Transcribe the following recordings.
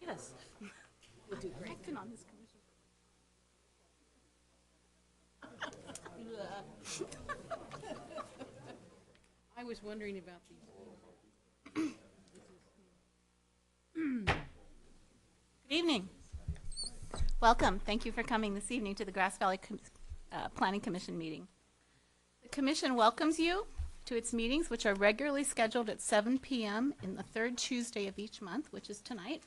Yes. We'll do great. Acting on this commission. I was wondering about these. Good evening. Welcome. Thank you for coming this evening to the Grass Valley Planning Commission meeting. The Commission welcomes you to its meetings, which are regularly scheduled at 7 p.m. in the third Tuesday of each month, which is tonight.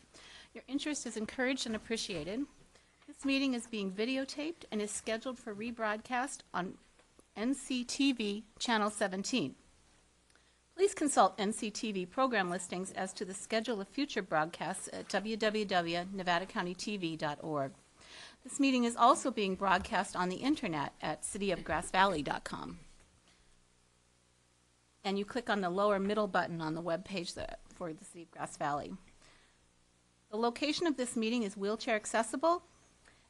Your interest is encouraged and appreciated. This meeting is being videotaped and is scheduled for rebroadcast on NCTV Channel 17. Please consult NCTV program listings as to the schedule of future broadcasts at www.nevadacountytv.org. This meeting is also being broadcast on the internet at cityofgrassvalley.com. And you click on the lower middle button on the web page for the City of Grass Valley. The location of this meeting is wheelchair accessible,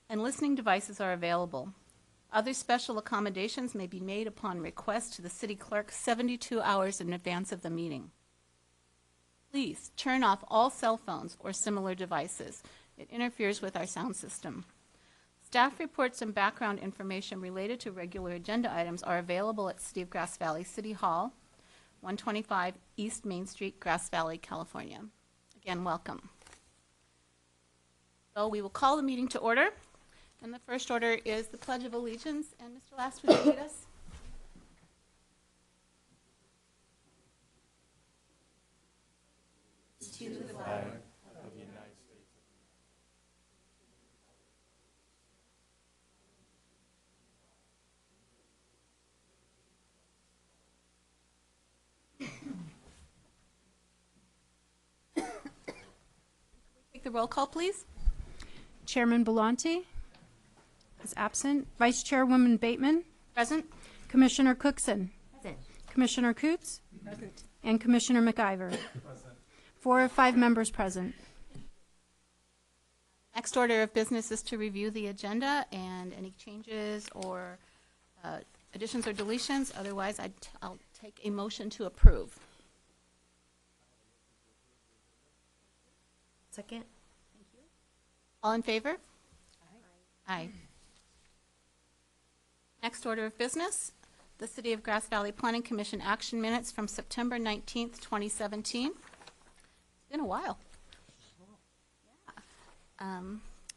and listening devices are available. Other special accommodations may be made upon request to the city clerk 72 hours in advance of the meeting. Please turn off all cell phones or similar devices. It interferes with our sound system. Staff reports and background information related to regular agenda items are available at City of Grass Valley City Hall, 125 East Main Street, Grass Valley, California. Again, welcome. So we will call the meeting to order. And the first order is the Pledge of Allegiance. And Mr. Last, would you lead us? To the flag of the United States. Take the roll call, please. Chairman Belanti is absent. Vice Chairwoman Bateman. Present. Commissioner Cookson. Present. Commissioner Coots. Present. And Commissioner McIver. Present. 4 of 5 members present. Next order of business is to review the agenda and any changes or additions or deletions. Otherwise, I'll take a motion to approve. Second. All in favor? Aye. Next order of business, the City of Grass Valley Planning Commission action minutes from September 19th, 2017. It's been a while. Yeah.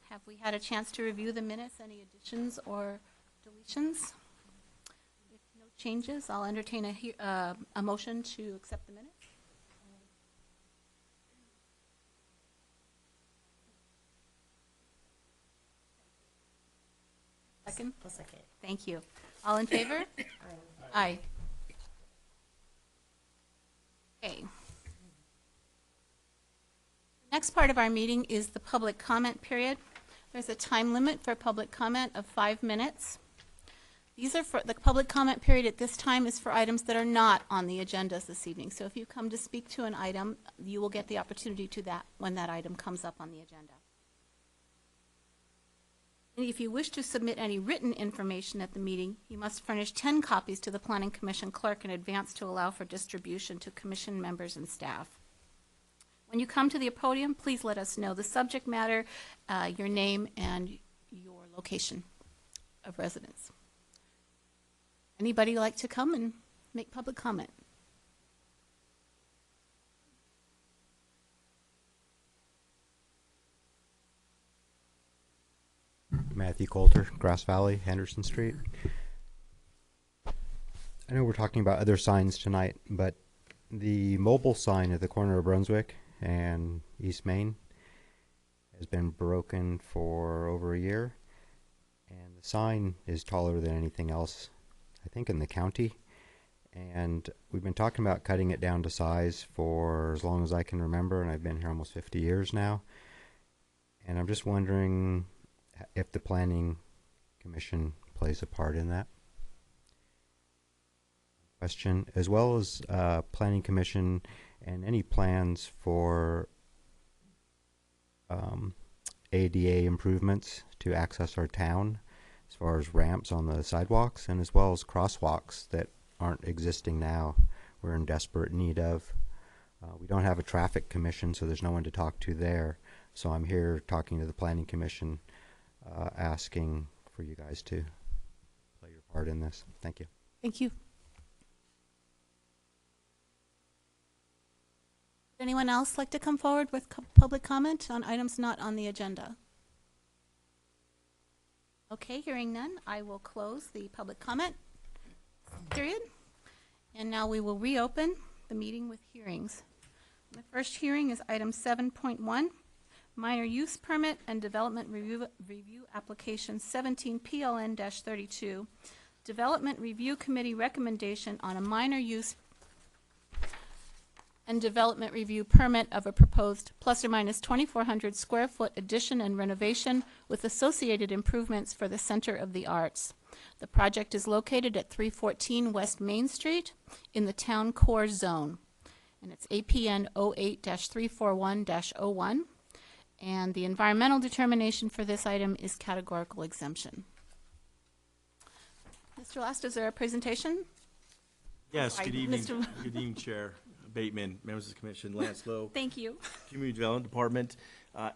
Have we had a chance to review the minutes? Any additions or deletions? If no changes, I'll entertain a motion to accept the minutes. Second? I'll second. Thank you. All in favor? Aye. Okay. Next part of our meeting is the public comment period. There's a time limit for public comment of 5 minutes. These are for the public comment period at this time is for items that are not on the agendas this evening. So if you come to speak to an item, you will get the opportunity to that when that item comes up on the agenda. And if you wish to submit any written information at the meeting, you must furnish 10 copies to the Planning Commission clerk in advance to allow for distribution to commission members and staff. When you come to the podium, please let us know the subject matter, your name, and your location of residence. Anybody like to come and make public comment? Matthew Coulter, Grass Valley, Henderson Street. I know we're talking about other signs tonight, but the mobile sign at the corner of Brunswick and East Main has been broken for over a year, and the sign is taller than anything else, I think, in the county. And we've been talking about cutting it down to size for as long as I can remember, and I've been here almost 50 years now. And I'm just wondering if the Planning Commission plays a part in that question, as well as Planning Commission and any plans for ADA improvements to access our town, as far as ramps on the sidewalks and as well as crosswalks that aren't existing now, we're in desperate need of. We don't have a traffic commission, so there's no one to talk to there. So I'm here talking to the planning commission, asking for you guys to play your part in this. Thank you. Thank you. Would anyone else like to come forward with public comment on items not on the agenda? Okay, hearing none, I will close the public comment period. And now we will reopen the meeting with hearings. The first hearing is item 7.1, minor use permit and development review application 17 PLN-32. Development Review Committee recommendation on a minor use and development review permit of a proposed plus or minus 2,400 square foot addition and renovation with associated improvements for the Center of the Arts. The project is located at 314 West Main Street in the Town Core Zone, and it's APN 08-341-01, and the environmental determination for this item is categorical exemption. Mr. Last, is there a presentation? Yes, Sorry, good evening. Mr. Good evening, Chair Bateman, members of the Commission, Lance Lowe, Thank you. Community Development Department.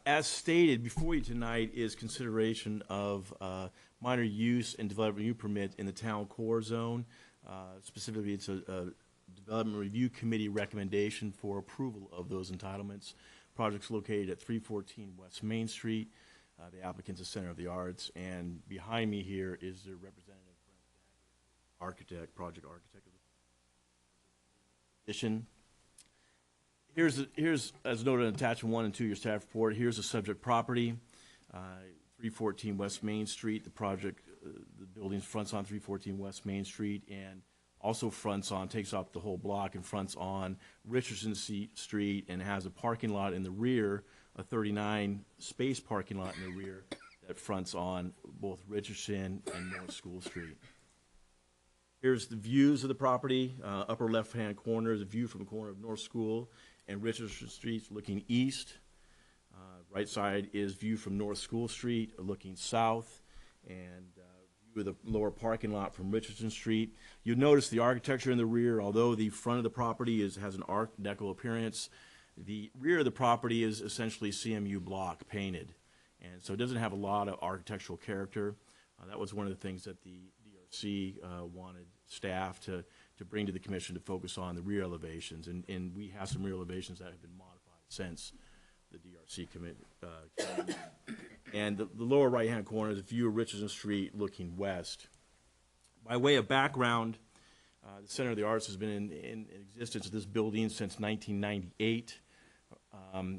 As stated, before you tonight is consideration of minor use and development review permit in the Town Core Zone. Specifically, it's a Development Review Committee recommendation for approval of those entitlements. Project's located at 314 West Main Street. The applicant's a Center of the Arts, and behind me here is the representative architect, project architect of the addition. Here's, as noted in attachment 1 and 2 your staff report, here's the subject property, 314 West Main Street. The project, the building fronts on 314 West Main Street and also takes off the whole block and fronts on Richardson Street and has a parking lot in the rear, a 39 space parking lot in the rear that fronts on both Richardson and North School Street. Here's the views of the property. Upper left-hand corner is a view from the corner of North School and Richardson Street looking east. Right side is view from North School Street looking south, and view of the lower parking lot from Richardson Street. You'll notice the architecture in the rear. Although the front of the property has an Art Deco appearance, the rear of the property is essentially CMU block painted, and so it doesn't have a lot of architectural character. That was one of the things that the DRC wanted staff to bring to the commission to focus on the rear elevations, and we have some rear elevations that have been modified since the DRC committee. And the lower right-hand corner is a view of Richardson Street looking west. By way of background, the Center of the Arts has been in existence of this building since 1998.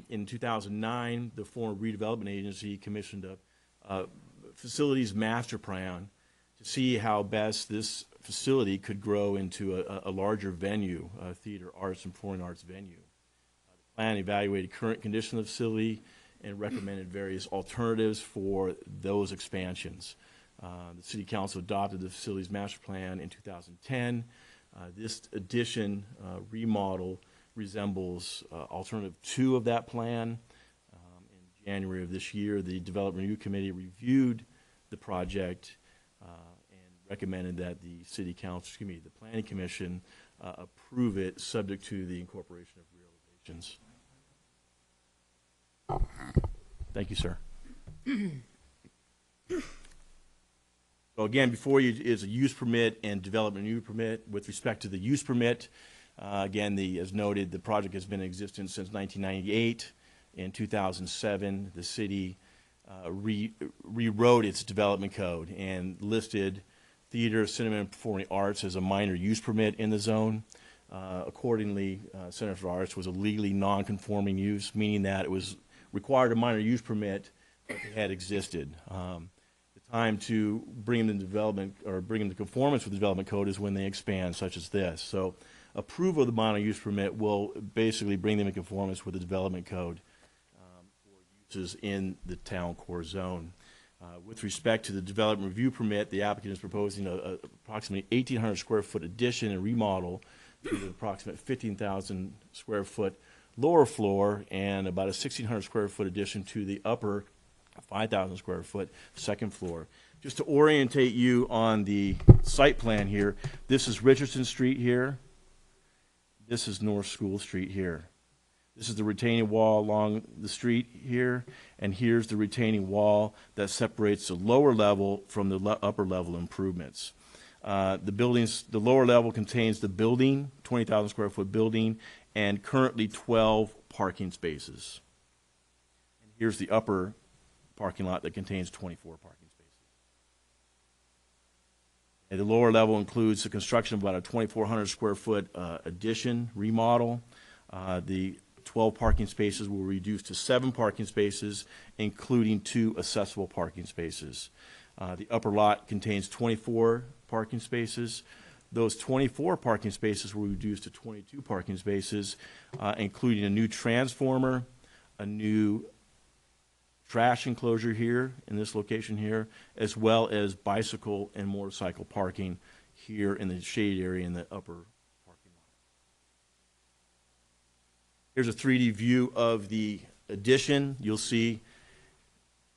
In 2009, the Foreign Redevelopment Agency commissioned a facilities master plan to see how best this facility could grow into a larger venue, a theater, arts, and performing arts venue. The plan evaluated current condition of the facility and recommended various alternatives for those expansions. The City Council adopted the facilities master plan in 2010. This addition remodel resembles alternative 2 of that plan. In January of this year, the Development Review Committee reviewed the project and recommended that the City Council, the Planning Commission, approve it subject to the incorporation of rear elevations. Thank you, sir. So again, before you is a use permit and development review permit. With respect to the use permit, again, as noted, the project has been in existence since 1998. In 2007, the city rewrote its development code and listed theater, cinema, and performing arts as a minor use permit in the zone. Accordingly, Center for Arts was a legally non-conforming use, meaning that it was required a minor use permit, but it had existed. The time to bring them to development or bring them to conformance with the development code is when they expand, such as this. So approval of the minor use permit will basically bring them in conformance with the development code for uses in the town core zone. With respect to the development review permit, the applicant is proposing approximately 1,800 square foot addition and remodel to the approximate 15,000 square foot lower floor and about a 1,600 square foot addition to the upper 5,000 square foot second floor. Just to orientate you on the site plan here, this is Richardson Street here, This is North School Street here. This is the retaining wall along the street here, and here's the retaining wall that separates the lower level from the upper level improvements. The lower level contains the building, 20,000 square foot building, and currently 12 parking spaces. And here's the upper parking lot that contains 24 parking spaces. And the lower level includes the construction of about a 2,400 square foot addition remodel. The 12 parking spaces will reduce to 7 parking spaces, including 2 accessible parking spaces. The upper lot contains 24 parking spaces. Those 24 parking spaces will reduce to 22 parking spaces, including a new transformer, a new trash enclosure here in this location here, as well as bicycle and motorcycle parking here in the shaded area in the upper parking lot. Here's a 3D view of the addition. You'll see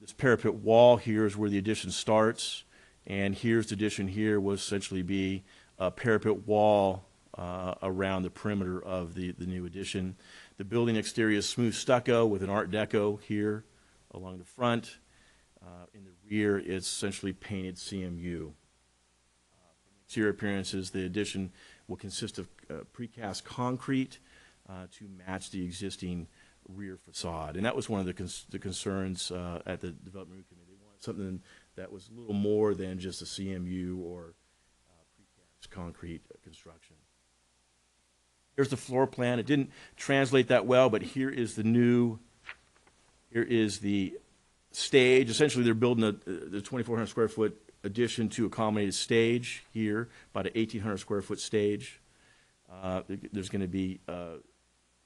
this parapet wall here is where the addition starts, and here's the addition here will essentially be a parapet wall around the perimeter of the new addition. The building exterior is smooth stucco with an Art Deco here along the front. In the rear, it's essentially painted CMU. Exterior appearances, the addition will consist of precast concrete to match the existing rear facade. And that was one of the concerns at the Development Committee. They wanted something that was a little more than just a CMU or precast concrete construction. Here's the floor plan. It didn't translate that well, but here is the stage. Essentially, they're building the 2,400 square foot addition to accommodate a stage here, about an 1,800 square foot stage. There's going to be a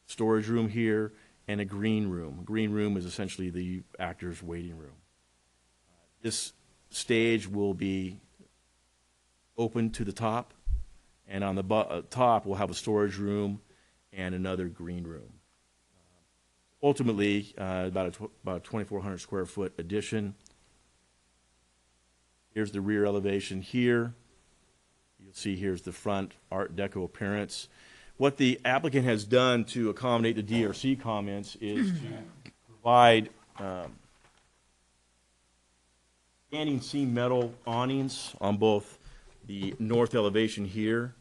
storage room here and a green room. A green room is essentially the actor's waiting room. This stage will be open to the top, and on the top we'll have a storage room and another green room. Ultimately, about a 2,400 square foot addition. Here's the rear elevation here. You'll see here's the front Art Deco appearance. What the applicant has done to accommodate the DRC comments is to provide standing seam metal awnings on both the north elevation here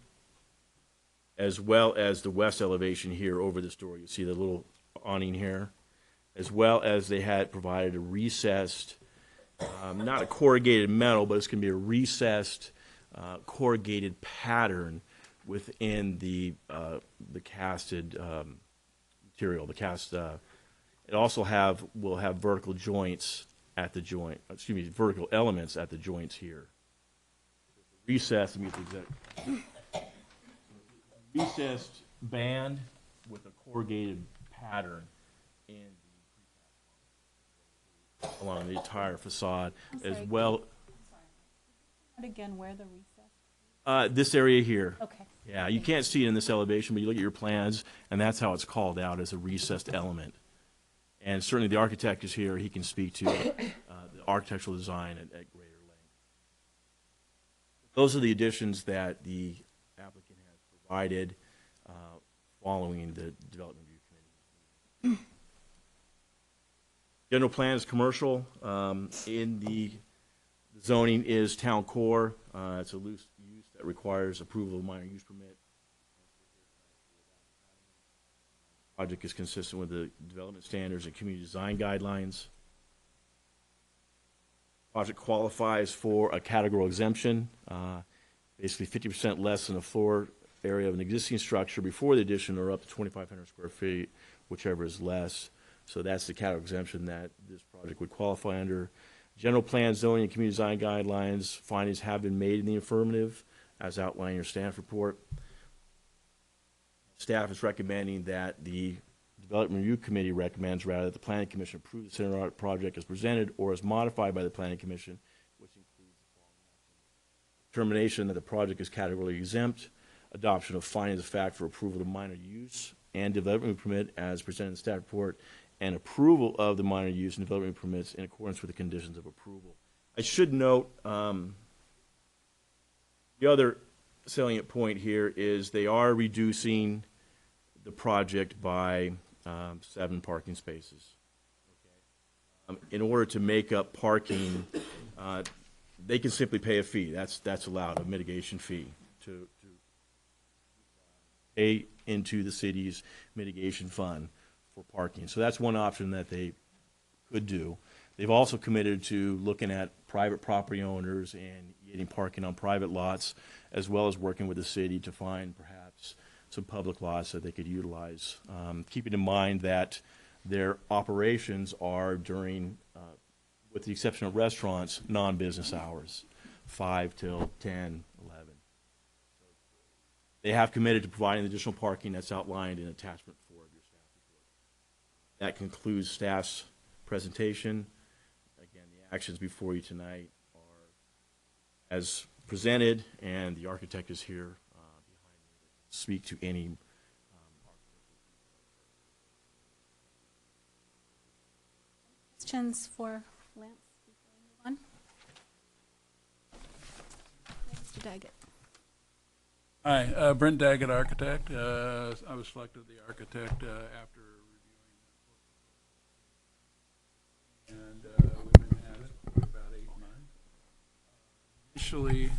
as well as the west elevation here over this door. You see the little awning here, as well as they had provided a recessed, not a corrugated metal, but it's going to be a recessed corrugated pattern within the casted material. The cast. It also will have vertical joints at the joint. Excuse me, vertical elements at the joints here. Recessed. Let me get the exact. Recessed band with a corrugated pattern in along the entire facade, as well. Again, where the recess? This area here. Okay. Yeah, you can't see it in this elevation, but you look at your plans, and that's how it's called out, as a recessed element. And certainly the architect is here. He can speak to the architectural design at greater length. Those are the additions that the applicant has provided following the Development Review Committee. General plan is commercial. In the zoning is town core. It's a loose use that requires approval of minor use permit. Project is consistent with the development standards and community design guidelines. Project qualifies for a categorical exemption, basically 50% less than the floor area of an existing structure before the addition, or up to 2,500 square feet, whichever is less. So that's the categorical exemption that this project would qualify under. General plan, zoning, and community design guidelines findings have been made in the affirmative, as outlined in your staff report. Staff is recommending that the Development Review Committee recommends, rather, that the Planning Commission approve the Center Art project as presented or as modified by the Planning Commission, which includes the following: determination that the project is categorically exempt, adoption of findings of fact for approval of minor use and development permit as presented in the staff report, and approval of the minor use and development permits in accordance with the conditions of approval. I should note the other salient point here is they are reducing the project by 7 parking spaces. In order to make up parking, they can simply pay a fee. That's allowed, a mitigation fee, to pay into the city's mitigation fund for parking. So that's one option that they could do. They've also committed to looking at private property owners and getting parking on private lots, as well as working with the city to find perhaps some public lots that they could utilize. Keeping in mind that their operations are during, with the exception of restaurants, non-business hours, 5 till 10, 11. They have committed to providing additional parking that's outlined in attachment 4 of your staff report. That concludes staff's presentation. Again, the actions before you tonight are as presented, and the architect is here behind me to speak to any Questions for Lance before we move on? Mr. Daggett. Hi, Brent Daggett, architect. I was selected the architect after reviewing, and we've been at it for about 8 months. Initially,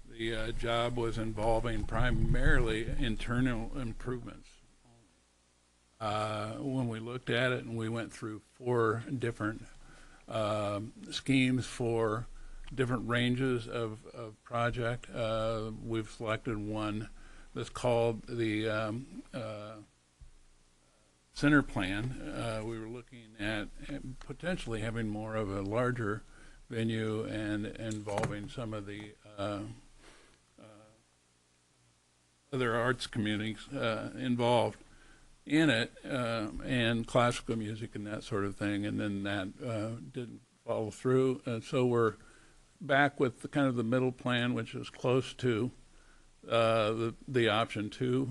the job was involving primarily internal improvements. When we looked at it and we went through 4 different schemes for different ranges of project, we've selected one that's called the center plan. We were looking at potentially having more of a larger venue and involving some of the other arts communities involved in it, and classical music and that sort of thing, and then that didn't follow through. And so we're back with the kind of the middle plan, which is close to the option 2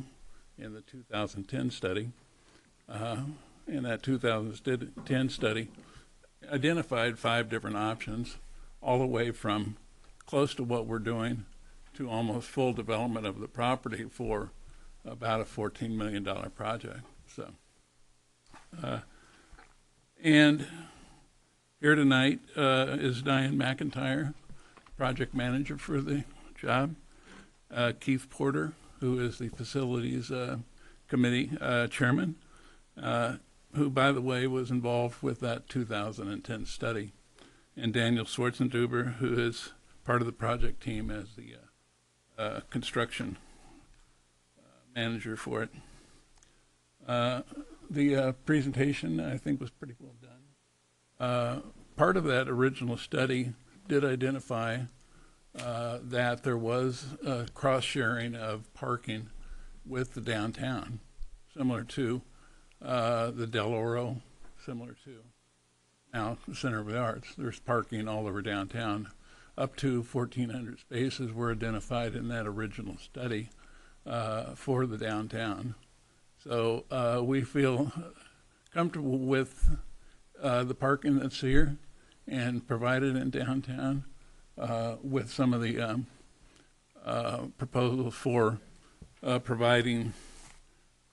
in the 2010 study. In that 2010 study, identified 5 different options, all the way from close to what we're doing to almost full development of the property for about a $14 million project. So, and here tonight is Diane McIntyre, project manager for the job. Keith Porter, who is the facilities committee chairman, who, by the way, was involved with that 2010 study. And Daniel Schwarzenduber, who is part of the project team as the construction manager for it. The presentation, I think, was pretty well done. Part of that original study did identify that there was cross-sharing of parking with the downtown, similar to the Del Oro, similar to now the Center of the Arts. There's parking all over downtown. Up to 1,400 spaces were identified in that original study for the downtown. So we feel comfortable with the parking that's here and provided in downtown with some of the proposals for providing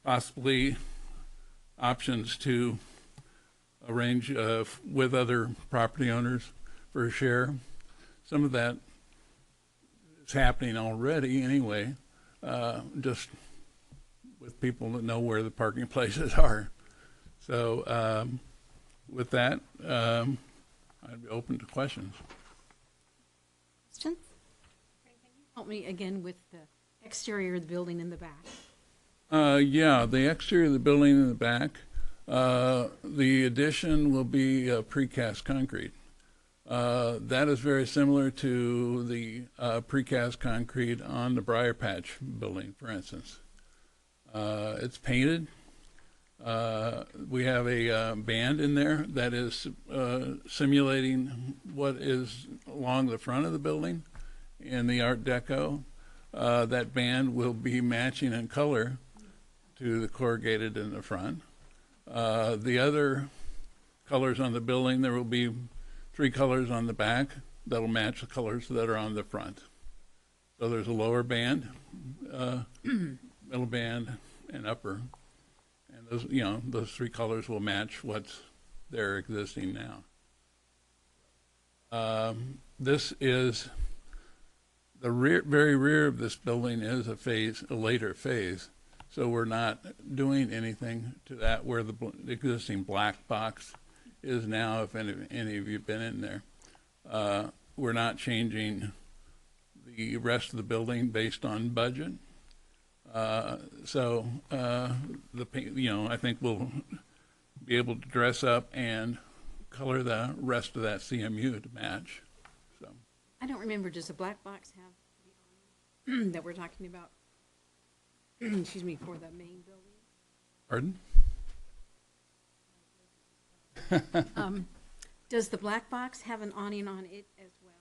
possibly options to arrange with other property owners for a share. Some of that is happening already anyway, just with people that know where the parking places are. So with that, I'd be open to questions. Questions? Help me again with the exterior of the building in the back. Yeah, the exterior of the building in the back, the addition will be precast concrete. That is very similar to the precast concrete on the Briar Patch building, for instance. It's painted. We have a band in there that is simulating what is along the front of the building in the Art Deco. That band will be matching in color to the corrugated in the front. The other colors on the building, there will be 3 colors on the back that'll match the colors that are on the front. So there's a lower band, middle band, and upper. And those, those three colors will match what's there existing now. This is the very rear of this building is a later phase. So we're not doing anything to that where the existing black box is now, if any of you have been in there. We're not changing the rest of the building based on budget. I think we'll be able to dress up and color the rest of that CMU to match. So I don't remember, does the black box have the awning that we're talking about? Excuse me, for the main building? Pardon? Does the black box have an awning on it as well?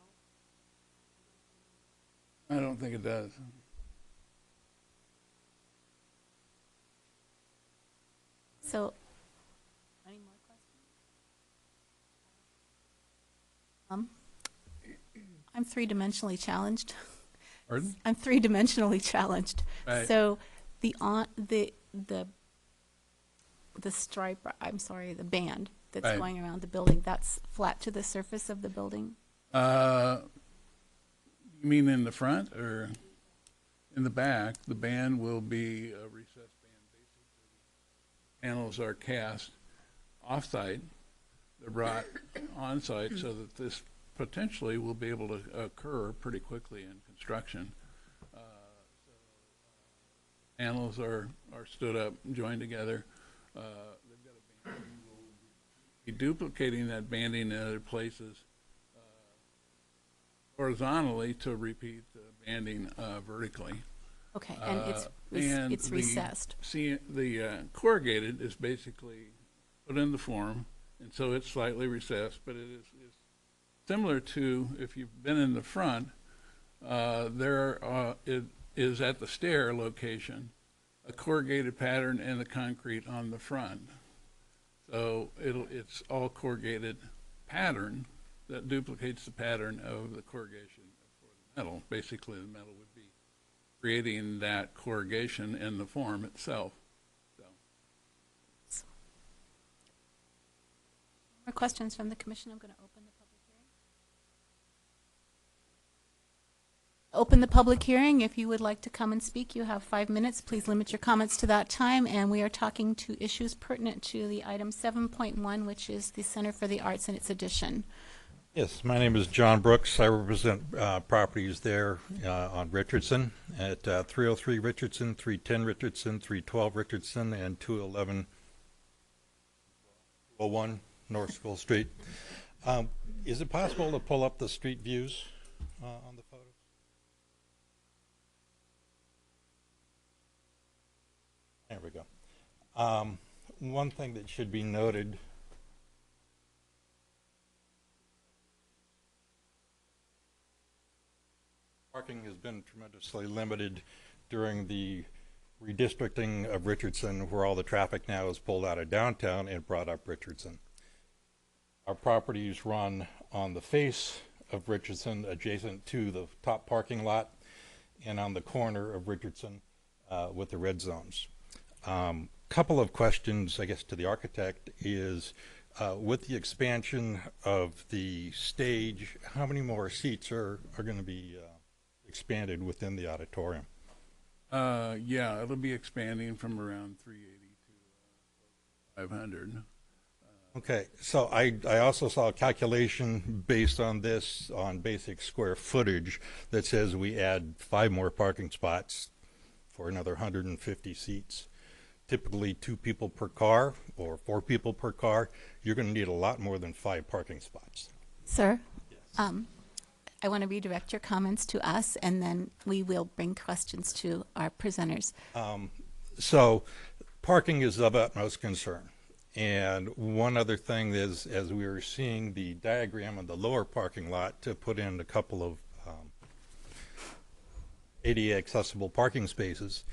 I don't think it does. So, any more questions? I'm three-dimensionally challenged. Pardon? I'm three-dimensionally challenged. Right. So the stripe, I'm sorry, the band that's Right. going around the building, that's flat to the surface of the building? You mean in the front or in the back? The band will be a recessed band. Basically, panels are cast off-site. They're brought on-site so that this potentially will be able to occur pretty quickly in construction. Panels are stood up, joined together. They've got a banding. We'll be duplicating that banding in other places horizontally to repeat the banding vertically. Okay, and it's recessed. The corrugated is basically put in the form, and so it's slightly recessed, but it is similar to, if you've been in the front, it is at the stair location, a corrugated pattern and the concrete on the front. So it's all corrugated pattern that duplicates the pattern of the corrugation for the metal. Basically, the metal would be creating that corrugation in the form itself. So. More questions from the commission? I'm going to open the public hearing. Open the public hearing. If you would like to come and speak, you have 5 minutes. Please limit your comments to that time. And we are talking to issues pertinent to the item 7.1, which is the Center for the Arts and its addition. Yes, my name is John Brooks. I represent properties there on Richardson at 303 Richardson, 310 Richardson, 312 Richardson, and 211 North School Street. Is it possible to pull up the street views on the photos? There we go. One thing that should be noted, parking has been tremendously limited during the redistricting of Richardson, where all the traffic now is pulled out of downtown and brought up Richardson. Our properties run on the face of Richardson, adjacent to the top parking lot, and on the corner of Richardson with the red zones. Couple of questions, I guess, to the architect is, with the expansion of the stage, how many more seats are going to be expanded within the auditorium? Yeah, it'll be expanding from around 380 to 500. Okay, so I also saw a calculation based on this, on basic square footage, that says we add 5 more parking spots for another 150 seats. Typically 2 people per car or 4 people per car. You're going to need a lot more than 5 parking spots. Sir? Yes. I want to redirect your comments to us, and then we will bring questions to our presenters. So parking is of utmost concern. And one other thing is, as we were seeing the diagram of the lower parking lot to put in a couple of ADA accessible parking spaces,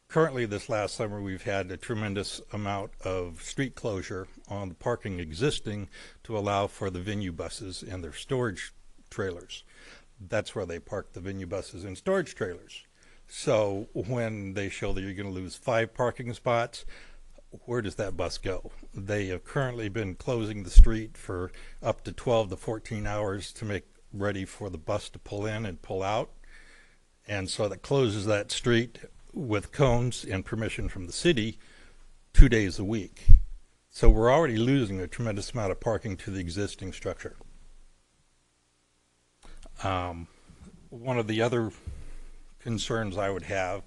currently this last summer we've had a tremendous amount of street closure on the parking existing to allow for the venue buses and their storage trailers. That's where they park the venue buses and storage trailers. So when they show that you're going to lose 5 parking spots, where does that bus go? They have currently been closing the street for up to 12 to 14 hours to make ready for the bus to pull in and pull out. And so that closes that street with cones and permission from the city 2 days a week. So we're already losing a tremendous amount of parking to the existing structure. One of the other concerns I would have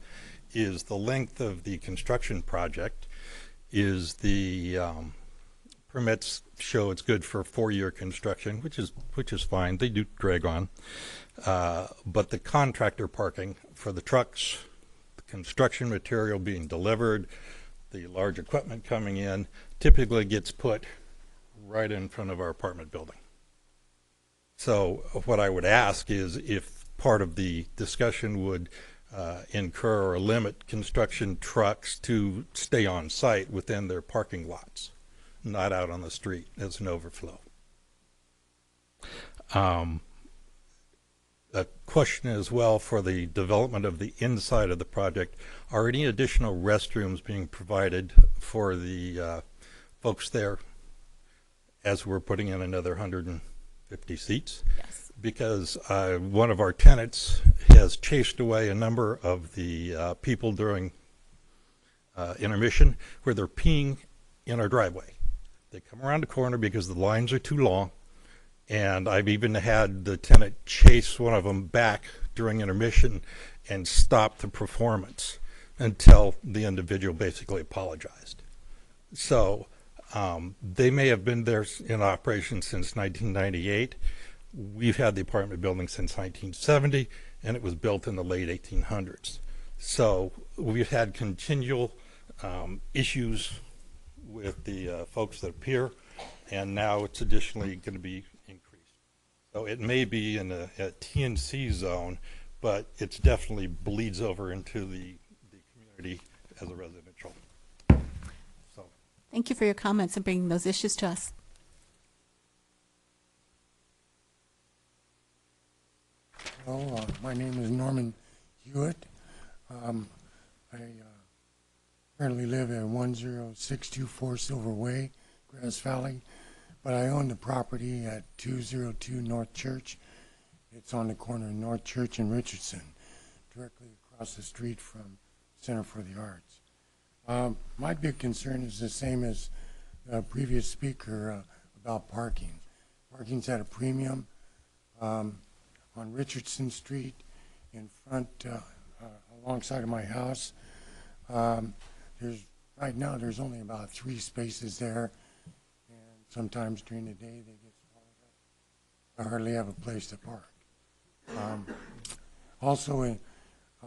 is the length of the construction project. Is the permits show it's good for 4-year construction, which is fine. They do drag on, but the contractor parking for the trucks, the construction material being delivered, the large equipment coming in, typically gets put right in front of our apartment building. So what I would ask is if part of the discussion would incur or limit construction trucks to stay on site within their parking lots, not out on the street as an overflow. A question as well for the development of the inside of the project. Are any additional restrooms being provided for the folks there as we're putting in another 150 seats? Yes. Because one of our tenants has chased away a number of the people during intermission where they're peeing in our driveway. They come around the corner because the lines are too long, and I've even had the tenant chase one of them back during intermission and stop the performance until the individual basically apologized. So they may have been there in operation since 1998. We've had the apartment building since 1970, and it was built in the late 1800s. So we've had continual issues with the folks that appear, and now it's additionally going to be increased. So it may be in a TNC zone, but it's definitely bleeds over into the community as a residential. So. Thank you for your comments and bringing those issues to us. Hello, my name is Norman Hewitt. I currently live at 10624 Silver Way, Grass Valley, but I own the property at 202 North Church. It's on the corner of North Church and Richardson, directly across the street from Center for the Arts. My big concern is the same as the previous speaker about parking. Parking's at a premium. On Richardson Street in front, alongside of my house. Right now there's only about 3 spaces there, and sometimes during the day they get swallowed up. I hardly have a place to park. Also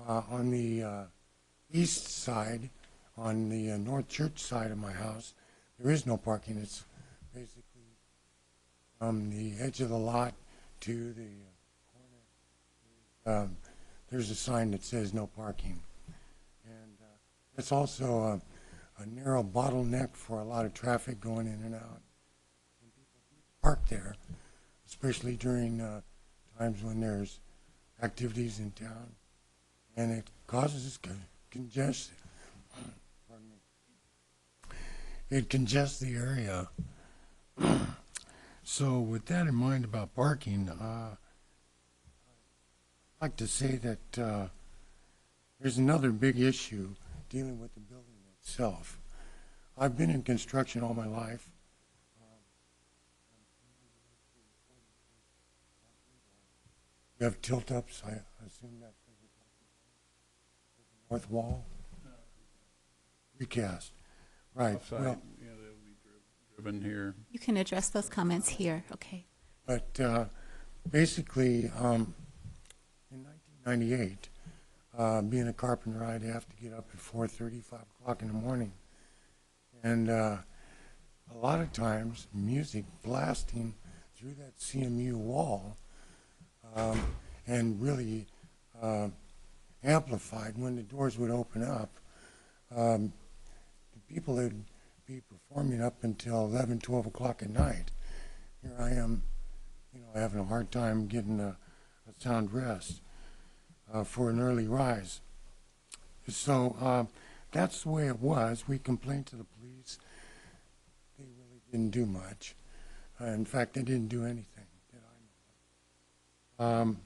on the east side, on the North Church side of my house, there is no parking. It's basically from the edge of the lot to the there's a sign that says no parking. And it's also a narrow bottleneck for a lot of traffic going in and out. And people park there, especially during times when there's activities in town. And it causes congestion. Pardon me. It congests the area. So with that in mind about parking, I'd like to say that there's another big issue dealing with the building itself. I've been in construction all my life. You have tilt-ups, I assume that's the north wall? Recast. Right. Outside, Well, yeah, they'll be driven here. You can address those comments here, okay? but basically, in 1998, being a carpenter, I'd have to get up at 4:30, 5 o'clock in the morning. And a lot of times, music blasting through that CMU wall and really amplified when the doors would open up. The people would be performing up until 11, 12 o'clock at night. Here I am, having a hard time getting a sound rest for an early rise. So that's the way it was. We complained to the police. They really didn't do much. In fact, they didn't do anything that I know of.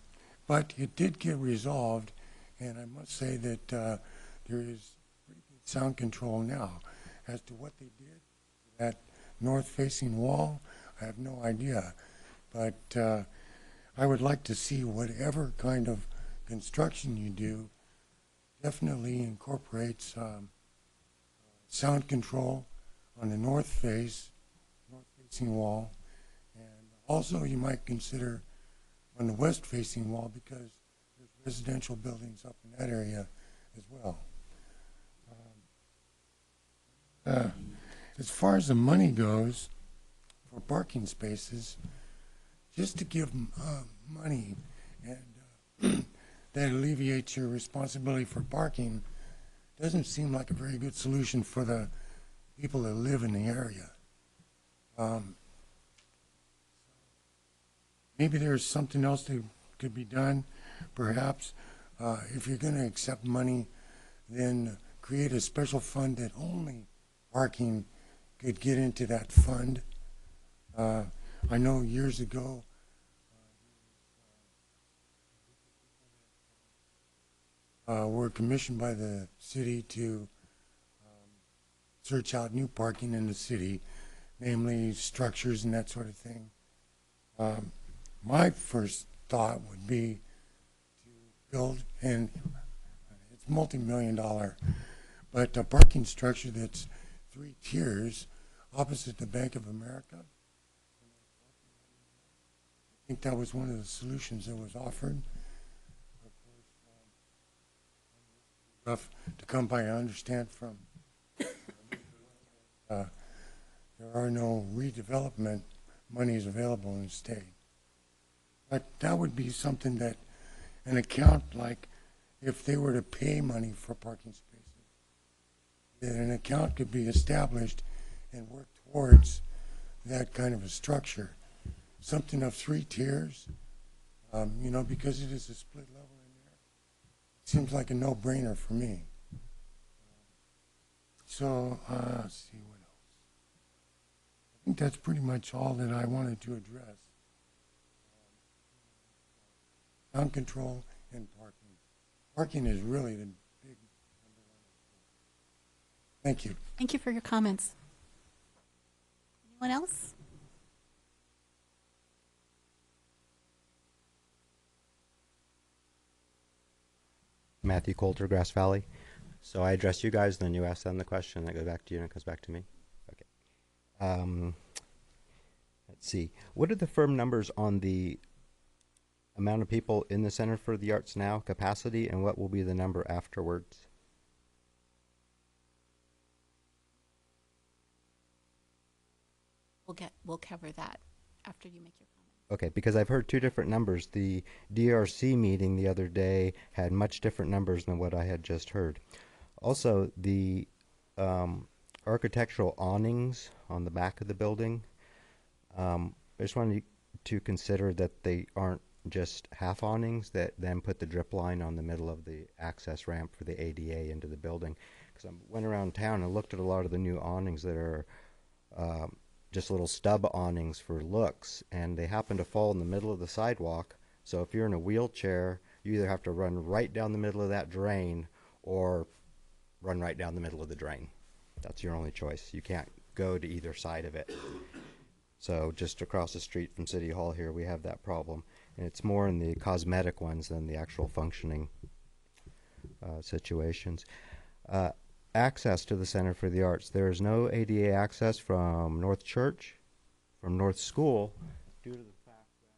But it did get resolved, and I must say that there is pretty good sound control now. As to what they did to that north-facing wall, I have no idea. But I would like to see whatever kind of construction you do definitely incorporates sound control on the north-facing wall. And also you might consider on the west-facing wall because there's residential buildings up in that area as well. As far as the money goes for parking spaces, just to give money and that alleviates your responsibility for parking doesn't seem like a very good solution for the people that live in the area. Maybe there's something else that could be done. Perhaps if you're going to accept money, then create a special fund that only parking could get into that fund. I know years ago, were commissioned by the city to search out new parking in the city, namely structures and that sort of thing. My first thought would be to build, and it's multi-million-dollar, but a parking structure that's 3 tiers opposite the Bank of America. I think that was one of the solutions that was offered. Of course, rough to come by, I understand from there are no redevelopment monies available in the state. But that would be something that an account, like if they were to pay money for parking spaces, that an account could be established and work towards that kind of a structure. Something of 3 tiers, you know, because it is a split level in there. It seems like a no-brainer for me. So, let's see what else. I think that's pretty much all that I wanted to address. Sound control and parking. Parking is really the big number one. Thank you. Thank you for your comments. Anyone else? Matthew Coulter, Grass Valley. So I address you guys, then you ask them the question, then it goes back to you, and it comes back to me. Okay. Let's see. What are the firm numbers on the amount of people in the Center for the Arts now, capacity, and what will be the number afterwards? We'll cover that after you make your comment. Okay, because I've heard 2 different numbers. The DRC meeting the other day had much different numbers than what I had just heard. Also, the architectural awnings on the back of the building, I just wanted to consider that they aren't just half awnings that then put the drip line on the middle of the access ramp for the ADA into the building. Because I went around town and looked at a lot of the new awnings that are just little stub awnings for looks, and they happen to fall in the middle of the sidewalk. So if you're in a wheelchair, you either have to run right down the middle of that drain or run right down the middle of the drain. That's your only choice. You can't go to either side of it. So just across the street from City Hall here, we have that problem. And it's more in the cosmetic ones than the actual functioning situations. Access to the Center for the Arts. There is no ADA access from North Church, from North School, due to the fact that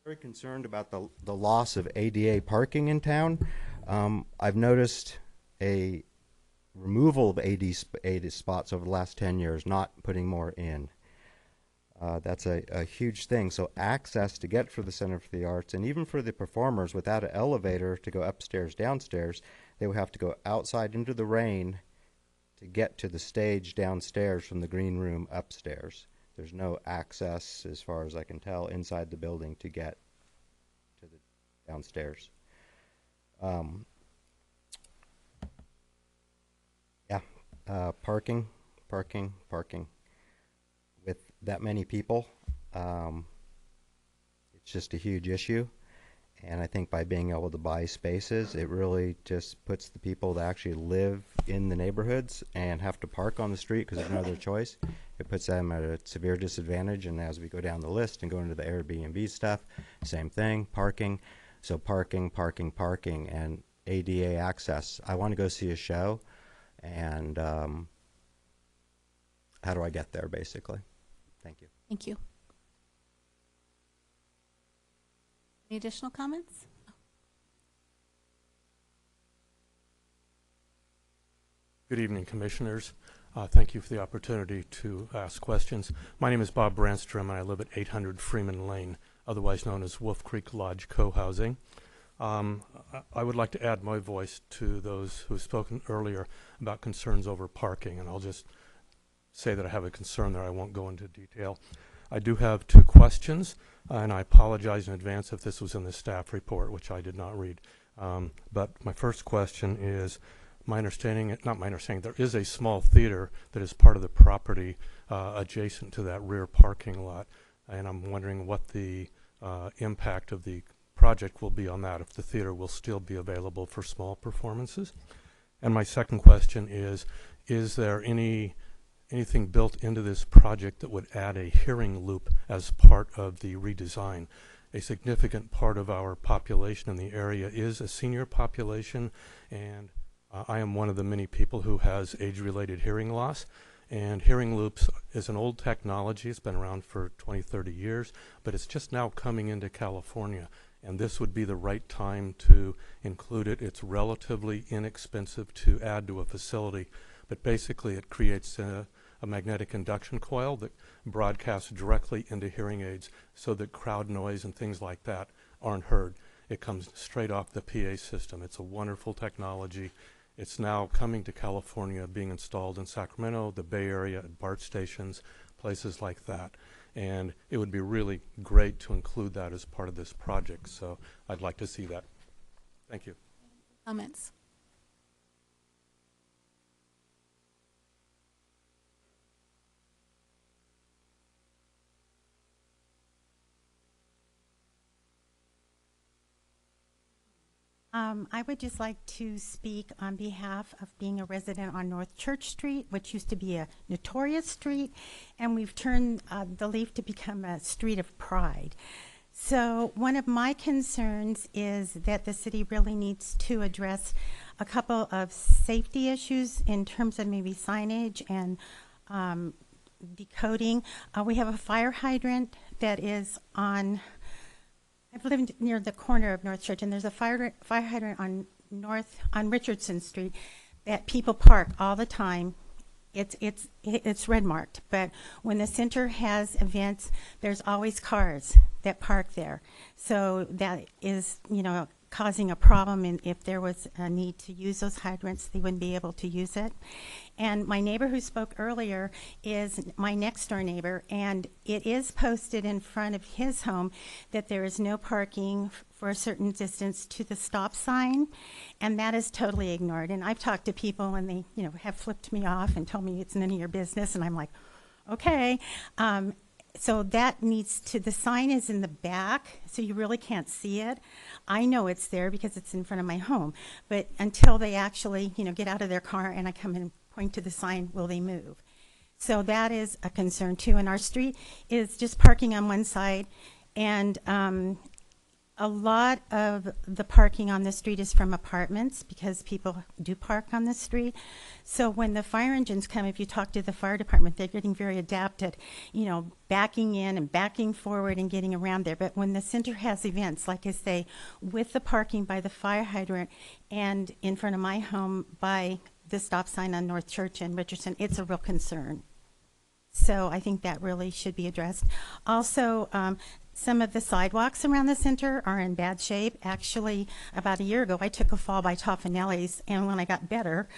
very concerned about the loss of ADA parking in town. I've noticed a removal of ADA spots over the last 10 years, not putting more in. That's a huge thing. So access to get for the Center for the Arts, and even for the performers without an elevator to go upstairs, downstairs, They would have to go outside into the rain to get to the stage downstairs from the green room upstairs. There's no access, as far as I can tell, inside the building to get to the downstairs. Parking. With that many people, it's just a huge issue. And I think by being able to buy spaces, it really just puts the people that actually live in the neighborhoods and have to park on the street because there's no other choice. It puts them at a severe disadvantage. And as we go down the list and go into the Airbnb stuff, same thing, parking. So parking, and ADA access. I want to go see a show, and how do I get there, basically? Thank you. Thank you. Any additional comments? Good evening, Commissioners. Thank you for the opportunity to ask questions. My name is Bob Brandstrom, and I live at 800 Freeman Lane, otherwise known as Wolf Creek Lodge Co-Housing. I would like to add my voice to those who have spoken earlier about concerns over parking, and I'll just say that I have a concern there. I won't go into detail. I do have two questions, and I apologize in advance if this was in the staff report, which I did not read. But my first question is, not my understanding, there is a small theater that is part of the property adjacent to that rear parking lot, and I'm wondering what the impact of the project will be on that, if the theater will still be available for small performances. And my second question is there anything built into this project that would add a hearing loop as part of the redesign? A significant part of our population in the area is a senior population, and I am one of the many people who has age-related hearing loss. And hearing loops is an old technology. It's been around for 20, 30 years, but it's just now coming into California. And this would be the right time to include it. It's relatively inexpensive to add to a facility, but basically it creates a magnetic induction coil that broadcasts directly into hearing aids so that crowd noise and things like that aren't heard. It comes straight off the PA system. It's a wonderful technology. It's now coming to California, being installed in Sacramento, the Bay Area, at BART stations, places like that. And it would be really great to include that as part of this project. So I'd like to see that. Thank you. Comments? I would just like to speak on behalf of being a resident on North Church Street, which used to be a notorious street, and we've turned the Leaf to become a street of pride. So one of my concerns is that the city really needs to address a couple of safety issues in terms of maybe signage and decoding. We have a fire hydrant that is on, I've lived near the corner of North Church, and there's a fire hydrant on Richardson Street that people park all the time. It's red marked, but when the center has events, there's always cars that park there. So that is, causing a problem, and if there was a need to use those hydrants, they wouldn't be able to use it. And my neighbor who spoke earlier is my next door neighbor, and it is posted in front of his home that there is no parking for a certain distance to the stop sign, and that is totally ignored. And I've talked to people, and they have flipped me off and told me it's none of your business, and I'm like, okay. So that needs to, the sign is in the back, so you really can't see it. I know it's there because it's in front of my home, but until they actually, get out of their car and I come and point to the sign, will they move? So that is a concern too. And our street is just parking on one side, and a lot of the parking on the street is from apartments because people do park on the street. So when the fire engines come, if you talk to the fire department, they're getting very adapted, backing in and backing forward and getting around there. But when the center has events, like I say, with the parking by the fire hydrant and in front of my home by the stop sign on North Church and Richardson, it's a real concern. So I think that really should be addressed. Also, Some of the sidewalks around the center are in bad shape. Actually, about a year ago, I took a fall by Toffanelli's, and when I got better,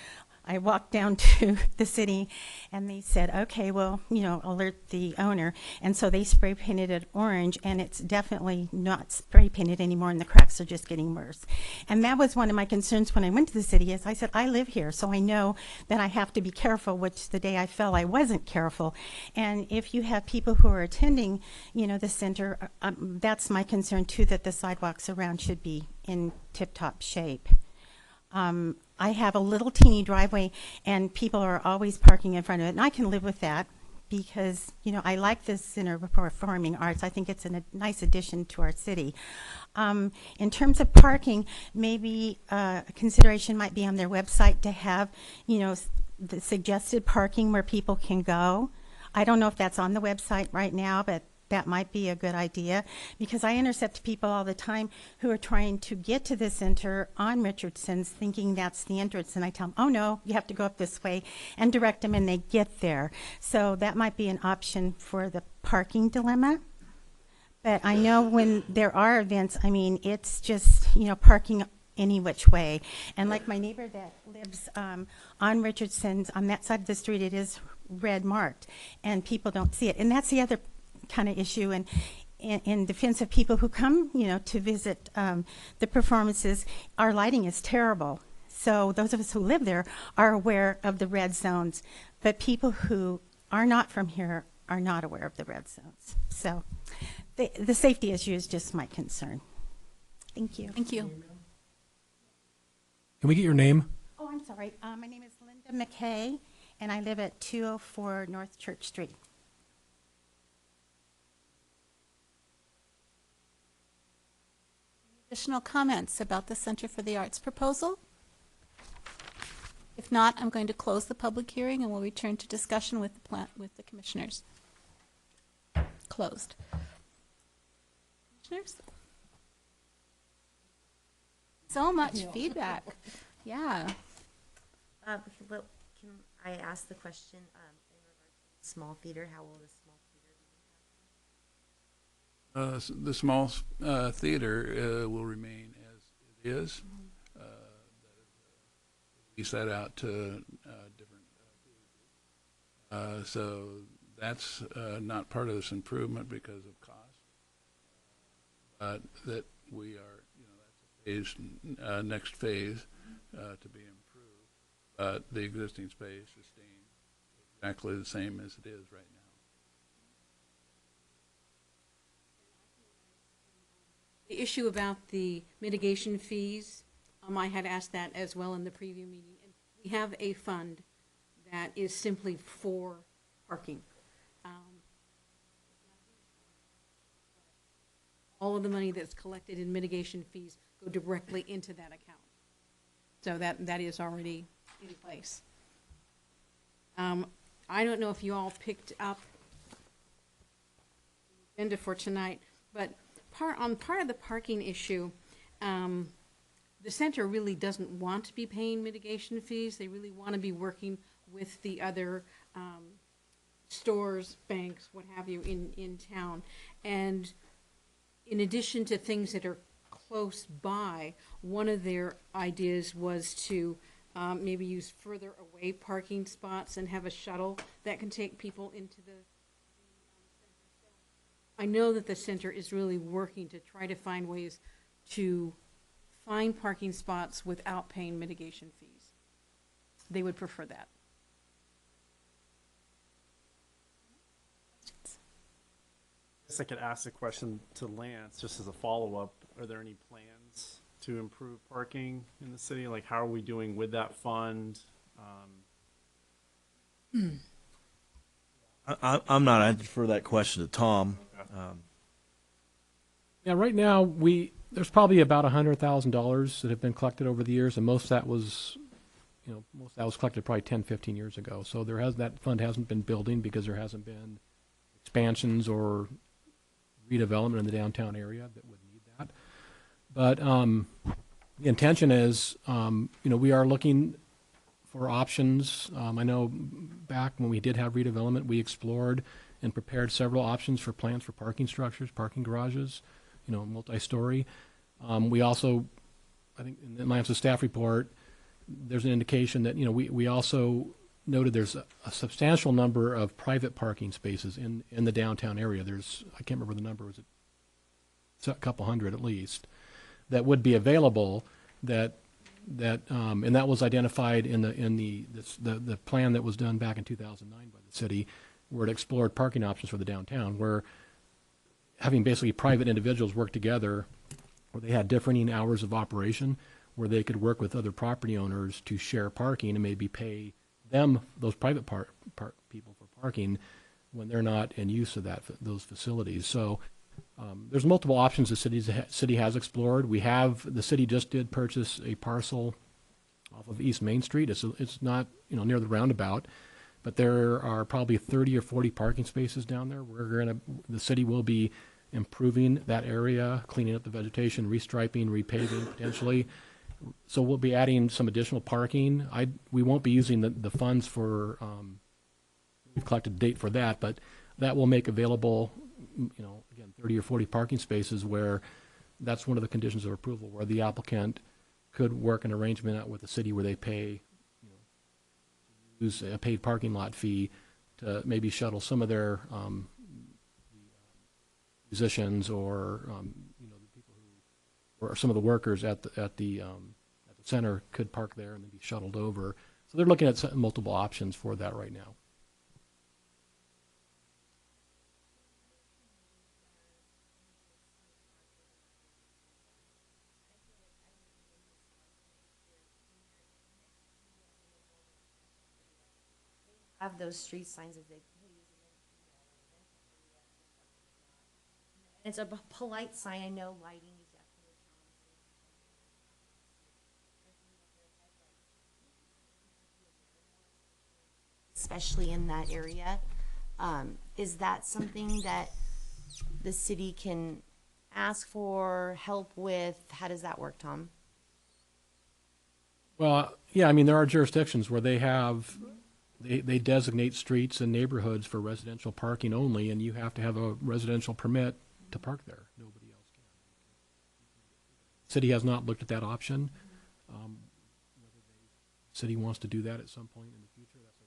I walked down to the city, and they said, okay, well, alert the owner. And so they spray painted it orange, and it's definitely not spray painted anymore, and the cracks are just getting worse. And that was one of my concerns when I went to the city, is I said, I live here, so I know that I have to be careful, which the day I fell, I wasn't careful. And if you have people who are attending, the center, that's my concern too, that the sidewalks around should be in tip-top shape. I have a little teeny driveway, and people are always parking in front of it, and I can live with that because, I like this Center for Performing Arts. I think it's a nice addition to our city. In terms of parking, maybe a consideration might be on their website to have, the suggested parking where people can go. I don't know if that's on the website right now, but that might be a good idea, because I intercept people all the time who are trying to get to the center on Richardson's thinking that's the entrance, and I tell them, oh no, you have to go up this way, and direct them, and they get there. So that might be an option for the parking dilemma. But I know when there are events, it's just, parking any which way. And like my neighbor that lives on Richardson's, on that side of the street, it is red marked, and people don't see it. And that's the other kind of issue, and in defense of people who come, to visit the performances, our lighting is terrible. So those of us who live there are aware of the red zones, but people who are not from here are not aware of the red zones. So the safety issue is just my concern. Thank you. Thank you. Can we get your name? Oh, I'm sorry. My name is Linda McKay, and I live at 204 North Church Street. Additional comments about the Center for the Arts proposal? If not, I'm going to close the public hearing and we'll return to discussion with the commissioners. Closed. Commissioners? So much feedback. Yeah. Can I ask the question in regards to the small theater? How will the small The small theater will remain as it is. We set out to different so that's not part of this improvement because of cost. But that we are, that's a phase, next phase to be improved. But the existing space is staying exactly the same as it is right now. The issue about the mitigation fees, I had asked that as well in the preview meeting. And we have a fund that is simply for parking. All of the money that's collected in mitigation fees go directly into that account. So that is already in place. I don't know if you all picked up the agenda for tonight, but part of the parking issue, the center really doesn't want to be paying mitigation fees. They really want to be working with the other stores, banks, what have you, in town. And in addition to things that are close by, one of their ideas was to maybe use further away parking spots and have a shuttle that can take people into the I know that the center is really working to try to find ways to find parking spots without paying mitigation fees. They would prefer that. I guess I could ask a question to Lance, just as a follow-up. Are there any plans to improve parking in the city? Like, how are we doing with that fund? I'm not. I defer that question to Tom. Yeah, right now there's probably about $100,000 that have been collected over the years, and most of that was, most of that was collected probably 10, 15 years ago. So that fund hasn't been building because there hasn't been expansions or redevelopment in the downtown area that would need that. But the intention is, we are looking for options. I know back when we did have redevelopment, we explored and prepared several options for plans for parking structures, parking garages, multi-story. We also, I think in my staff report, there's an indication that, we also noted there's a substantial number of private parking spaces in the downtown area. I can't remember the number, was it a couple hundred at least, that would be available and that was identified in the plan that was done back in 2009 by the city, where it explored parking options for the downtown, where having basically private individuals work together, where they had differing hours of operation, where they could work with other property owners to share parking and maybe pay them, those private people, for parking when they're not in use of those facilities. So there's multiple options the city has explored. The city just did purchase a parcel off of East Main Street. It's not near the roundabout, but there are probably 30 or 40 parking spaces down there. The city will be improving that area, cleaning up the vegetation, restriping, repaving potentially. So we'll be adding some additional parking. We won't be using the funds for, we've collected a date for that, but that will make available, again, 30 or 40 parking spaces, where that's one of the conditions of approval, where the applicant could work an arrangement out with the city where they pay, use a paid parking lot fee to maybe shuttle some of their musicians or the people or some of the workers at the center could park there and then be shuttled over. So they're looking at multiple options for that right now. Have those street signs that they and it's a polite sign. I know lighting is definitely especially in that area. Is that something that the city can ask for help with? How does that work, Tom? Well, yeah, I mean, there are jurisdictions where they designate streets and neighborhoods for residential parking only, and you have to have a residential permit to park there. Nobody else can. City has not looked at that option. Whether the city wants to do that at some point in the future, that's a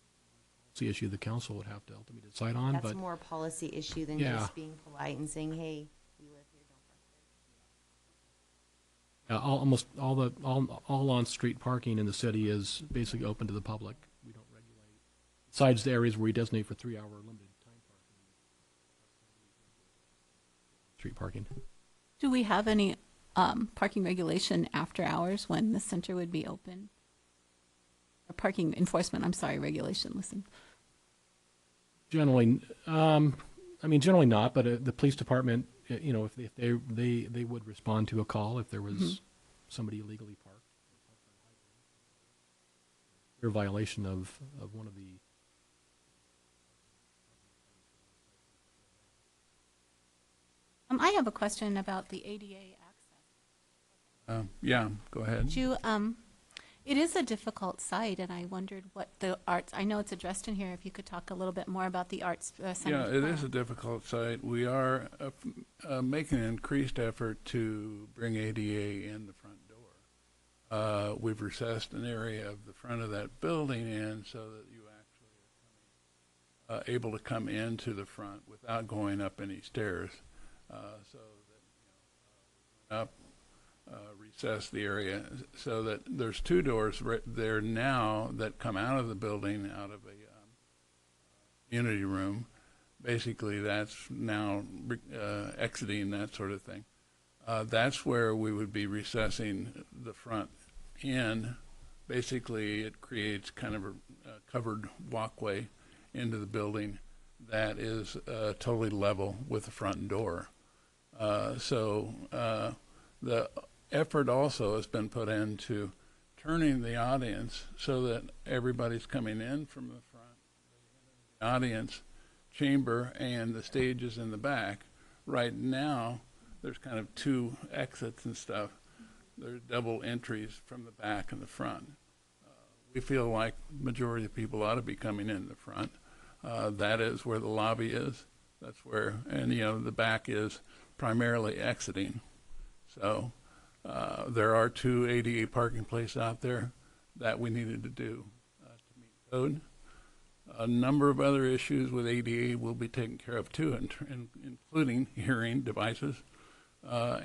policy issue the council would have to ultimately decide on. That's more a policy issue than just being polite and saying, "Hey, we live here, don't park there." Almost all on-street parking in the city is basically open to the public. We don't regulate, besides the areas where we designate for 3-hour limited time parking. Street parking. Do we have any parking regulation after hours when the center would be open? Or parking enforcement, regulation, listen. Generally, generally not, but the police department, if they would respond to a call if there was somebody illegally parked. They're a violation of one of the. I have a question about the ADA access. Yeah, go ahead. It is a difficult site, and I wondered what the arts, I know it's addressed in here, if you could talk a little bit more about the arts center. Yeah, it is a difficult site. We are making an increased effort to bring ADA in the front door. We've recessed an area of the front of that building in so that you actually are able to come into the front without going up any stairs. So that, up, recess the area so that there's 2 doors right there now that come out of the building, out of a community room. Basically, that's now exiting, that sort of thing. That's where we would be recessing the front in. Basically, it creates kind of a covered walkway into the building that is totally level with the front door. So the effort also has been put into turning the audience so that everybody's coming in from the front, the audience chamber, and the stage is in the back. Right now, there's kind of 2 exits and stuff. There's double entries from the back and the front. We feel like the majority of people ought to be coming in the front. That is where the lobby is. That's where, and the back is primarily exiting. So there are 2 ADA parking places out there that we needed to do to meet code. A number of other issues with ADA will be taken care of too, including hearing devices,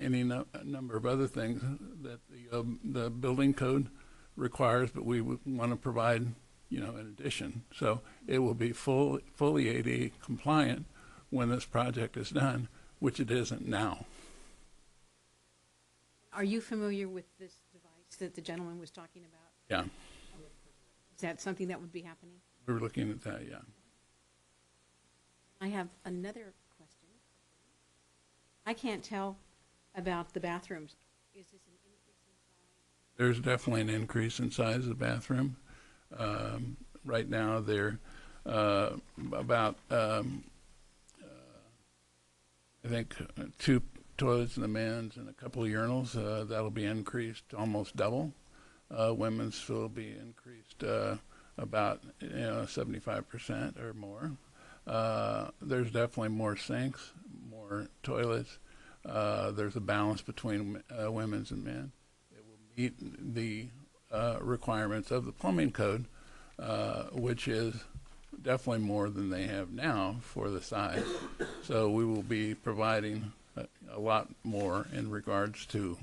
any number of other things that the building code requires, but we would want to provide, in addition. So it will be fully ADA compliant when this project is done, which it isn't now. Are you familiar with this device that the gentleman was talking about? Yeah, Is that something that would be happening? we're looking at that, yeah. I have another question. I can't tell about the bathrooms. Is this an increase in size? There's definitely an increase in size of the bathroom. Right now, they're about, I think, 2 toilets in the men's and a couple of urinals. That'll be increased almost double. Women's will be increased about 75% or more. There's definitely more sinks, more toilets. There's a balance between women's and men. It will meet the requirements of the plumbing code, which is definitely more than they have now for the size. So we will be providing a lot more in regards to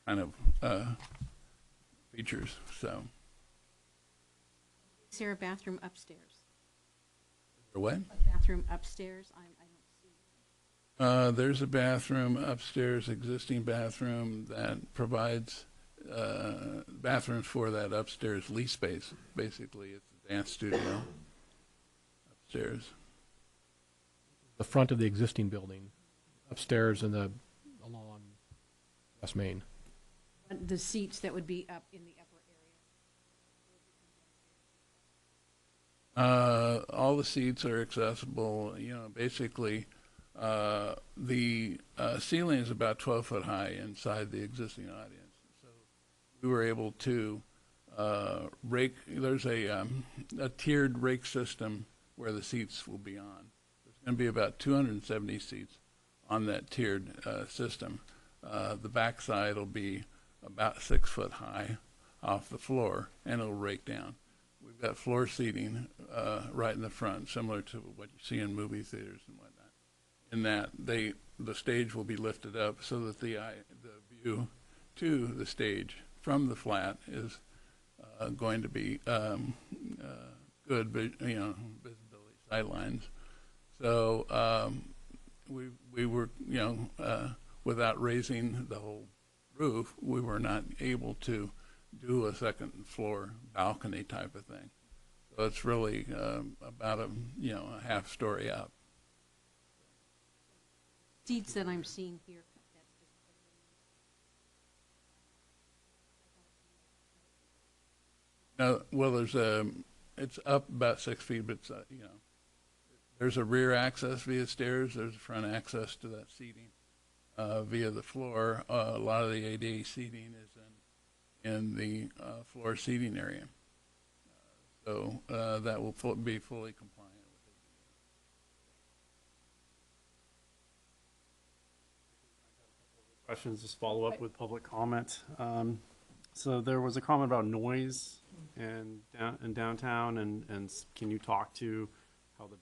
kind of features. So, Is there a bathroom upstairs? what? A bathroom upstairs? I don't see. There's a bathroom upstairs, existing bathroom that provides bathrooms for that upstairs lease space. Basically, it's a dance studio upstairs. The front of the existing building, upstairs and along West Main. The seats that would be up in the upper area. All the seats are accessible. Basically, the ceiling is about 12 foot high inside the existing audience. So we were able to rake. There's a tiered rake system where the seats will be on. There's going to be about 270 seats on that tiered system. The backside will be about 6 foot high off the floor, and it'll rake down. We've got floor seating right in the front, similar to what you see in movie theaters and whatnot. In that the stage will be lifted up so that the view to the stage from the flat is going to be good, visibility, sightlines. So we were, without raising the whole roof, we were not able to do a second floor balcony type of thing. So it's really about a half story up. Seats that I'm seeing here. No, well, it's up about 6 feet, but it's, there's a rear access via stairs. There's a front access to that seating via the floor. A lot of the ADA seating is in the floor seating area. So that will be fully compliant with ADA. Questions, just follow up with public comment. So there was a comment about noise in downtown, and can you talk to how the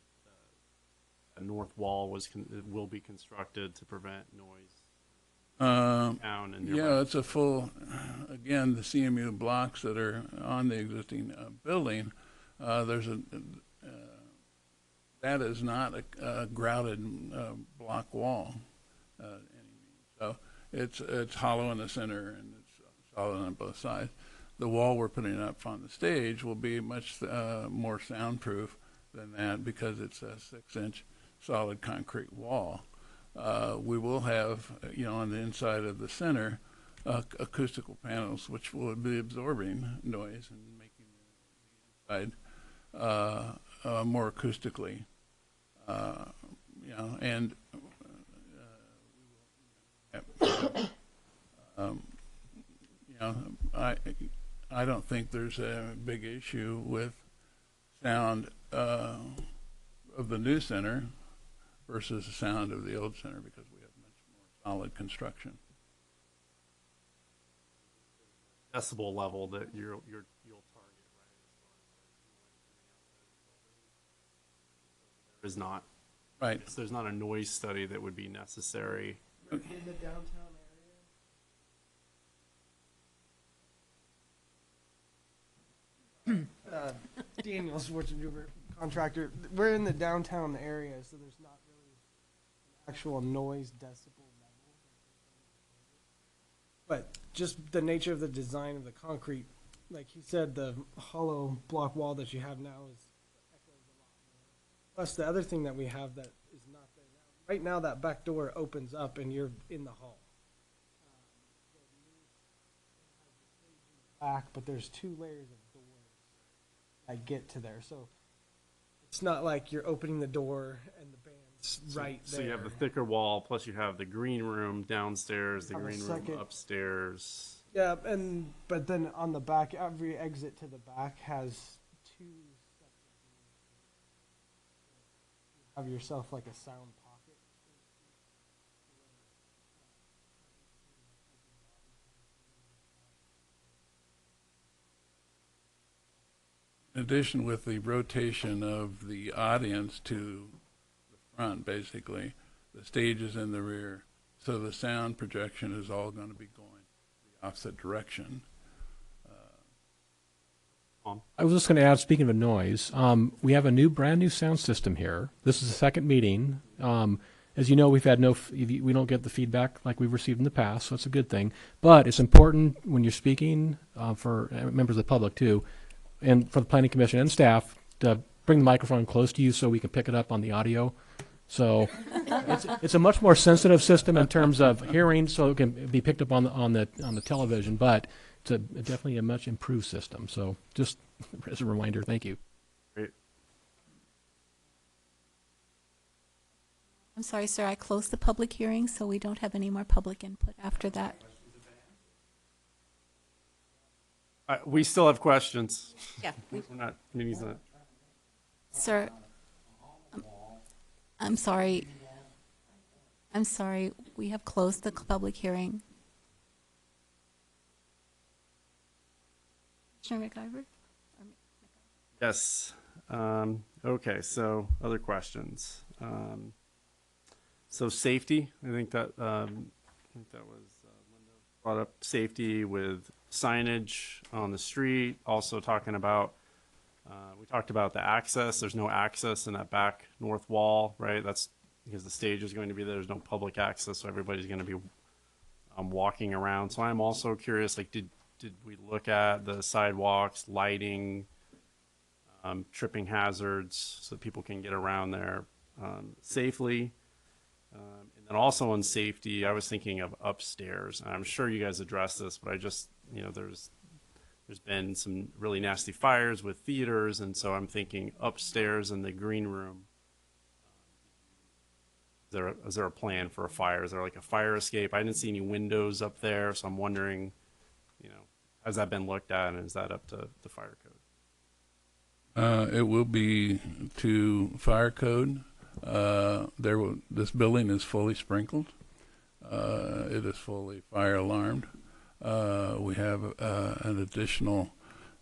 north wall will be constructed to prevent noise down and nearby? Yeah, it's a full, again, the CMU blocks that are on the existing building, that is not a grouted block wall. So it's hollow in the center and it's solid on both sides. The wall we're putting up on the stage will be much more soundproof than that because it's a 6-inch solid concrete wall. We will have, on the inside of the center, acoustical panels which will be absorbing noise and making the inside more acoustically, and I don't think there's a big issue with sound of the new center versus the sound of the old center because we have much more solid construction. Decibel level that you'll target, right? As far as like noise coming outside of the building. There is not. Right. So there's not a noise study that would be necessary. In the downtown area. Daniel Schwarzenegger, contractor. We're in the downtown area, so there's not really an actual noise decibel level. But just the nature of the design of the concrete, like he said, the hollow block wall that you have now is echoes a lot more. Plus, the other thing that we have that is not there now. Right now, that back door opens up and you're in the hall. Back, but there's 2 layers of doors that get to there. So it's not like you're opening the door and the band's right there. So you have the thicker wall, plus you have the green room downstairs, the Have a green room second- upstairs. Yeah, but then on the back, every exit to the back has 2 separate doors. You have yourself like a sound pocket. In addition, with the rotation of the audience to the front, basically, the stage is in the rear, so the sound projection is all going to be going the opposite direction. I was just going to add, speaking of noise, we have a brand new sound system here. This is the second meeting. As you know, we've had we don't get the feedback like we've received in the past, so it's a good thing. But it's important when you're speaking for members of the public too, and for the planning commission and staff to bring the microphone close to you so we can pick it up on the audio. So it's a much more sensitive system in terms of hearing, so it can be picked up on the television. But it's definitely a much improved system. So just as a reminder, thank you. Great. I'm sorry, sir, I closed the public hearing, so we don't have any more public input after that. We still have questions. Yeah. We're not, meeting's not. Sir, I'm sorry. I'm sorry, we have closed the public hearing. Commissioner McIver? Yes. Okay, so other questions. So safety, I think that was Linda brought up safety with signage on the street. Also talking about, we talked about the access. There's no access in that back north wall, right? That's because the stage is going to be there. There's no public access, so everybody's going to be walking around. So I'm also curious, like, did we look at the sidewalks, lighting, tripping hazards so that people can get around there safely? And then also on safety, I was thinking of upstairs. And I'm sure you guys addressed this, but I just, there's been some really nasty fires with theaters, and so I'm thinking upstairs in the green room. Is there a plan for a fire? Is there like a fire escape? I didn't see any windows up there, so I'm wondering, has that been looked at, and is that up to the fire code? It will be to fire code. This building is fully sprinkled. It is fully fire alarmed. We have an additional,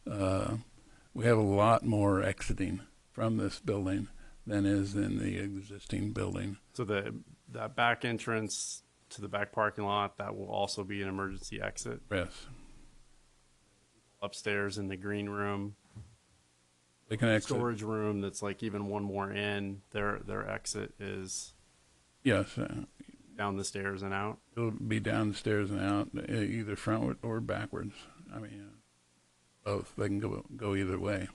we have a lot more exiting from this building than is in the existing building. So that back entrance to the back parking lot, that will also be an emergency exit? Yes. Upstairs in the green room, They can exit. storage room that's like even one more in, their exit is Yes. down the stairs and out? It'll be down the stairs and out, either frontward or backwards. I mean, both. They can go either way.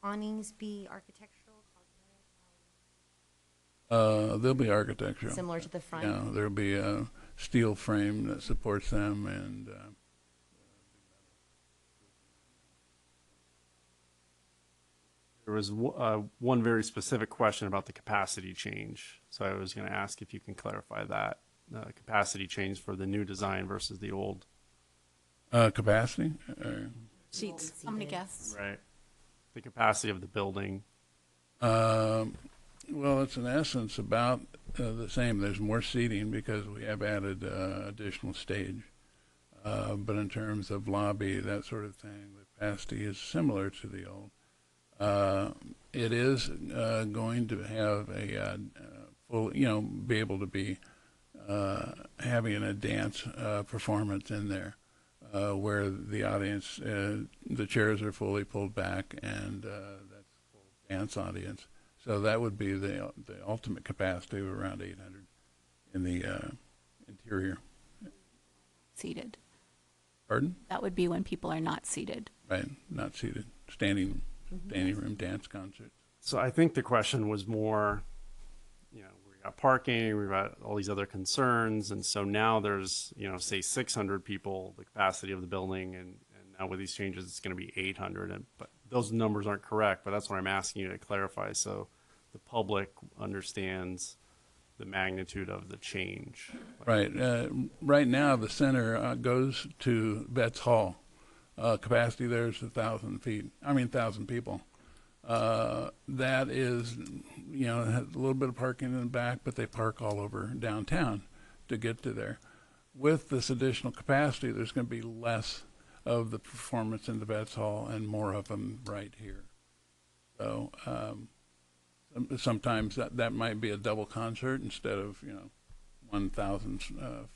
Awnings be architectural, They'll be architectural. similar to the front? Yeah, there'll be a steel frame that supports them, and There was one very specific question about the capacity change. So I was going to ask if you can clarify that capacity change for the new design versus the old. capacity. Seats. How many guests? Right. The capacity of the building. Well, it's in essence about the same. There's more seating because we have added additional stage. But in terms of lobby, that sort of thing, the capacity is similar to the old. It is going to have a full, be able to be having a dance performance in there where the audience, the chairs are fully pulled back and that's a full dance audience. So that would be the ultimate capacity of around 800 in the interior. Seated. Pardon? That would be when people are not seated. Right, not seated. Standing room dance concerts. So I think the question was more, we got parking, we've got all these other concerns, and so now there's, say 600 people, the capacity of the building, and now with these changes, it's going to be 800. But those numbers aren't correct, but that's what I'm asking you to clarify so the public understands the magnitude of the change. Right. Right now, the center goes to Betts Hall. Capacity there is 1,000 people. That is, has a little bit of parking in the back, but they park all over downtown to get to there. With this additional capacity, there's going to be less of the performance in the Betts Hall and more of them right here. So sometimes that might be a double concert instead of 1,000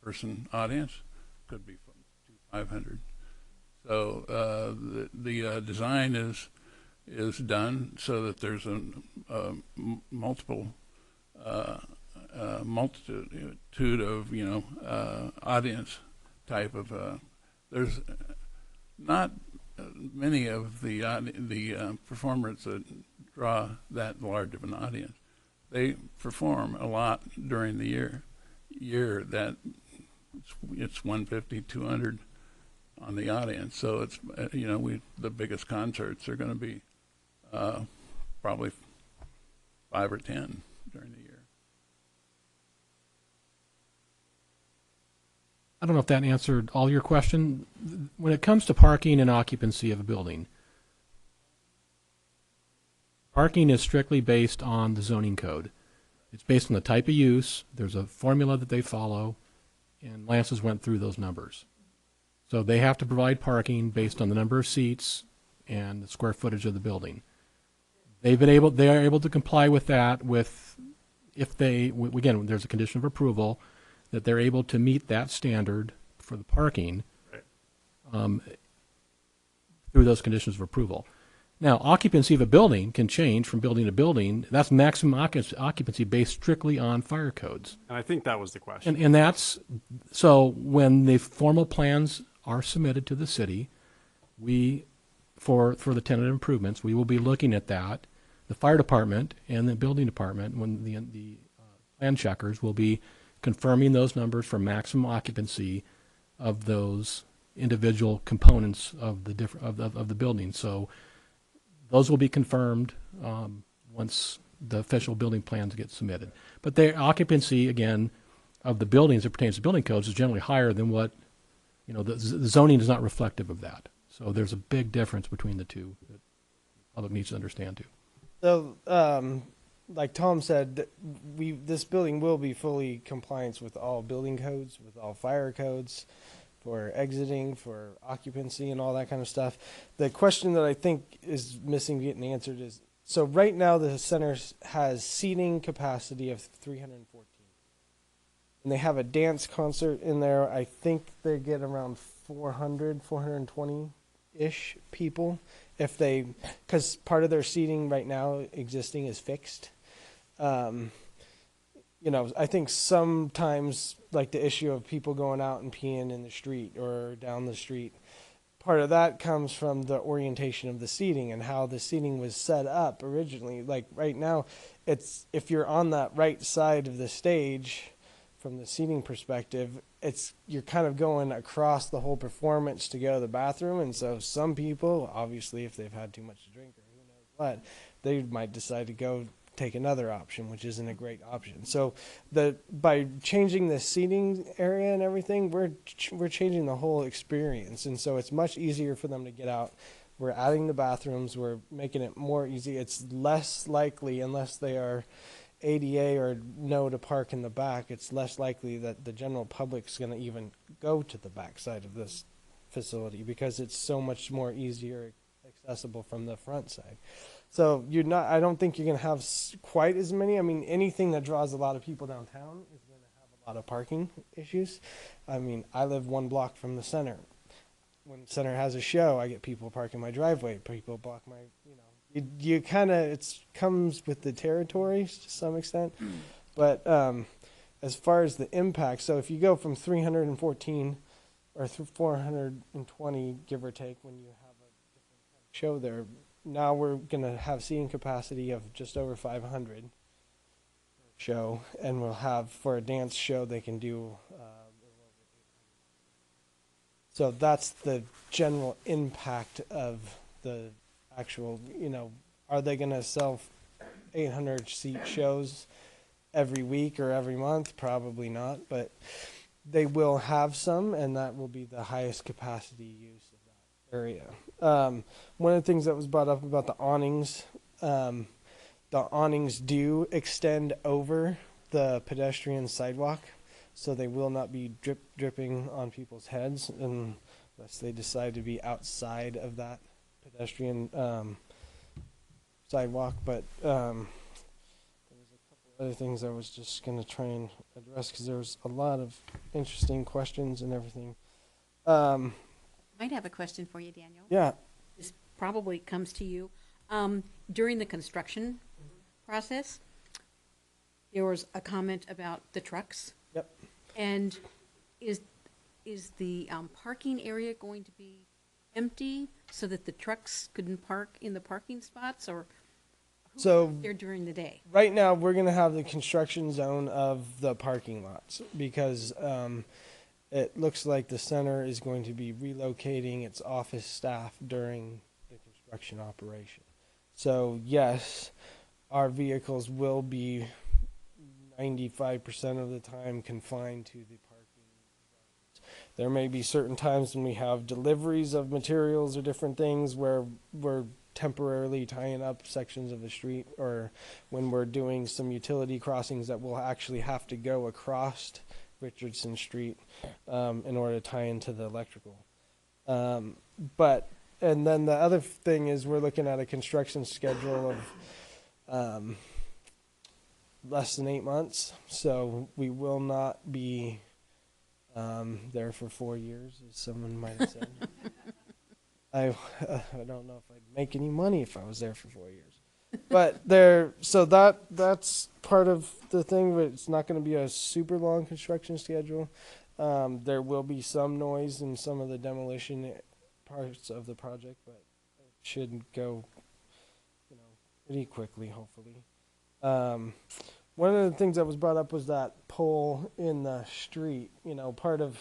person audience. Could be 500. So the design is done so that there's a multitude of audience type of. There's not many of the performers that draw that large of an audience. They perform a lot during the year that it's 150, 200 on the audience. So it's the biggest concerts are going to be probably 5 or 10 during the year. I don't know if that answered all your question. When it comes to parking and occupancy of a building, parking is strictly based on the zoning code. It's based on the type of use. There's a formula that they follow, and Lance has went through those numbers. So they have to provide parking based on the number of seats and the square footage of the building. They are able to comply with that again, there's a condition of approval that they're able to meet that standard for the parking through those conditions of approval. Now, occupancy of a building can change from building to building. That's maximum occupancy based strictly on fire codes. And I think that was the question. And that's, so when the formal plans are submitted to the city, for the tenant improvements, we will be looking at that. The fire department and the building department, when the plan checkers will be confirming those numbers for maximum occupancy of those individual components of the building. So those will be confirmed once the official building plans get submitted. But their occupancy, again, of the buildings that pertains to building codes is generally higher than what, the zoning is not reflective of that. So there's a big difference between the two that the public needs to understand too. So, like Tom said, this building will be fully compliance with all building codes, with all fire codes, for exiting, for occupancy, and all that kind of stuff. The question that I think is missing getting answered is, so right now the center has seating capacity of 314. And they have a dance concert in there. I think they get around 420-ish people because part of their seating right now existing is fixed. I think sometimes like the issue of people going out and peeing in the street or down the street, part of that comes from the orientation of the seating and how the seating was set up originally. Like right now, if you're on that right side of the stage from the seating perspective, you're kind of going across the whole performance to go to the bathroom. And so some people, obviously, if they've had too much to drink or who knows what, they might decide to go take another option, which isn't a great option. So by changing the seating area and everything, we're changing the whole experience, and so it's much easier for them to get out. We're adding the bathrooms. We're making it more easy. It's less likely, unless they are ADA or no to park in the back, it's less likely that the general public's going to even go to the back side of this facility because it's so much more easier accessible from the front side. So I don't think you're going to have quite as many. I mean, anything that draws a lot of people downtown is going to have a lot of parking issues. I mean, I live 1 block from the center. When the center has a show, I get people parking my driveway. People block my, you kind of, it comes with the territories to some extent. But as far as the impact, so if you go from 314 or 420, give or take, when you have a different kind of show there, now we're going to have seating capacity of just over 500 per show. And we'll have, for a dance show, they can do so that's the general impact of the actual, are they going to sell 800 seat shows every week or every month? Probably not, but they will have some, and that will be the highest capacity use of that area. One of the things that was brought up about the awnings do extend over the pedestrian sidewalk. So they will not be dripping on people's heads unless they decide to be outside of that pedestrian sidewalk. But there was a couple other things I was just going to try and address because there was a lot of interesting questions and everything. Might have a question for you, Daniel. Yeah. This probably comes to you. During the construction process, there was a comment about the trucks. Yep. And is the parking area going to be empty so that the trucks couldn't park in the parking spots, or who there during the day? Right now, we're going to have the construction zone of the parking lots because it looks like the center is going to be relocating its office staff during the construction operation. So yes, our vehicles will be 95% of the time confined to the parking zones. There may be certain times when we have deliveries of materials or different things where we're temporarily tying up sections of the street, or when we're doing some utility crossings that we'll actually have to go across Richardson Street in order to tie into the electrical. And then the other thing is we're looking at a construction schedule of less than 8 months, so we will not be there for 4 years, as someone might have said. I don't know if I'd make any money if I was there for 4 years, but that's part of the thing. But it's not going to be a super long construction schedule. There will be some noise in some of the demolition parts of the project, but it should go, pretty quickly, hopefully. One of the things that was brought up was that pole in the street. Part of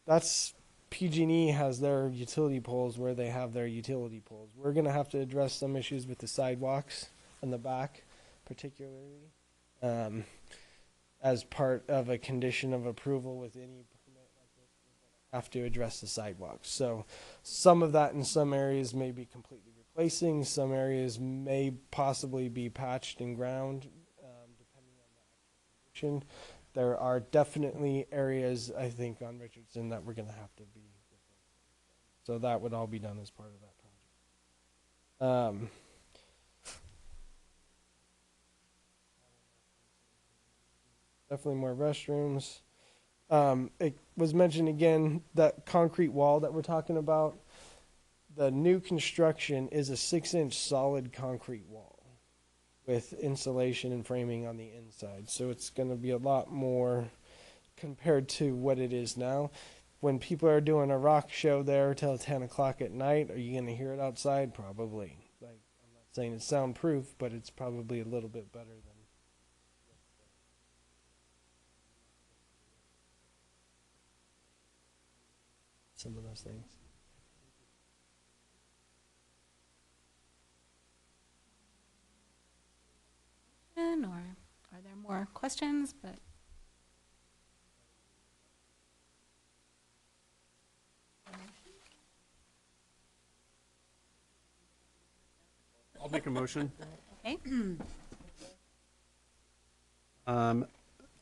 that's PG&E has their utility poles where they have their utility poles. We're going to have to address some issues with the sidewalks in the back, particularly, as part of a condition of approval with any permit like this. We're going to have to address the sidewalks. So some of that in some areas may be completely replacing. Some areas may possibly be patched and ground. There are definitely areas, I think, on Richardson that we're going to have to be replacing. So that would all be done as part of that project. Definitely more restrooms. It was mentioned again, that concrete wall that we're talking about. The new construction is a 6-inch solid concrete wall with insulation and framing on the inside. So it's going to be a lot more compared to what it is now. When people are doing a rock show there till 10 o'clock at night, are you going to hear it outside? Probably. I'm not saying it's soundproof, but it's probably a little bit better than some of those things. more questions, but I'll make a motion. okay. I'll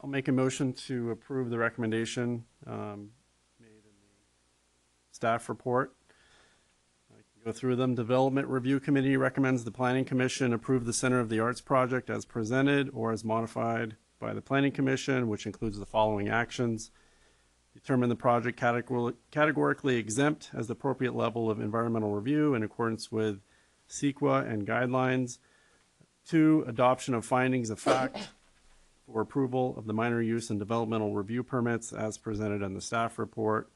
make a motion to approve the recommendation made in the staff report. I can go through them. Development Review Committee recommends the Planning Commission approve the Center of the Arts project as presented or as modified by the Planning Commission, which includes the following actions. Determine the project categorically exempt as the appropriate level of environmental review in accordance with CEQA and guidelines. 2, adoption of findings of fact for approval of the minor use and developmental review permits as presented in the staff report.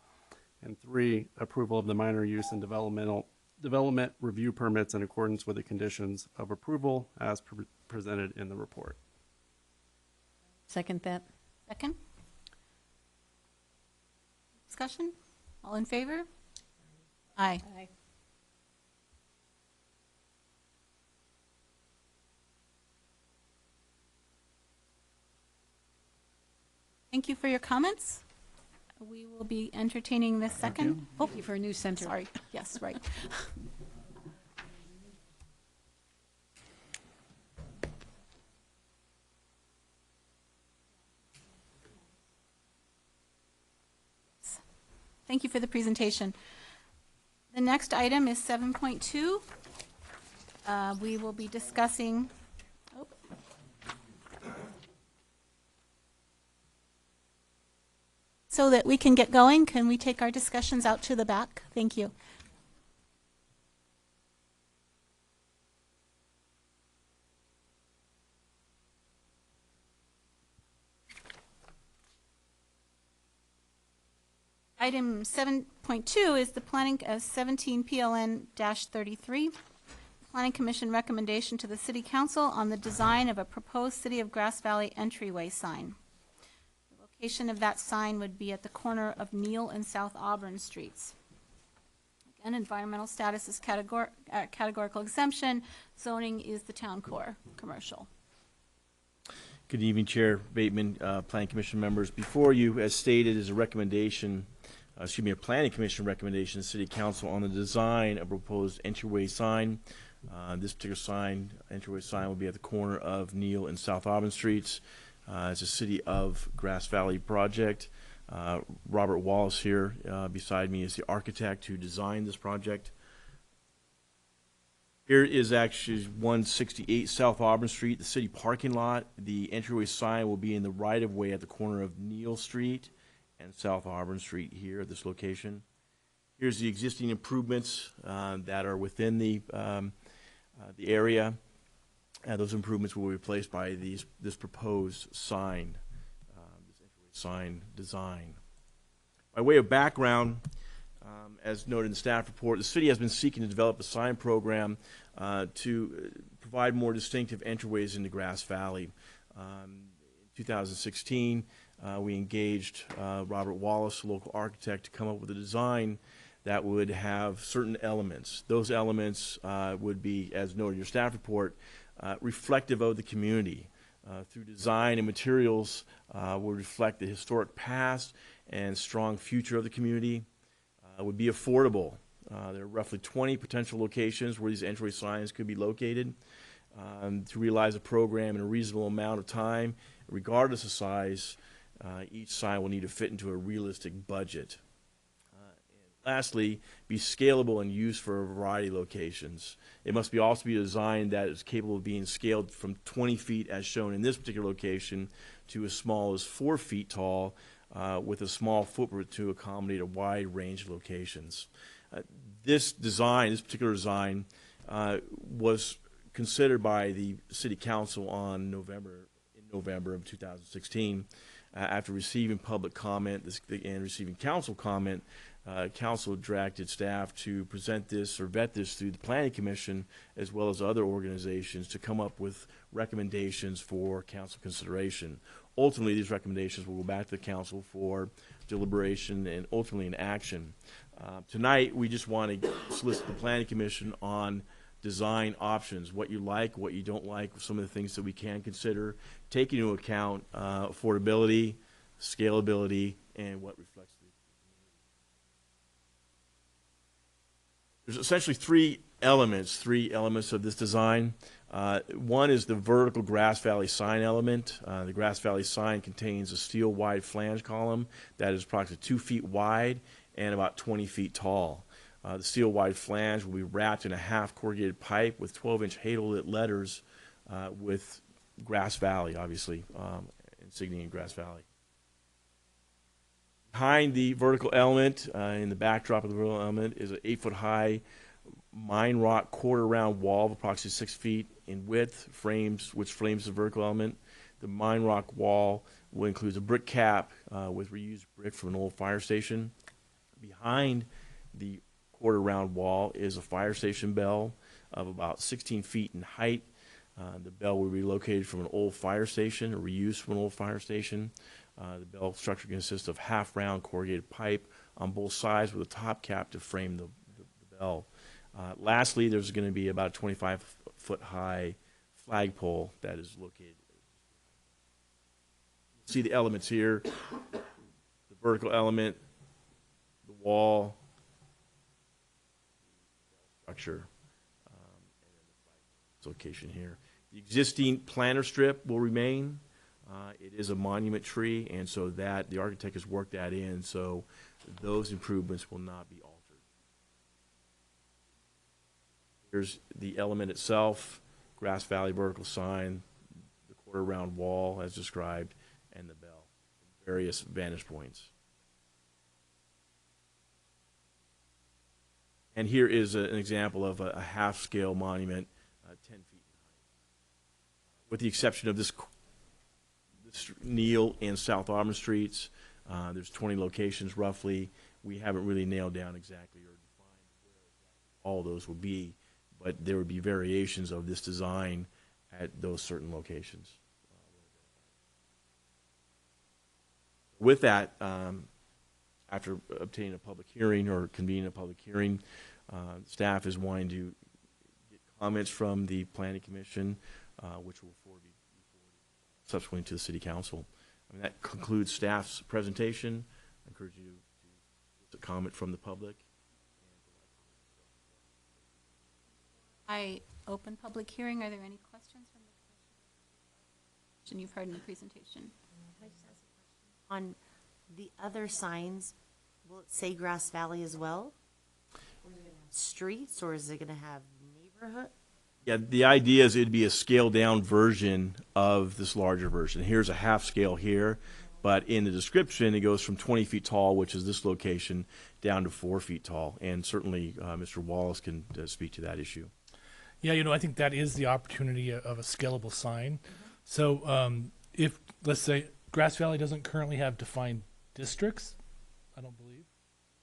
And 3, approval of the minor use and development review permits in accordance with the conditions of approval as presented in the report. Second that. Second. Discussion? All in favor? Aye. Aye. Thank you for your comments. We will be entertaining this second. Thank you for a new center. Sorry. Yes, right. Thank you for the presentation. The next item is 7.2. We will be discussing, so that we can get going, can we take our discussions out to the back? Thank you. Item 7.2 is the planning, 17 PLN-33. Planning Commission recommendation to the City Council on the design of a proposed City of Grass Valley entryway sign. The location of that sign would be at the corner of Neal and South Auburn Streets. Again, environmental status is categorical exemption. Zoning is the town core, commercial. Good evening, Chair Bateman, Planning Commission members. Before you, as stated, is a recommendation, a Planning Commission recommendation to the City Council on the design of a proposed entryway sign. This particular entryway sign will be at the corner of Neal and South Auburn Streets. It's a City of Grass Valley project. Robert Wallace here beside me is the architect who designed this project. Here is actually 168 South Auburn Street, the city parking lot. The entryway sign will be in the right-of-way at the corner of Neal Street and South Auburn Street here at this location. Here's the existing improvements that are within the area. Those improvements will be replaced by this proposed sign, this entryway sign design. By way of background, as noted in the staff report, the city has been seeking to develop a sign program to provide more distinctive entryways into Grass Valley. In 2016, we engaged Robert Wallace, a local architect, to come up with a design that would have certain elements. Those elements would be, as noted in your staff report, reflective of the community. Through design and materials will reflect the historic past and strong future of the community. Would be affordable. There are roughly 20 potential locations where these entryway signs could be located. To realize a program in a reasonable amount of time, regardless of size, each sign will need to fit into a realistic budget. And lastly, be scalable and used for a variety of locations. It must also be designed that is capable of being scaled from 20 feet, as shown in this particular location, to as small as 4 feet tall, with a small footprint to accommodate a wide range of locations. This particular design, was considered by the City Council in November of 2016. After receiving public comment and receiving council comment, council directed staff to present this or vet this through the Planning Commission as well as other organizations to come up with recommendations for council consideration. Ultimately, these recommendations will go back to the council for deliberation and ultimately an action. Tonight, we just want to solicit the Planning Commission on design options, what you like, what you don't like, some of the things that we can consider, taking into account affordability, scalability, and what reflects the community. There's essentially three elements of this design. One is the vertical Grass Valley sign element. The Grass Valley sign contains a steel wide flange column that is approximately 2 feet wide and about 20 feet tall. The steel wide flange will be wrapped in a half corrugated pipe with 12-inch halo-lit letters with Grass Valley, obviously, insignia in Grass Valley. Behind the vertical element, in the backdrop of the vertical element, is an 8-foot-high mine rock quarter-round wall of approximately 6 feet in width, which frames the vertical element. The mine rock wall will include a brick cap with reused brick from an old fire station. Behind the quarter-round wall is a fire station bell of about 16 feet in height. The bell will be located from an old fire station, or reused from an old fire station. The bell structure consists of half-round corrugated pipe on both sides with a top cap to frame the bell. Lastly, there's going to be about a 25-foot-high flagpole that is located. See the elements here, the vertical element, the wall, structure, and then the flag location here. The existing planter strip will remain. It is a monument tree, and so that the architect has worked that in, so those improvements will not be altered. Here's the element itself, Grass Valley vertical sign, the quarter-round wall as described, and the bell, various vantage points. And here is an example of a half-scale monument, 10 feet in height. With the exception of this Neal and South Auburn Streets, there's 20 locations roughly. We haven't really nailed down exactly or defined where all those will be, but there would be variations of this design at those certain locations. With that, after obtaining a public hearing or convening a public hearing, staff is wanting to get comments from the Planning Commission, which will be subsequently to the City Council. That concludes staff's presentation. I encourage you to comment from the public. I open public hearing. Are there any questions from the commission you've heard in the presentation? Can I just ask a question? On the other signs, will it say Grass Valley as well? Or is it gonna have streets, or is it going to have neighborhood? Yeah, the idea is it'd be a scaled down version of this larger version. Here's a half scale here, but in the description it goes from 20 feet tall, which is this location, down to 4 feet tall. And certainly Mr. Wallace can speak to that issue. Yeah, I think that is the opportunity of a scalable sign. So if, let's say, Grass Valley doesn't currently have defined districts, I don't believe.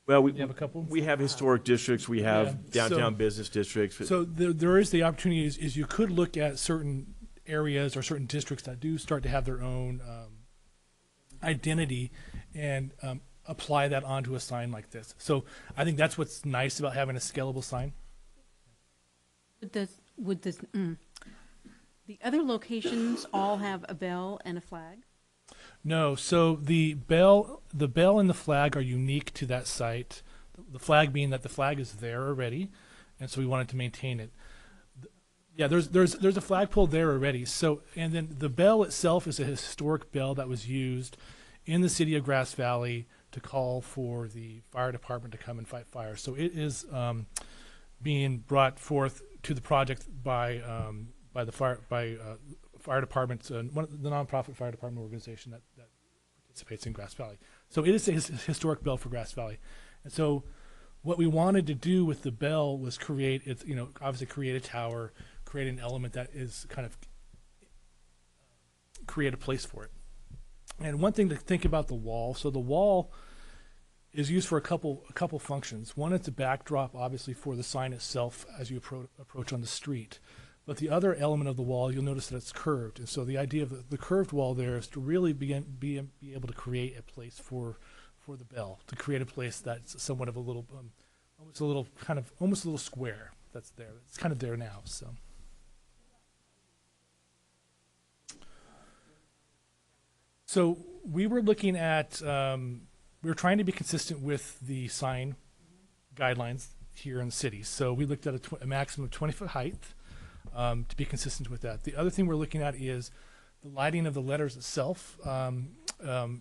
Well, we have a couple. We have historic districts. We have downtown business districts. So there is the opportunity is you could look at certain areas or certain districts that do start to have their own identity and apply that onto a sign like this. So I think that's what's nice about having a scalable sign. Would the other locations all have a bell and a flag? No, so the bell and the flag are unique to that site. The flag being that the flag is there already, and so we wanted to maintain it. Yeah, there's a flagpole there already. So, and then the bell itself is a historic bell that was used in the city of Grass Valley to call for the fire department to come and fight fires. So it is being brought forth to the project by the fire departments, one of the nonprofit fire department organization that participates in Grass Valley. So it is a historic bell for Grass Valley. And so what we wanted to do with the bell was obviously create a tower, create an element that is kind of create a place for it. And one thing to think about the wall. So the wall is used for a couple functions. One, it's a backdrop, obviously, for the sign itself as you approach on the street. But the other element of the wall, you'll notice that it's curved. And so the idea of the curved wall there is to really be able to create a place for the bell, to create a place that's somewhat of a little, almost a little square that's there. It's kind of there now. So. So we were looking at, we were trying to be consistent with the sign guidelines here in the city. So we looked at a maximum of 20-foot height to be consistent with that. The other thing we're looking at is the lighting of the letters itself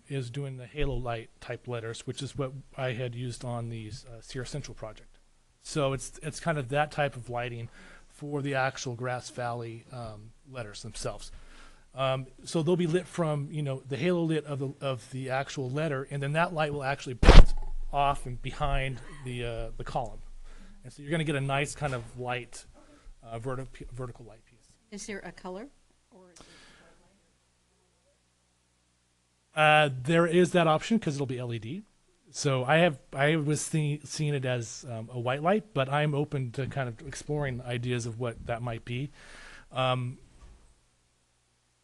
is doing the halo light type letters, which is what I had used on the Sierra Central project. So it's kind of that type of lighting for the actual Grass Valley letters themselves. So they'll be lit from, you know, the halo lit of the actual letter, and then that light will actually bounce off and behind the column, and so you're going to get a nice kind of light, vertical light piece. Is there a color? Or is there is that option because it'll be LED. So I was seeing it as a white light, but I'm open to kind of exploring ideas of what that might be.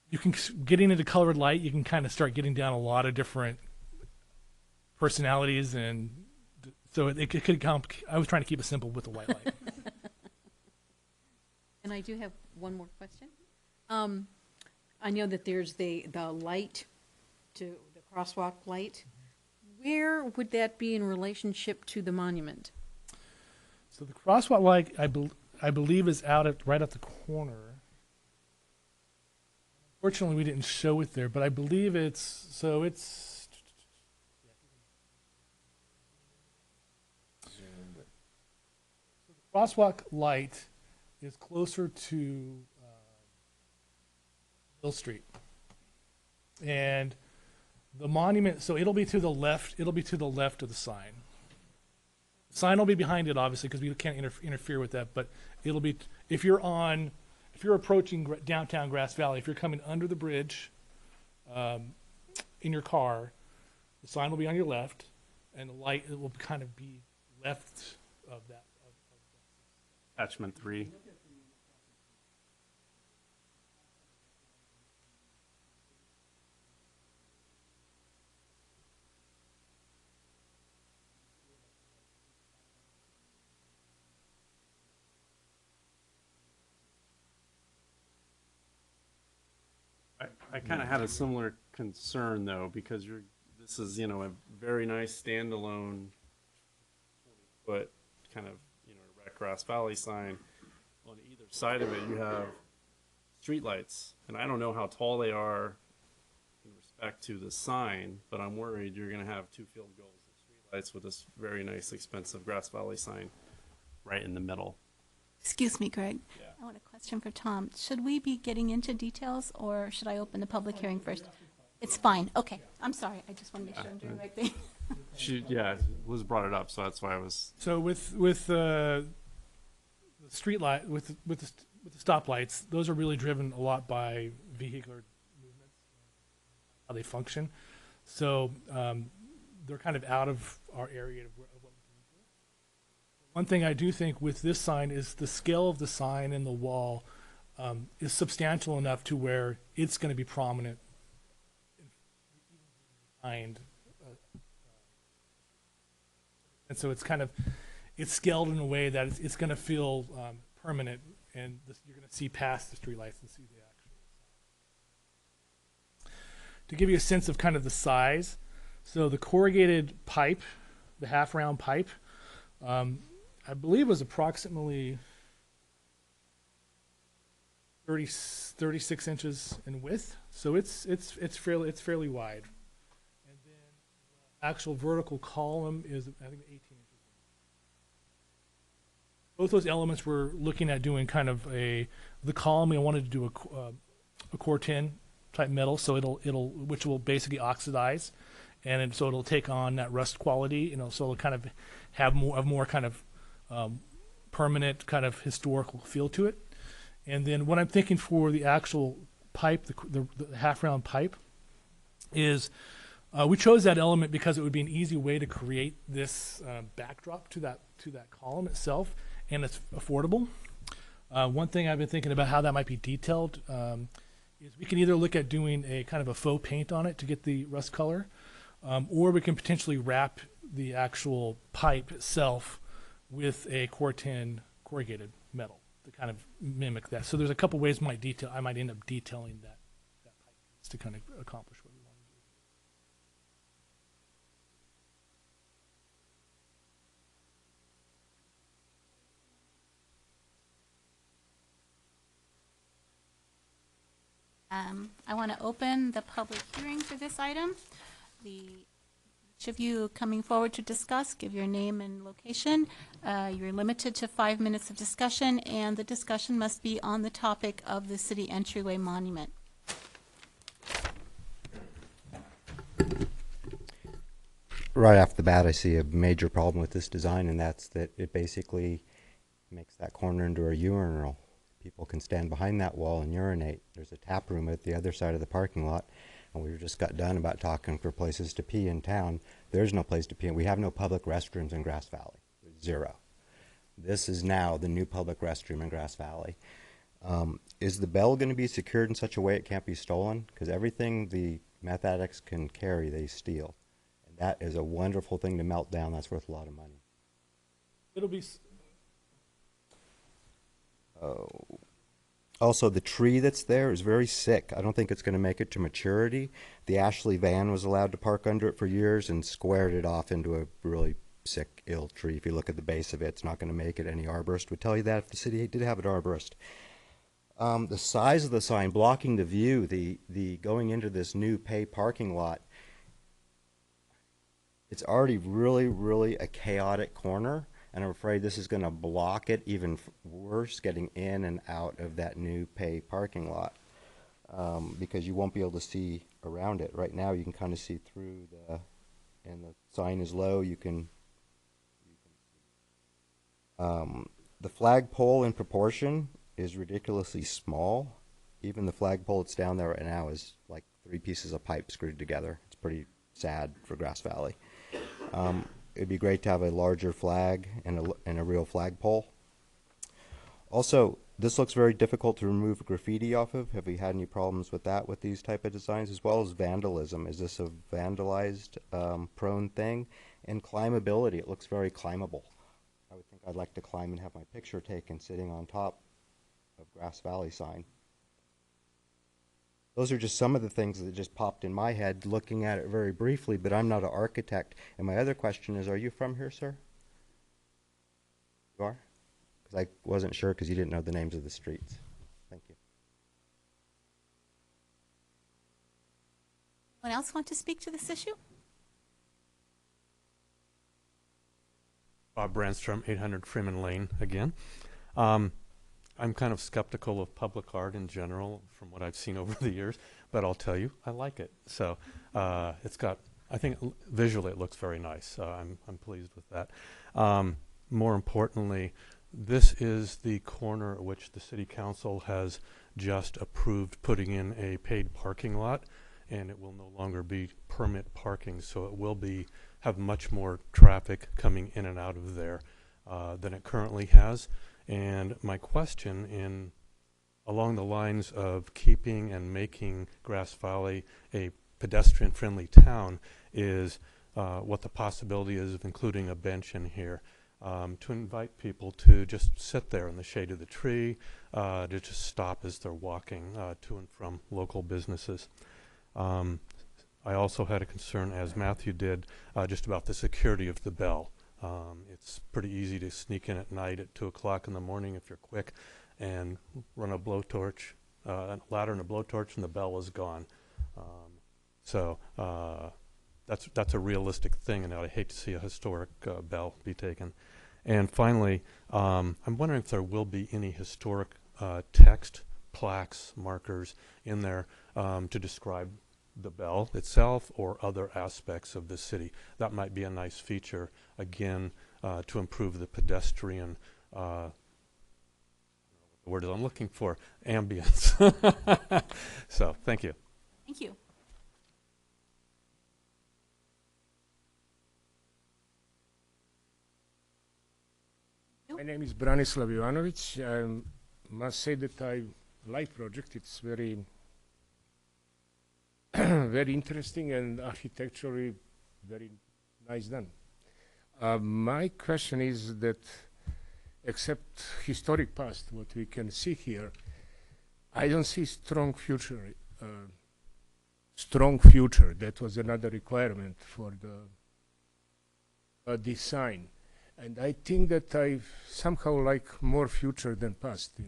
You can, getting into colored light, you can kind of start getting down a lot of different personalities, and so it could I was trying to keep it simple with the white light. And I do have one more question. I know that there's the light to the crosswalk light. Where would that be in relationship to the monument? So the crosswalk light, I believe, is out right at the corner. Fortunately, we didn't show it there, but I believe it's the crosswalk light is closer to Mill Street, and the monument. So it'll be to the left. It'll be to the left of the sign. The sign will be behind it, obviously, because we can't interfere with that. But it'll be if you're approaching downtown Grass Valley, if you're coming under the bridge in your car, the sign will be on your left, and the light will kind of be left of that. Attachment 3. I kind of had a similar concern though, because this is, you know, a very nice standalone 20-foot kind of, you know, red Grass Valley sign. On either side of it, you have streetlights, and I don't know how tall they are in respect to the sign, but I'm worried you're going to have 2 field goals of streetlights with this very nice, expensive Grass Valley sign right in the middle. Excuse me, Greg. Yeah. I want a question for Tom. Should we be getting into details, or should I open the public hearing first? It's fine. Okay. I'm sorry. I just want to make sure I'm doing the right thing. Yeah, Liz brought it up, so that's why I was. So with the street light, with the stoplights, those are really driven a lot by vehicular movements, how they function. So they're kind of out of our area of what we can do. One thing I do think with this sign is the scale of the sign and the wall is substantial enough to where it's going to be prominent behind. And so it's kind of, it's scaled in a way that it's going to feel permanent, and you're going to see past the streetlights and see the actual. To give you a sense of kind of the size, so the corrugated pipe, the half-round pipe, I believe was approximately 36 inches in width, so it's fairly wide. And then the actual vertical column is, I think, 18 inches. Both those elements we're looking at doing kind of the column. I wanted to do a Corten type metal, so which will basically oxidize, and so it'll take on that rust quality, so it'll kind of have more kind of permanent kind of historical feel to it. And then what I'm thinking for the actual pipe, the half-round pipe, is we chose that element because it would be an easy way to create this backdrop to that column itself, and it's affordable. One thing I've been thinking about how that might be detailed is we can either look at doing a kind of a faux paint on it to get the rust color, or we can potentially wrap the actual pipe itself with a Corten corrugated metal to kind of mimic that. So there's a couple ways I might end up detailing that pipe piece to kind of accomplish what we want to do. I want to open the public hearing for this item. Each of you coming forward to discuss, give your name and location. You're limited to 5 minutes of discussion, and the discussion must be on the topic of the city entryway monument. Right off the bat, I see a major problem with this design, and that's that it basically makes that corner into a urinal. People can stand behind that wall and urinate. There's a tap room at the other side of the parking lot, and we just got done about talking for places to pee in town. There's no place to pee, and we have no public restrooms in Grass Valley. Zero. This is now the new public restroom in Grass Valley. Is the bell going to be secured in such a way it can't be stolen? Because everything the meth addicts can carry, they steal. And that is a wonderful thing to melt down. That's worth a lot of money. It'll be. Also, the tree that's there is very sick. I don't think it's going to make it to maturity. The Ashley van was allowed to park under it for years and squared it off into a really sick, ill tree. If you look at the base of it, it's not going to make it. Any arborist would tell you that if the city did have an arborist. The size of the sign blocking the view, the going into this new pay parking lot, it's already really, really a chaotic corner. And I'm afraid this is going to block it even worse, getting in and out of that new pay parking lot, because you won't be able to see around it. Right now, you can kind of see through and the sign is low. You can the flagpole in proportion is ridiculously small. Even the flagpole that's down there right now is like 3 pieces of pipe screwed together. It's pretty sad for Grass Valley. It'd be great to have a larger flag and a real flagpole. Also, this looks very difficult to remove graffiti off of. Have we had any problems with that with these type of designs, as well as vandalism? Is this a vandalized prone thing? And climbability, it looks very climbable. I would think I'd like to climb and have my picture taken sitting on top of Grass Valley sign. Those are just some of the things that just popped in my head looking at it very briefly, but I'm not an architect. And my other question is, are you from here, sir? You are? Because I wasn't sure because you didn't know the names of the streets. Thank you. Anyone else want to speak to this issue? Bob Brandstrom, 800 Freeman Lane again. I'm kind of skeptical of public art in general from what I've seen over the years, but I'll tell you, I like it. So it's got, I think visually it looks very nice. I'm pleased with that. More importantly, this is the corner at which the city council has just approved putting in a paid parking lot, and it will no longer be permit parking, so it will have much more traffic coming in and out of there than it currently has. And my question along the lines of keeping and making Grass Valley a pedestrian-friendly town is what the possibility is of including a bench in here to invite people to just sit there in the shade of the tree, to just stop as they're walking to and from local businesses. I also had a concern, as Matthew did, just about the security of the bell. It's pretty easy to sneak in at night at 2 o'clock in the morning if you're quick and run a blowtorch, a ladder and a blowtorch, and the bell is gone. So that's a realistic thing, and I hate to see a historic bell be taken. And finally, I'm wondering if there will be any historic text, plaques, markers in there to describe the bell itself or other aspects of the city. That might be a nice feature, again, to improve the pedestrian, the word I'm looking for, ambience. So, thank you. Thank you. My name is Branislav Ivanovic. I must say that I like project. It's very very interesting and architecturally very nice done. My question is that except historic past, what we can see here, I don't see strong future. Strong future. That was another requirement for the design. And I think that I somehow like more future than past.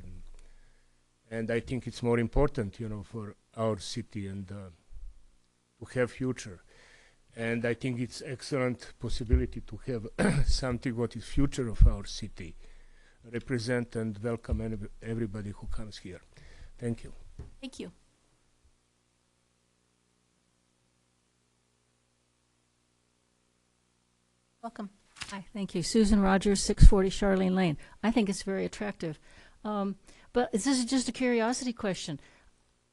And I think it's more important, for our city and to have future. And I think it's excellent possibility to have something what is future of our city, represent and welcome everybody who comes here. Thank you. Thank you. Welcome. Hi, thank you. Susan Rogers, 640 Charlene Lane. I think it's very attractive. But this is just a curiosity question.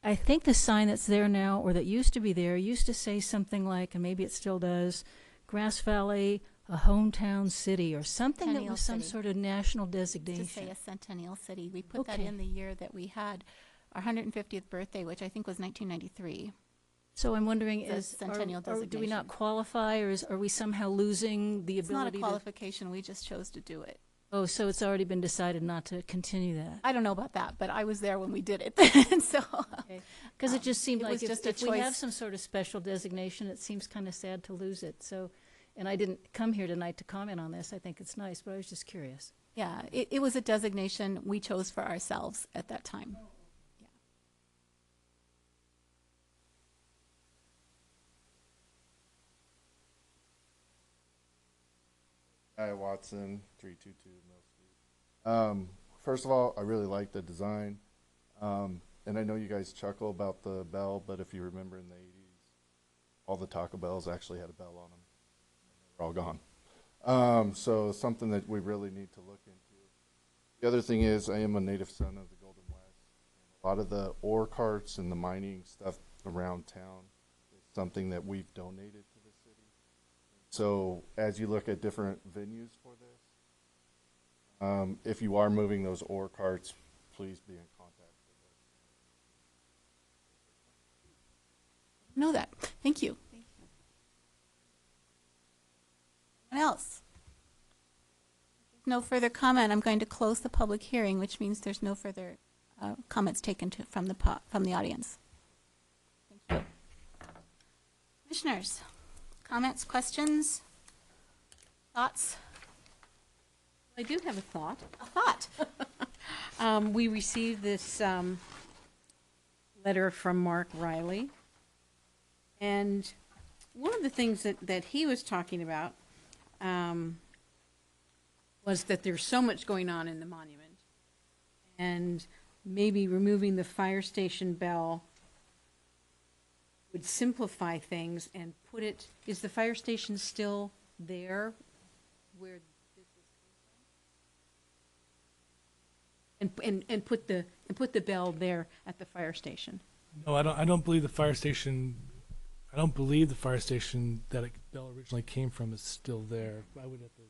I think the sign that's there now, or that used to be there, used to say something like, and maybe it still does, Grass Valley, a hometown city, or something that Centennial was some City. sort of national designation. To say a Centennial City. We put that Okay. in the year that we had our 150th birthday, which I think was 1993. So I'm wondering, The centennial do we designation. not qualify, or are we somehow losing the It's not a ability qualification, we just chose to do it. Oh, so it's already been decided not to continue that? I don't know about that, but I was there when we did it, so. Because it just seemed It like was if, just a if we have choice. some sort of special designation, it seems kind of sad to lose it. So, and I didn't come here tonight to comment on this. I think it's nice, but I was just curious. Yeah, it was a designation we chose for ourselves at that time. Guy Watson, 322 Mill Street. First of all, I really like the design. And I know you guys chuckle about the bell, but if you remember in the 80s, all the Taco Bells actually had a bell on them. They're all gone. So something that we really need to look into. The other thing is, I am a native son of the Golden West. And a lot of the ore carts and the mining stuff around town is something that we've donated to the city. So as you look at different venues for this, if you are moving those ore carts, please be in contact with us. Know that. Thank you. What else? No further comment. I'm going to close the public hearing, which means there's no further comments taken from the audience. Thank you. Commissioners, comments, questions, thoughts? I do have a thought. A thought. We received this letter from Mark Riley. And one of the things that he was talking about was that there's so much going on in the monument. And maybe removing the fire station bell would simplify things and put it, is the fire station still there where this is coming from? And put the bell there at the fire station. No, I don't believe the fire station. I don't believe the fire station that bell originally came from is still there. I would have to.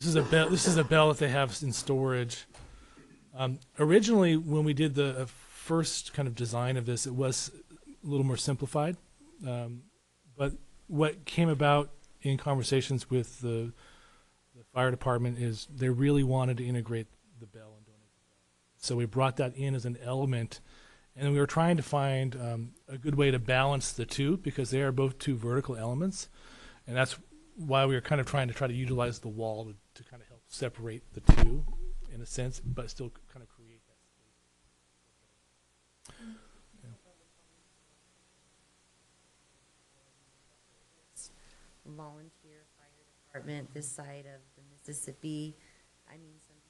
This is a bell. This is a bell that they have in storage. Originally, when we did the first kind of design of this, it was a little more simplified. But what came about in conversations with the fire department is they really wanted to integrate the bell and donate the bell. So we brought that in as an element, and we were trying to find a good way to balance the two because they are both two vertical elements, and that's why we were kind of trying to utilize the wall to kind of help separate the two in a sense, but still kind of create that space. Volunteer fire department this side of the Mississippi. I mean, some people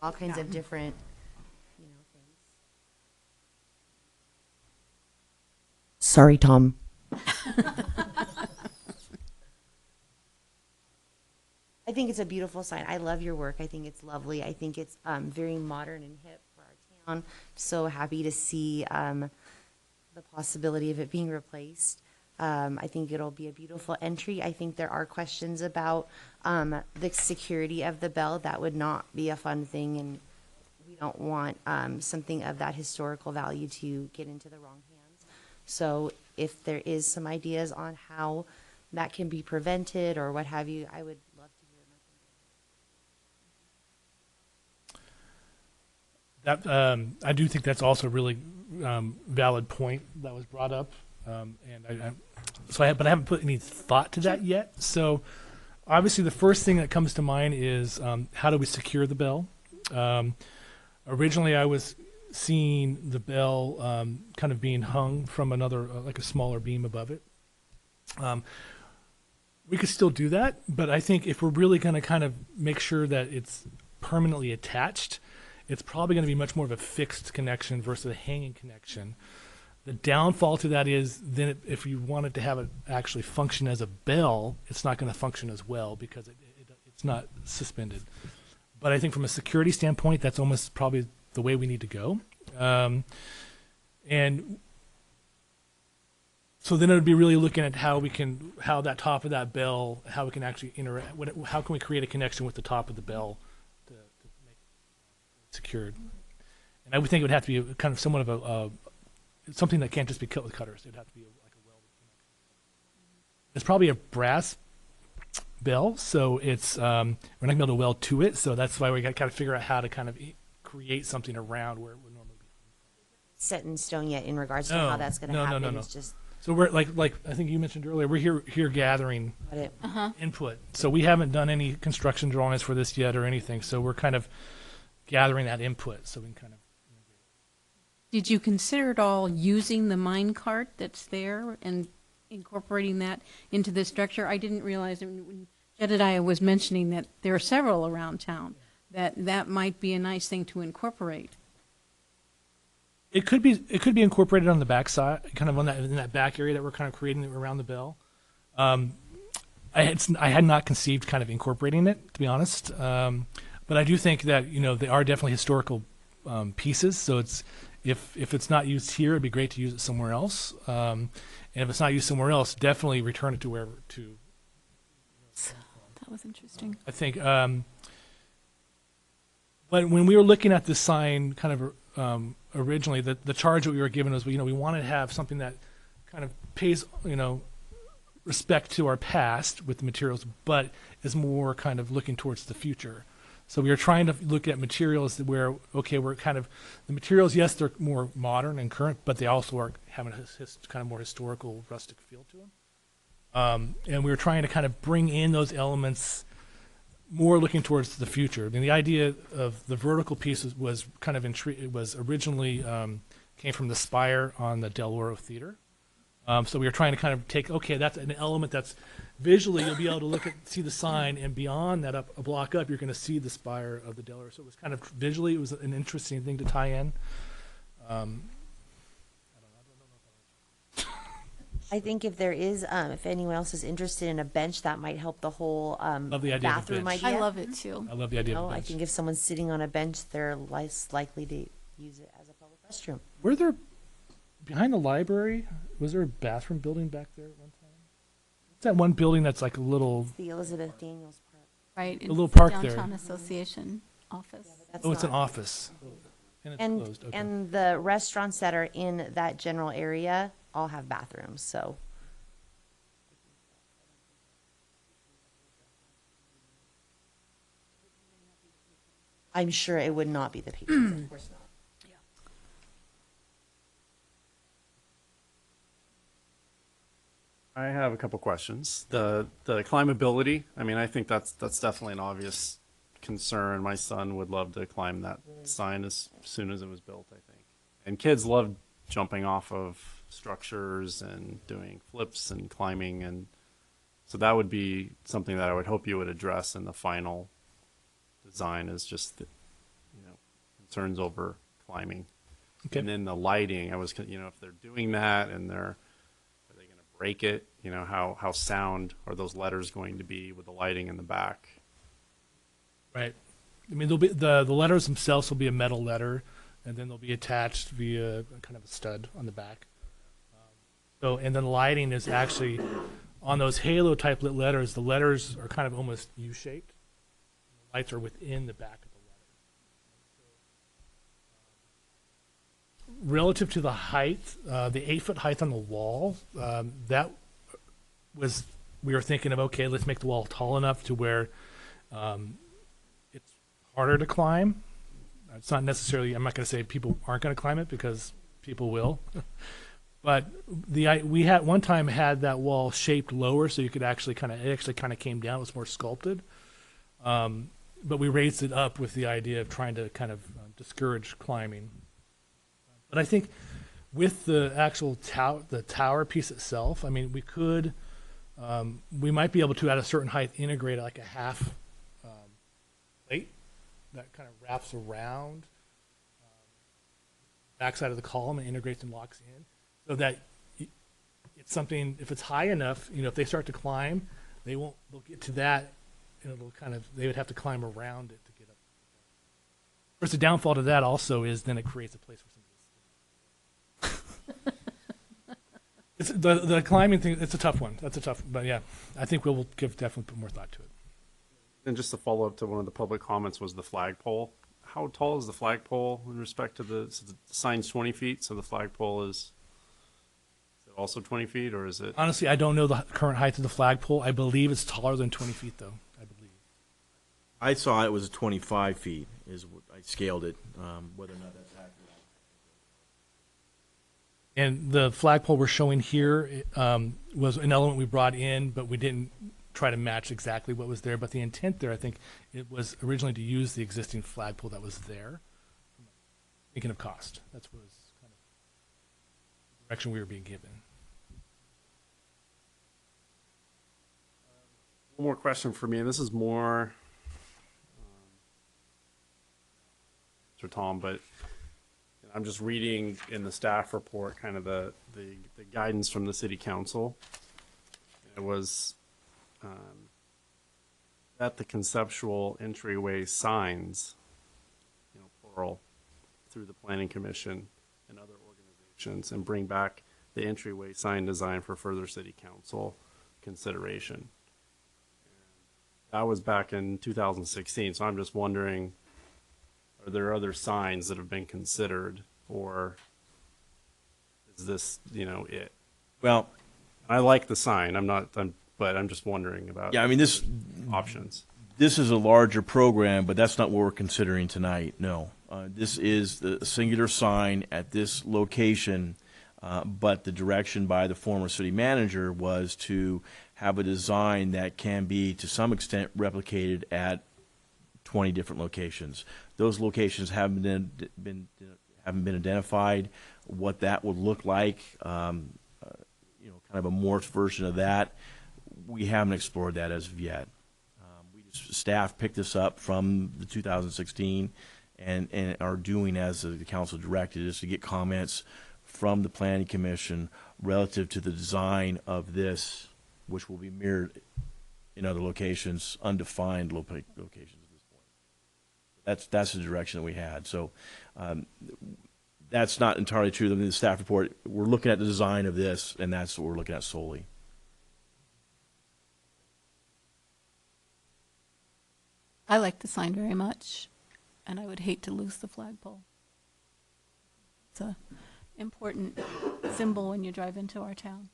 all kinds of different, things. Sorry, Tom. I think it's a beautiful sign. I love your work. I think it's lovely. I think it's very modern and hip for our town. So happy to see the possibility of it being replaced. I think it'll be a beautiful entry. I think there are questions about the security of the bell. That would not be a fun thing, and we don't want something of that historical value to get into the wrong hands. So if there is some ideas on how that can be prevented or what have you, I would love to hear more. That I do think that's also a really valid point that was brought up, and but I haven't put any thought to that yet. So obviously, the first thing that comes to mind is how do we secure the bell? Originally, I was seeing the bell kind of being hung from another, like a smaller beam above it. We could still do that, but I think if we're really going to kind of make sure that it's permanently attached, it's probably going to be much more of a fixed connection versus a hanging connection. The downfall to that is then if you wanted to have it actually function as a bell, it's not going to function as well because it's not suspended. But I think from a security standpoint, that's almost probably the way we need to go. And so then it would be really looking at how that top of that bell, how we can actually interact, how can we create a connection with the top of the bell to make it secured. And I would think it would have to be kind of somewhat of a something that can't just be cut with cutters. It would have to be like a welded connection. It's probably a brass bell, so it's we're not going to be able to weld to it, so that's why we got to kind of figure out how to kind of create something around where it would normally be. Set in stone yet in regards to how that's going to happen? No. It's just so we're like I think you mentioned earlier, we're here gathering input. So we haven't done any construction drawings for this yet or anything. So we're kind of gathering that input so we can kind of. Did you consider at all using the mine cart that's there and incorporating that into the structure? I didn't realize when Jedediah was mentioning that there are several around town, that might be a nice thing to incorporate. It could be incorporated on the back side, kind of in that back area that we're kind of creating around the bell. I had not conceived kind of incorporating it, to be honest. But I do think that they are definitely historical pieces. So if it's not used here, it'd be great to use it somewhere else. And if it's not used somewhere else, definitely return it to wherever to. That was interesting. I think. But when we were looking at the sign, kind of originally, the charge that we were given was, we wanted to have something that kind of pays, respect to our past with the materials, but is more kind of looking towards the future. So we were trying to look at materials where, we're kind of, the materials, yes, they're more modern and current, but they also are having a kind of more historical, rustic feel to them. And we were trying to kind of bring in those elements more looking towards the future. I mean, the idea of the vertical piece was kind of it was originally came from the spire on the Del Oro Theater. So we were trying to kind of take, that's an element that's visually you'll be able to see the sign, and beyond that, a block up, you're going to see the spire of the Del Oro. So it was kind of visually, it was an interesting thing to tie in. I think if there is, if anyone else is interested in a bench, that might help the whole bathroom idea. I love it too. I love the idea of a bench. I think if someone's sitting on a bench, they're less likely to use it as a public restroom. Were there, behind the library, was there a bathroom building back there at one time? It's that one building that's like a little. It's the Elizabeth Daniels Park. Right. A little park there. Downtown Association office. It's an office. And it's closed. Okay. And the restaurants that are in that general area all have bathrooms, so. I'm sure it would not be the patrons, of course not. I have a couple questions. The climbability, I mean, I think that's definitely an obvious concern. My son would love to climb that sign as soon as it was built, I think. And kids love jumping off of structures and doing flips and climbing, and so that would be something that I would hope you would address in the final design, is just the, concerns over climbing. Okay. And then the lighting, if they're doing that and are they going to break it, how sound are those letters going to be with the lighting in the back? Right. I mean, there'll be the letters themselves will be a metal letter, and then they'll be attached via kind of a stud on the back. And then lighting is actually on those halo type lit letters. The letters are kind of almost U-shaped. The lights are within the back of the letter. Relative to the height, the 8-foot height on the wall, that was we were thinking of, okay, let's make the wall tall enough to where it's harder to climb. It's not necessarily, I'm not going to say people aren't going to climb it, because people will. But we had one time had that wall shaped lower, so you could actually it actually kind of came down. It was more sculpted. But we raised it up with the idea of trying to kind of discourage climbing. But I think with the actual tower piece itself, I mean, we might be able to, at a certain height, integrate like a half plate that kind of wraps around backside of the column and integrates and locks in, so that it's something, if it's high enough, if they start to climb, they'll get to that, and they would have to climb around it to get up. Of course, the downfall to that also is then it creates a place for somebody to It's the climbing thing. It's a tough one. That's a tough, but yeah, I think we'll definitely put more thought to it. And just to follow up to one of the public comments was the flagpole. How tall is the flagpole in respect to the sign's 20 feet? So the flagpole is it also 20 feet, or is it? Honestly, I don't know the current height of the flagpole. I believe it's taller than 20 feet, though. I believe. I saw it was 25 feet. Is what I scaled it. Whether or not that's accurate. And the flagpole we're showing here was an element we brought in, but we didn't try to match exactly what was there. But the intent there, I think, it was originally to use the existing flagpole that was there. Thinking of cost, that's what was kind of the direction we were being given. One more question for me, and this is more for Tom, but I'm just reading in the staff report kind of the guidance from the city council. It was that the conceptual entryway signs, plural, through the planning commission and other organizations, and bring back the entryway sign design for further city council consideration. That was back in 2016, so I'm just wondering, are there other signs that have been considered, or is this, it? Well, I like the sign. But I'm just wondering about. Yeah, I mean, this options. This is a larger program, but that's not what we're considering tonight. No, this is the singular sign at this location. But the direction by the former city manager was to have a design that can be, to some extent, replicated at 20 different locations. Those locations haven't been identified. What that would look like, kind of a morphed version of that, we haven't explored that as of yet. Staff picked this up from the 2016 and are doing as the council directed, is to get comments from the planning commission relative to the design of this, which will be mirrored in other locations, undefined locations at this point. That's the direction that we had. So that's not entirely true. In the staff report, we're looking at the design of this, and that's what we're looking at solely. I like the sign very much, and I would hate to lose the flagpole. It's an important symbol when you drive into our town.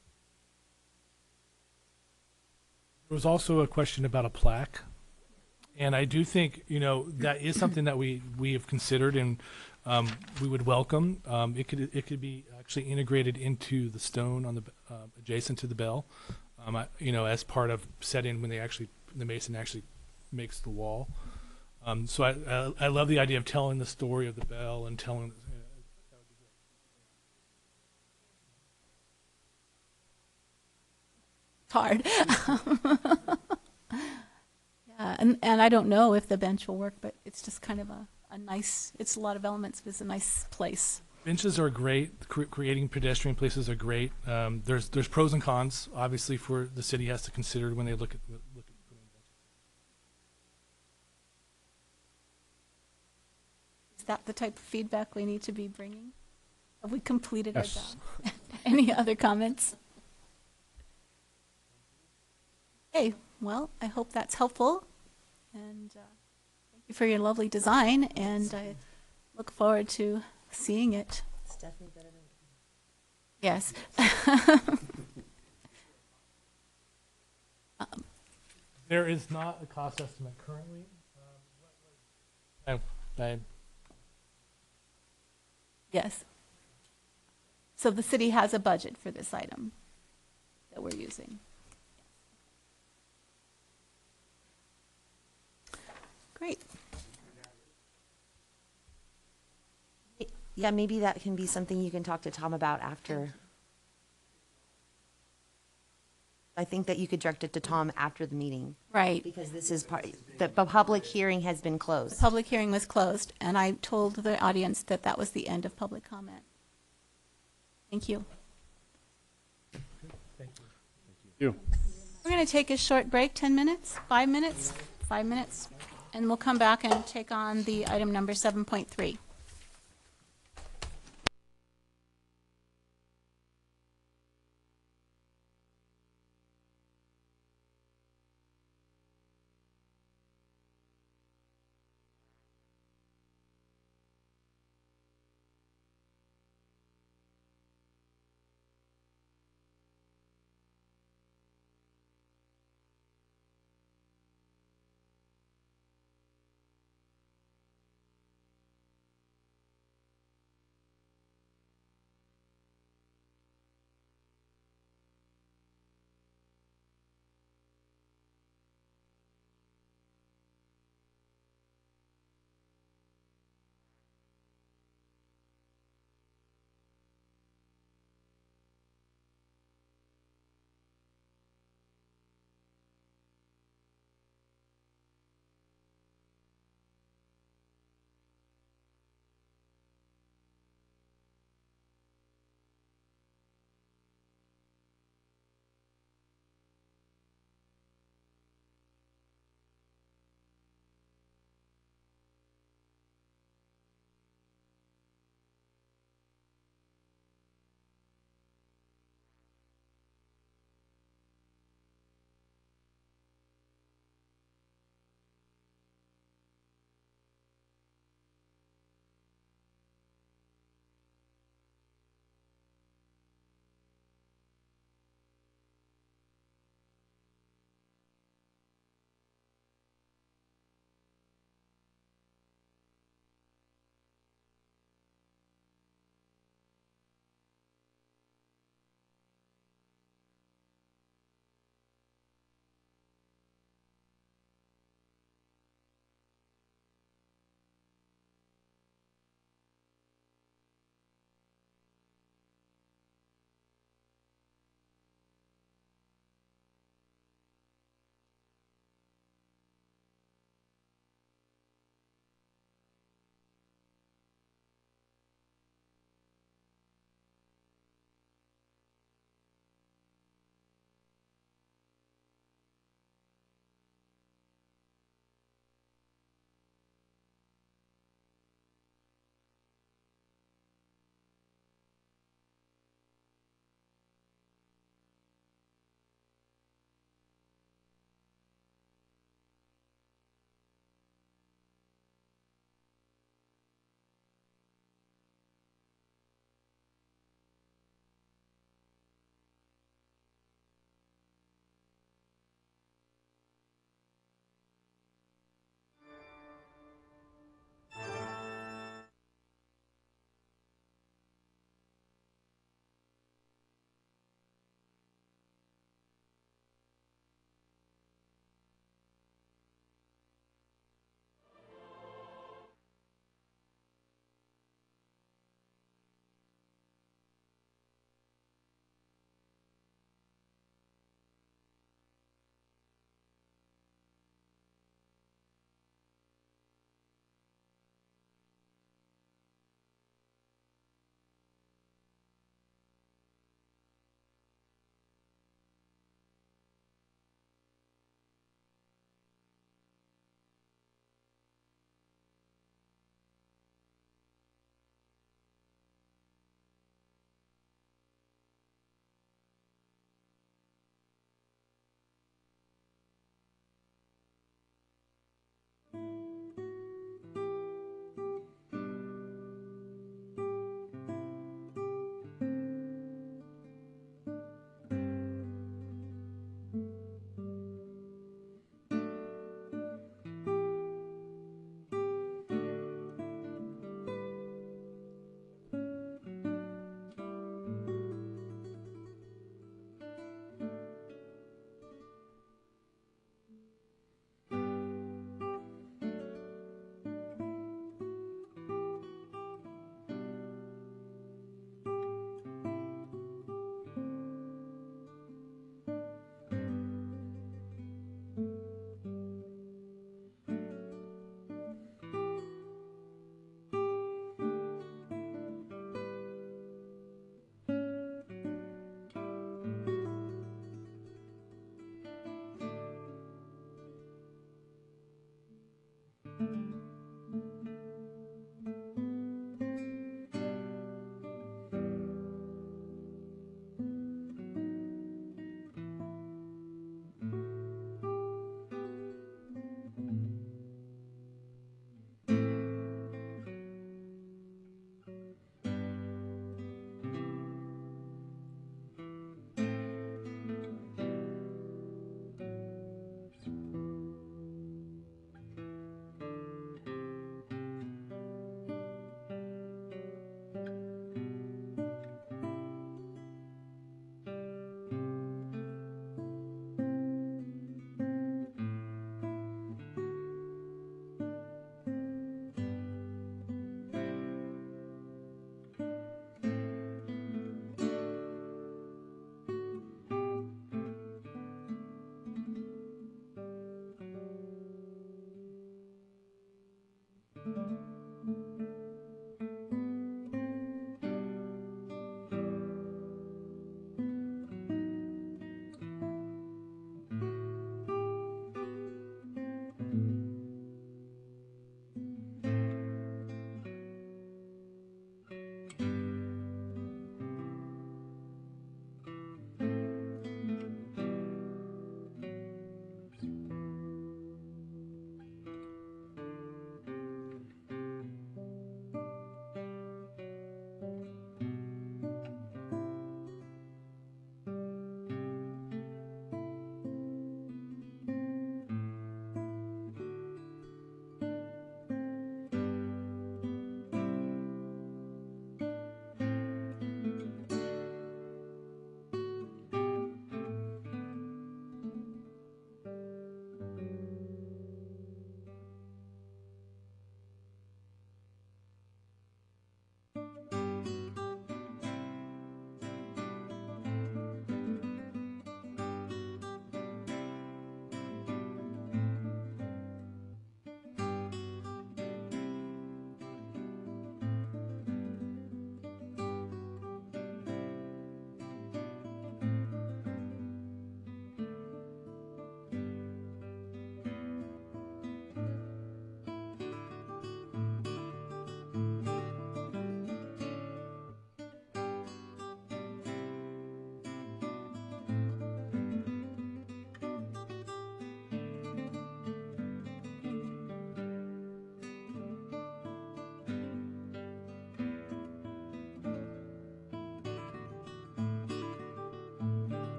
There was also a question about a plaque, and I do think that is something that we have considered, and we would welcome. It could be actually integrated into the stone on the adjacent to the bell, as part of setting when the mason actually makes the wall. So I love the idea of telling the story of the bell and telling. It's hard. Yeah, and I don't know if the bench will work, but it's just kind of a nice. It's a lot of elements, but it's a nice place. Benches are great. Creating pedestrian places are great. There's pros and cons, obviously, for the city has to consider when they look at putting benches. Is that the type of feedback we need to be bringing? Have we completed Yes. our job? Any other comments? Okay, well, I hope that's helpful, and thank you for your lovely design, and I look forward to seeing it. It's definitely better than. Yes. There is not a cost estimate currently. I Yes. So the city has a budget for this item that we're using. Great. Yeah, maybe that can be something you can talk to Tom about after. I think that you could direct it to Tom after the meeting. Right. Because this is part, the public hearing has been The closed. public hearing was closed, and I told the audience that that was the end of public comment. Thank you. You. We're going to take a short break, 10 minutes, 5 minutes, 5 minutes, and we'll come back and take on the item number 7.3.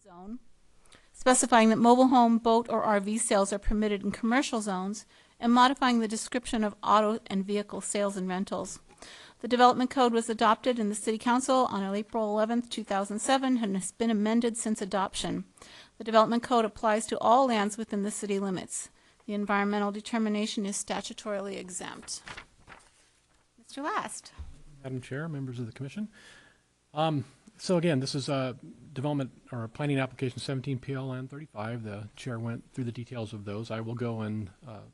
zone, specifying that mobile home, boat, or RV sales are permitted in commercial zones, and modifying the description of auto and vehicle sales and rentals. The development code was adopted in the City Council on April 11th, 2007, and has been amended since adoption. The development code applies to all lands within the city limits. The environmental determination is statutorily exempt. Mr. Last. Madam Chair, members of the commission. So again, this is development or planning application 17 PLN 35. The chair went through the details of those. I will go in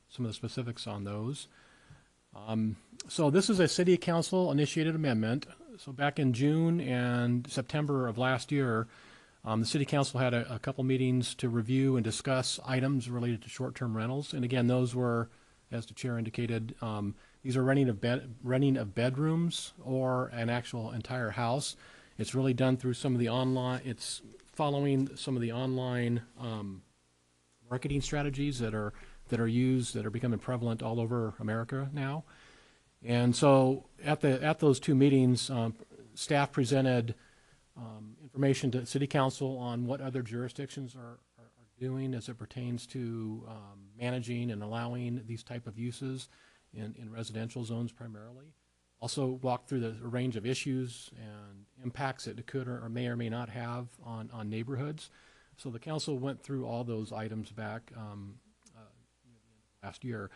some of the specifics on those. So this is a city council initiated amendment. So back in June and September of last year, the city council had a couple meetings to review and discuss items related to short-term rentals. And again, those were, as the chair indicated, these are renting of bedrooms or an actual entire house. It's really done through some of the online, it's following some of the online marketing strategies that are used, that are becoming prevalent all over America now. And so at those two meetings, staff presented information to City Council on what other jurisdictions are doing as it pertains to managing and allowing these type of uses in residential zones primarily. Also walked through the range of issues and impacts that it could or may or may not have on neighborhoods. So the council went through all those items back last year.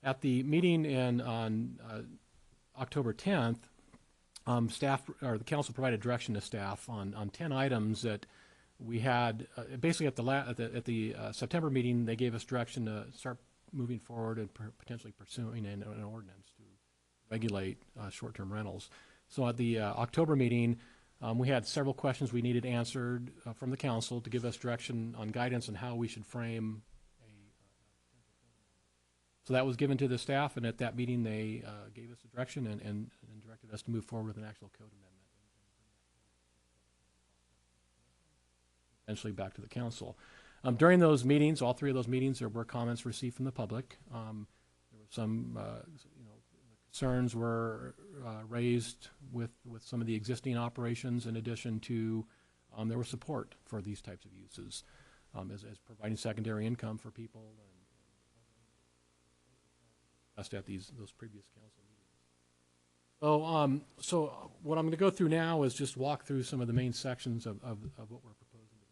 At the meeting on October 10th, the council provided direction to staff on 10 items that we had. Basically, at the September meeting, they gave us direction to start moving forward and potentially pursuing an ordinance to regulate short-term rentals. So at the October meeting, we had several questions we needed answered from the council to give us direction on guidance on how we should frame so that was given to the staff, and at that meeting they gave us a direction and directed us to move forward with an actual code amendment. Eventually back to the council. During those meetings, all three of those meetings, there were comments received from the public. There were some concerns were raised with some of the existing operations, in addition to there was support for these types of uses as providing secondary income for people. At those previous council meetings. So what I'm going to go through now is just walk through some of the main sections of what we're proposing to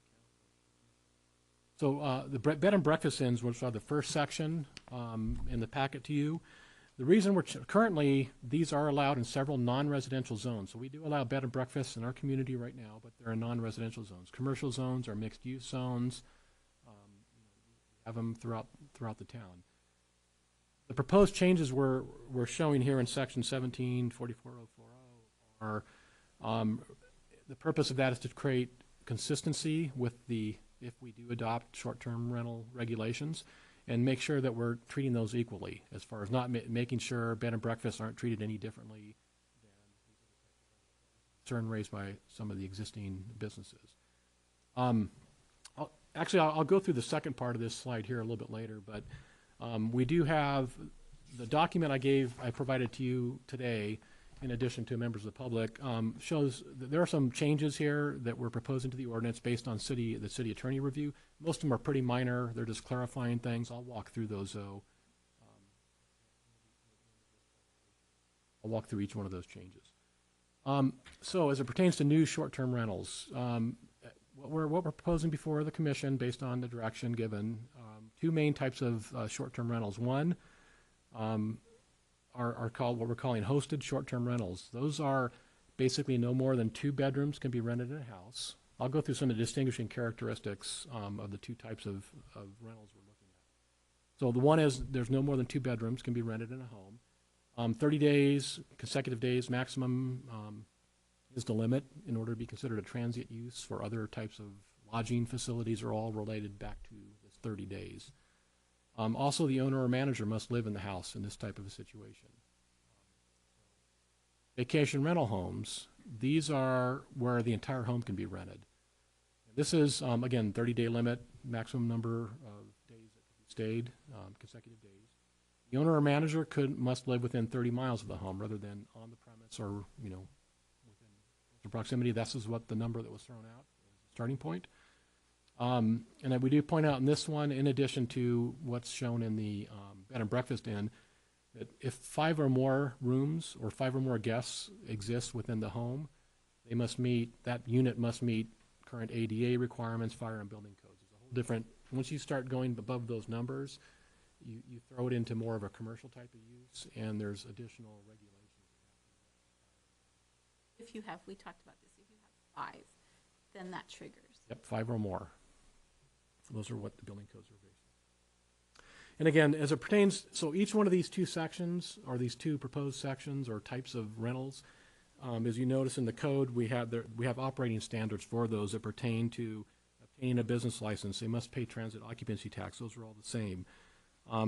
the council. So the bed and breakfast inns, which are the first section in the packet to you. The reason we're currently, these are allowed in several non-residential zones. So we do allow bed and breakfasts in our community right now, but they're in non-residential zones. Commercial zones are mixed-use zones. We have them throughout the town. The proposed changes we're showing here in section 17-44040 are, the purpose of that is to create consistency with if we do adopt short-term rental regulations, and make sure that we're treating those equally, as far as not making sure bed and breakfasts aren't treated any differently than concern raised by some of the existing businesses. I'll go through the second part of this slide here a little bit later, but we do have the document I provided to you today, in addition to members of the public, shows that there are some changes here that we're proposing to the ordinance based on the city attorney review. Most of them are pretty minor. They're just clarifying things. I'll walk through those, though. I'll walk through each one of those changes. So as it pertains to new short-term rentals, what we're proposing before the commission, based on the direction given, two main types of short-term rentals. One are called what we're calling hosted short-term rentals. Those are basically no more than 2 bedrooms can be rented in a house. I'll go through some of the distinguishing characteristics of the two types of rentals we're looking at. So the one is there's no more than 2 bedrooms can be rented in a home. 30 days, consecutive days maximum is the limit in order to be considered a transient use. For other types of lodging facilities are all related back to this 30 days. Also, the owner or manager must live in the house in this type of a situation. Vacation rental homes, these are where the entire home can be rented. This is, again, 30-day limit, maximum number of days that can be stayed, consecutive days. The owner or manager must live within 30 miles of the home rather than on the premise or, within proximity. This is what the number that was thrown out as a starting point. And then we do point out in this one, in addition to what's shown in the bed and breakfast inn, that if 5 or more rooms or 5 or more guests exist within the home, they must meet, that unit must meet current ADA requirements, fire and building codes. It's a whole different, once you start going above those numbers, you throw it into more of a commercial type of use, and there's additional regulations. If you have, we talked about this, if you have 5, then that triggers. Yep, 5 or more. Those are what the building codes are based on. And again, as it pertains, so each one of these 2 sections, or these 2 proposed sections or types of rentals, as you notice in the code, we have operating standards for those that pertain to obtaining a business license. They must pay transit occupancy tax. Those are all the same.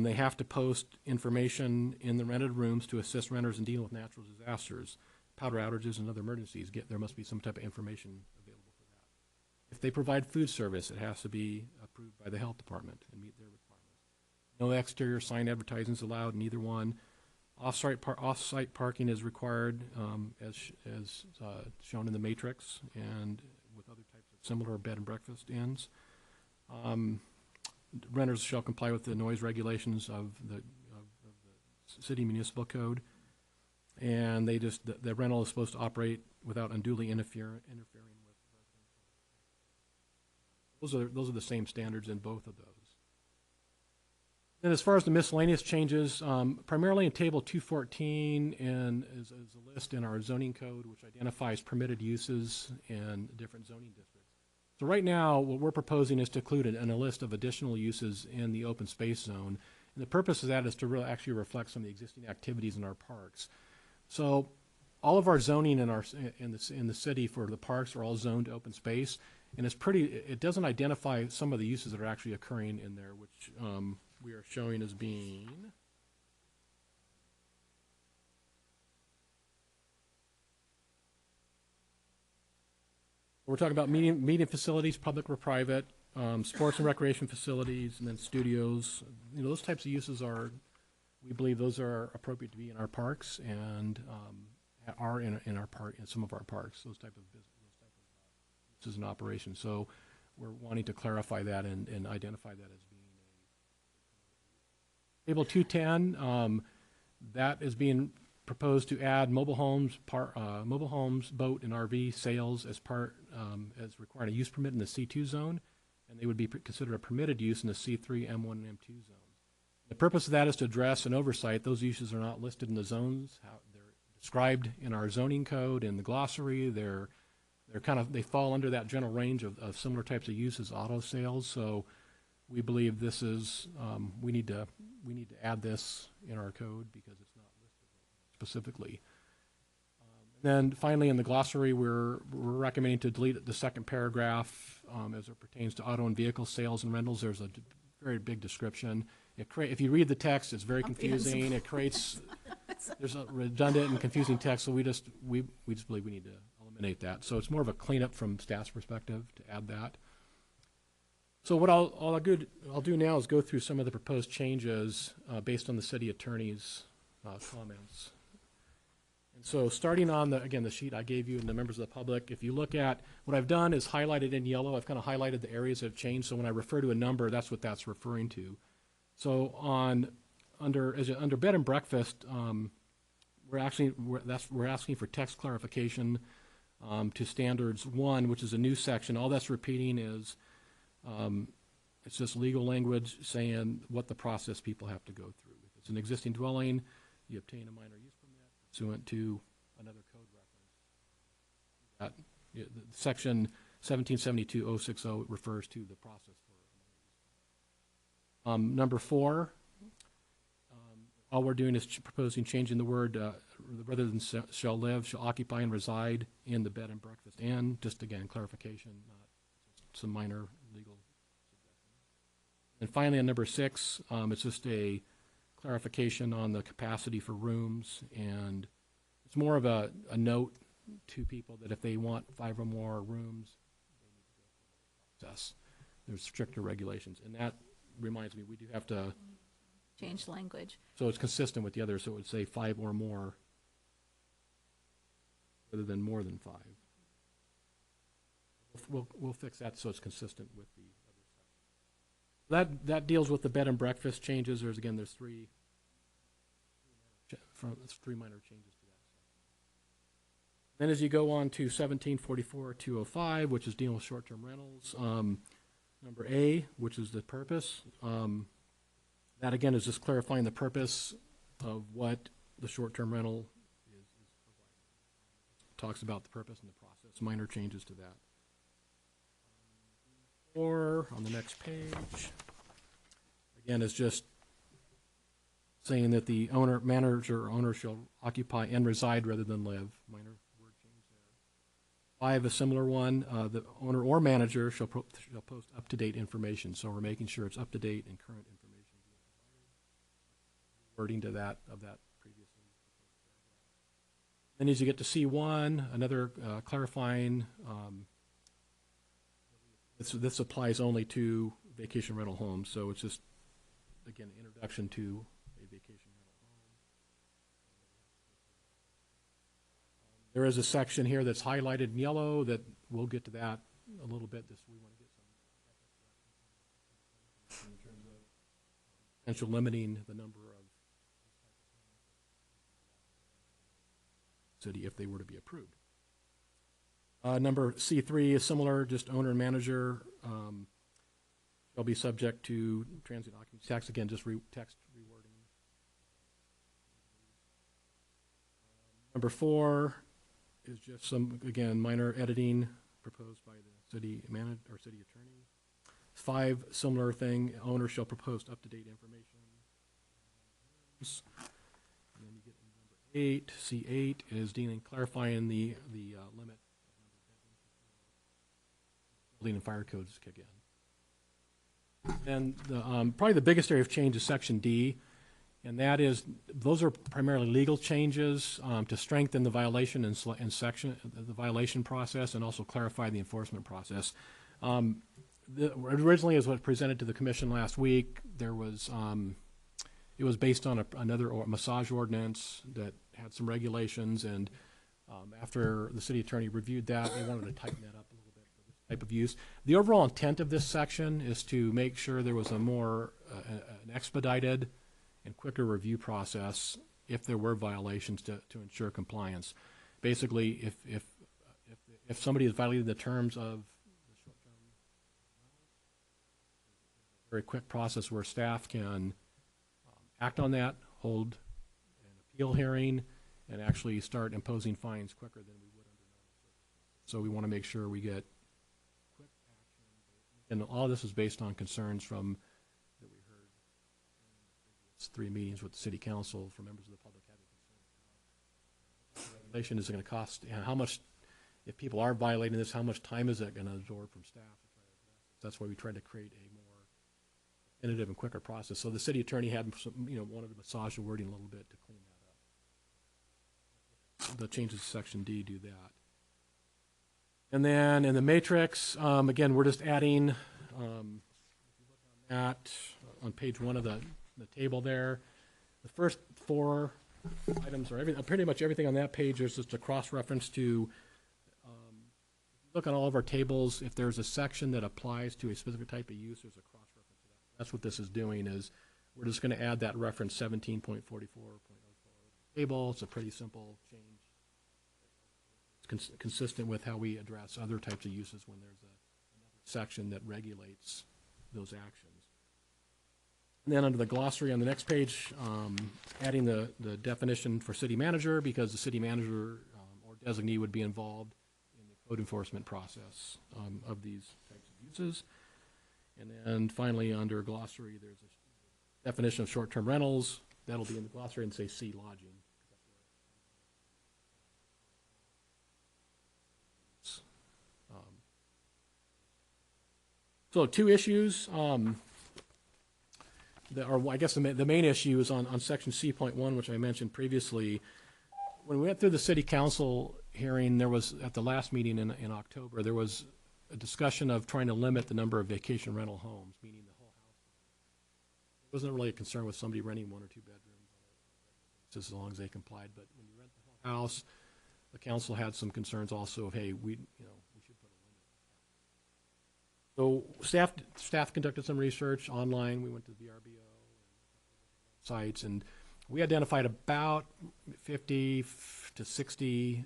They have to post information in the rented rooms to assist renters in dealing with natural disasters, powder outages, and other emergencies. There must be some type of information available for that. If they provide food service, it has to be approved by the health department and meet their requirements. No exterior sign advertising is allowed in either one. Off-site parking is required, as shown in the matrix, and with other types of similar bed and breakfast inns. Renters shall comply with the noise regulations of the city municipal code, and the rental is supposed to operate without unduly interfering with residential. Those are the same standards in both of those. And as far as the miscellaneous changes, primarily in Table 214 and is a list in our zoning code which identifies permitted uses in different zoning districts. So right now, what we're proposing is to include in a list of additional uses in the open space zone. And the purpose of that is to really actually reflect some of the existing activities in our parks. So all of our zoning in the city for the parks are all zoned to open space. And it doesn't identify some of the uses that are actually occurring in there, which we are showing as being we're talking about meeting facilities, public or private, sports and recreation facilities, and then studios. Those types of uses we believe those are appropriate to be in our parks and are in some of our parks. Those type of uses and operations. So we're wanting to clarify that and identify that as being Table 210, that is being proposed to add mobile homes, boat, and RV sales as requiring a use permit in the C2 zone, and they would be considered a permitted use in the C3, M1, and M2 zones. The purpose of that is to address an oversight. Those uses are not listed in the zones. They're described in our zoning code in the glossary. They fall under that general range of similar types of uses, auto sales. So we believe this is we need to add this in our code because it's not listed specifically. Then finally, in the glossary, we're recommending to delete the second paragraph as it pertains to auto and vehicle sales and rentals. There's a very big description. If you read the text, it's very confusing. There's a redundant and confusing text. So we just believe we need to eliminate that. So it's more of a cleanup from staff's perspective to add that. So what I'll do now is go through some of the proposed changes based on the city attorney's comments. And so starting on the sheet I gave you and the members of the public, if you look at what I've done is highlighted in yellow. I've kind of highlighted the areas that have changed. So when I refer to a number, that's what that's referring to. So under bed and breakfast, we're asking for text clarification to standards 1, which is a new section. All that's repeating is it's just legal language saying what the process people have to go through. If it's an existing dwelling, you obtain a minor use permit pursuant to another code reference. Section 1772-060 refers to the process for number 4. All we're doing is proposing changing the word rather than shall live, shall occupy and reside in the bed and breakfast. And just again, clarification, not just some minor legal suggestions. And finally, on number 6, it's just a clarification on the capacity for rooms, and it's more of a note to people that if they want 5 or more rooms, they need to go through the process. There's stricter regulations, and that reminds me, we do have to change language. So it's consistent with the others, so it would say 5 or more rather than more than 5. We'll fix that so it's consistent with the other section. That deals with the bed and breakfast changes. There's three minor changes to that. Then as you go on to 1744-205, which is dealing with short-term rentals, number A, which is the purpose. That again is just clarifying the purpose of what the short-term rental is providing. Talks about the purpose and the process, minor changes to that. Or on the next page, again, is just saying that the manager or owner shall occupy and reside rather than live. Minor word change there. 5, a similar one. The owner or manager shall post up-to-date information. So we're making sure it's up-to-date and current information. Wording to that of that previously. Then as you get to C1, another clarifying. This applies only to vacation rental homes, so it's just, again, introduction to a vacation rental home. There is a section here that's highlighted in yellow that we'll get to that a little bit. We want to get some in terms of potential limiting the number of city if they were to be approved. Number C3 is similar, just owner and manager shall be subject to transient occupancy tax. Again, just text rewording. Number 4 is just some, again, minor editing proposed by the city manager or city attorney. 5, similar thing, owner shall propose up-to-date information. And then you get to number 8, C8 is dealing, clarifying the limit. Building and fire codes kick in. And probably the biggest area of change is Section D, and that is, those are primarily legal changes to strengthen the violation and section, the violation process, and also clarify the enforcement process. Originally, as was presented to the commission last week, there was it was based on another massage ordinance that had some regulations, and after the city attorney reviewed that, they wanted to tighten that up a little bit for this type of use. The overall intent of this section is to make sure there was a more an expedited and quicker review process if there were violations to ensure compliance. Basically, if somebody has violated the terms of the short-term, a very quick process where staff can act on that, hold an appeal hearing, and actually start imposing fines quicker than we would under normal circumstances. So we want to make sure we get quick action. And all of this is based on concerns from that we heard in the previous 3 meetings with the city council from members of the public having concerns about regulation is it going to cost, and how much, if people are violating this, how much time is it going to absorb from staff to try to address it? That's why we tried to create a more definitive and quicker process. So the city attorney had some, wanted to massage the wording a little bit to clean that up. The changes to Section D do that. And then in the matrix, again, we're just adding, if you look on that, on page 1 of the table there, the first 4 items are pretty much everything on that page. There's just a cross-reference to, look at all of our tables, if there's a section that applies to a specific type of use, there's a cross-reference to that. That's what this is doing, is we're just going to add that reference 17.44.04 table. It's a pretty simple change. It's consistent with how we address other types of uses when there's another section that regulates those actions. And then under the glossary on the next page, adding the definition for city manager, because the city manager or designee would be involved in the code enforcement process of these types of uses. And then finally, under glossary, there's a definition of short-term rentals. That'll be in the glossary and say C, lodging. So 2 issues. I guess the main issue is on section C.1, which I mentioned previously. When we went through the city council hearing, there was, at the last meeting in October, there was a discussion of trying to limit the number of vacation rental homes, meaning the whole house. It wasn't really a concern with somebody renting 1 or 2 bedrooms, just as long as they complied. But when you rent the whole house, the council had some concerns also of, hey, we should put a limit. So staff conducted some research online. We went to the VRBO sites, and we identified about 50 to 60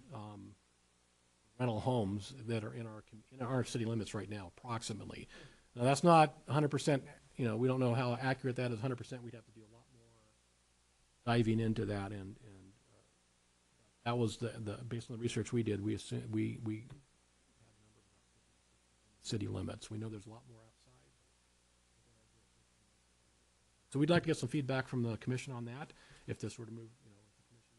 rental homes that are in our city limits right now, approximately. Now that's not 100%. You know, we don't know how accurate that is. 100%. We'd have to do a lot more diving into that, and that was the based on the research we did. We assumed, we had a number of city limits. We know there's a lot more outside. So we'd like to get some feedback from the commission on that. If this were to move, you know, if the commission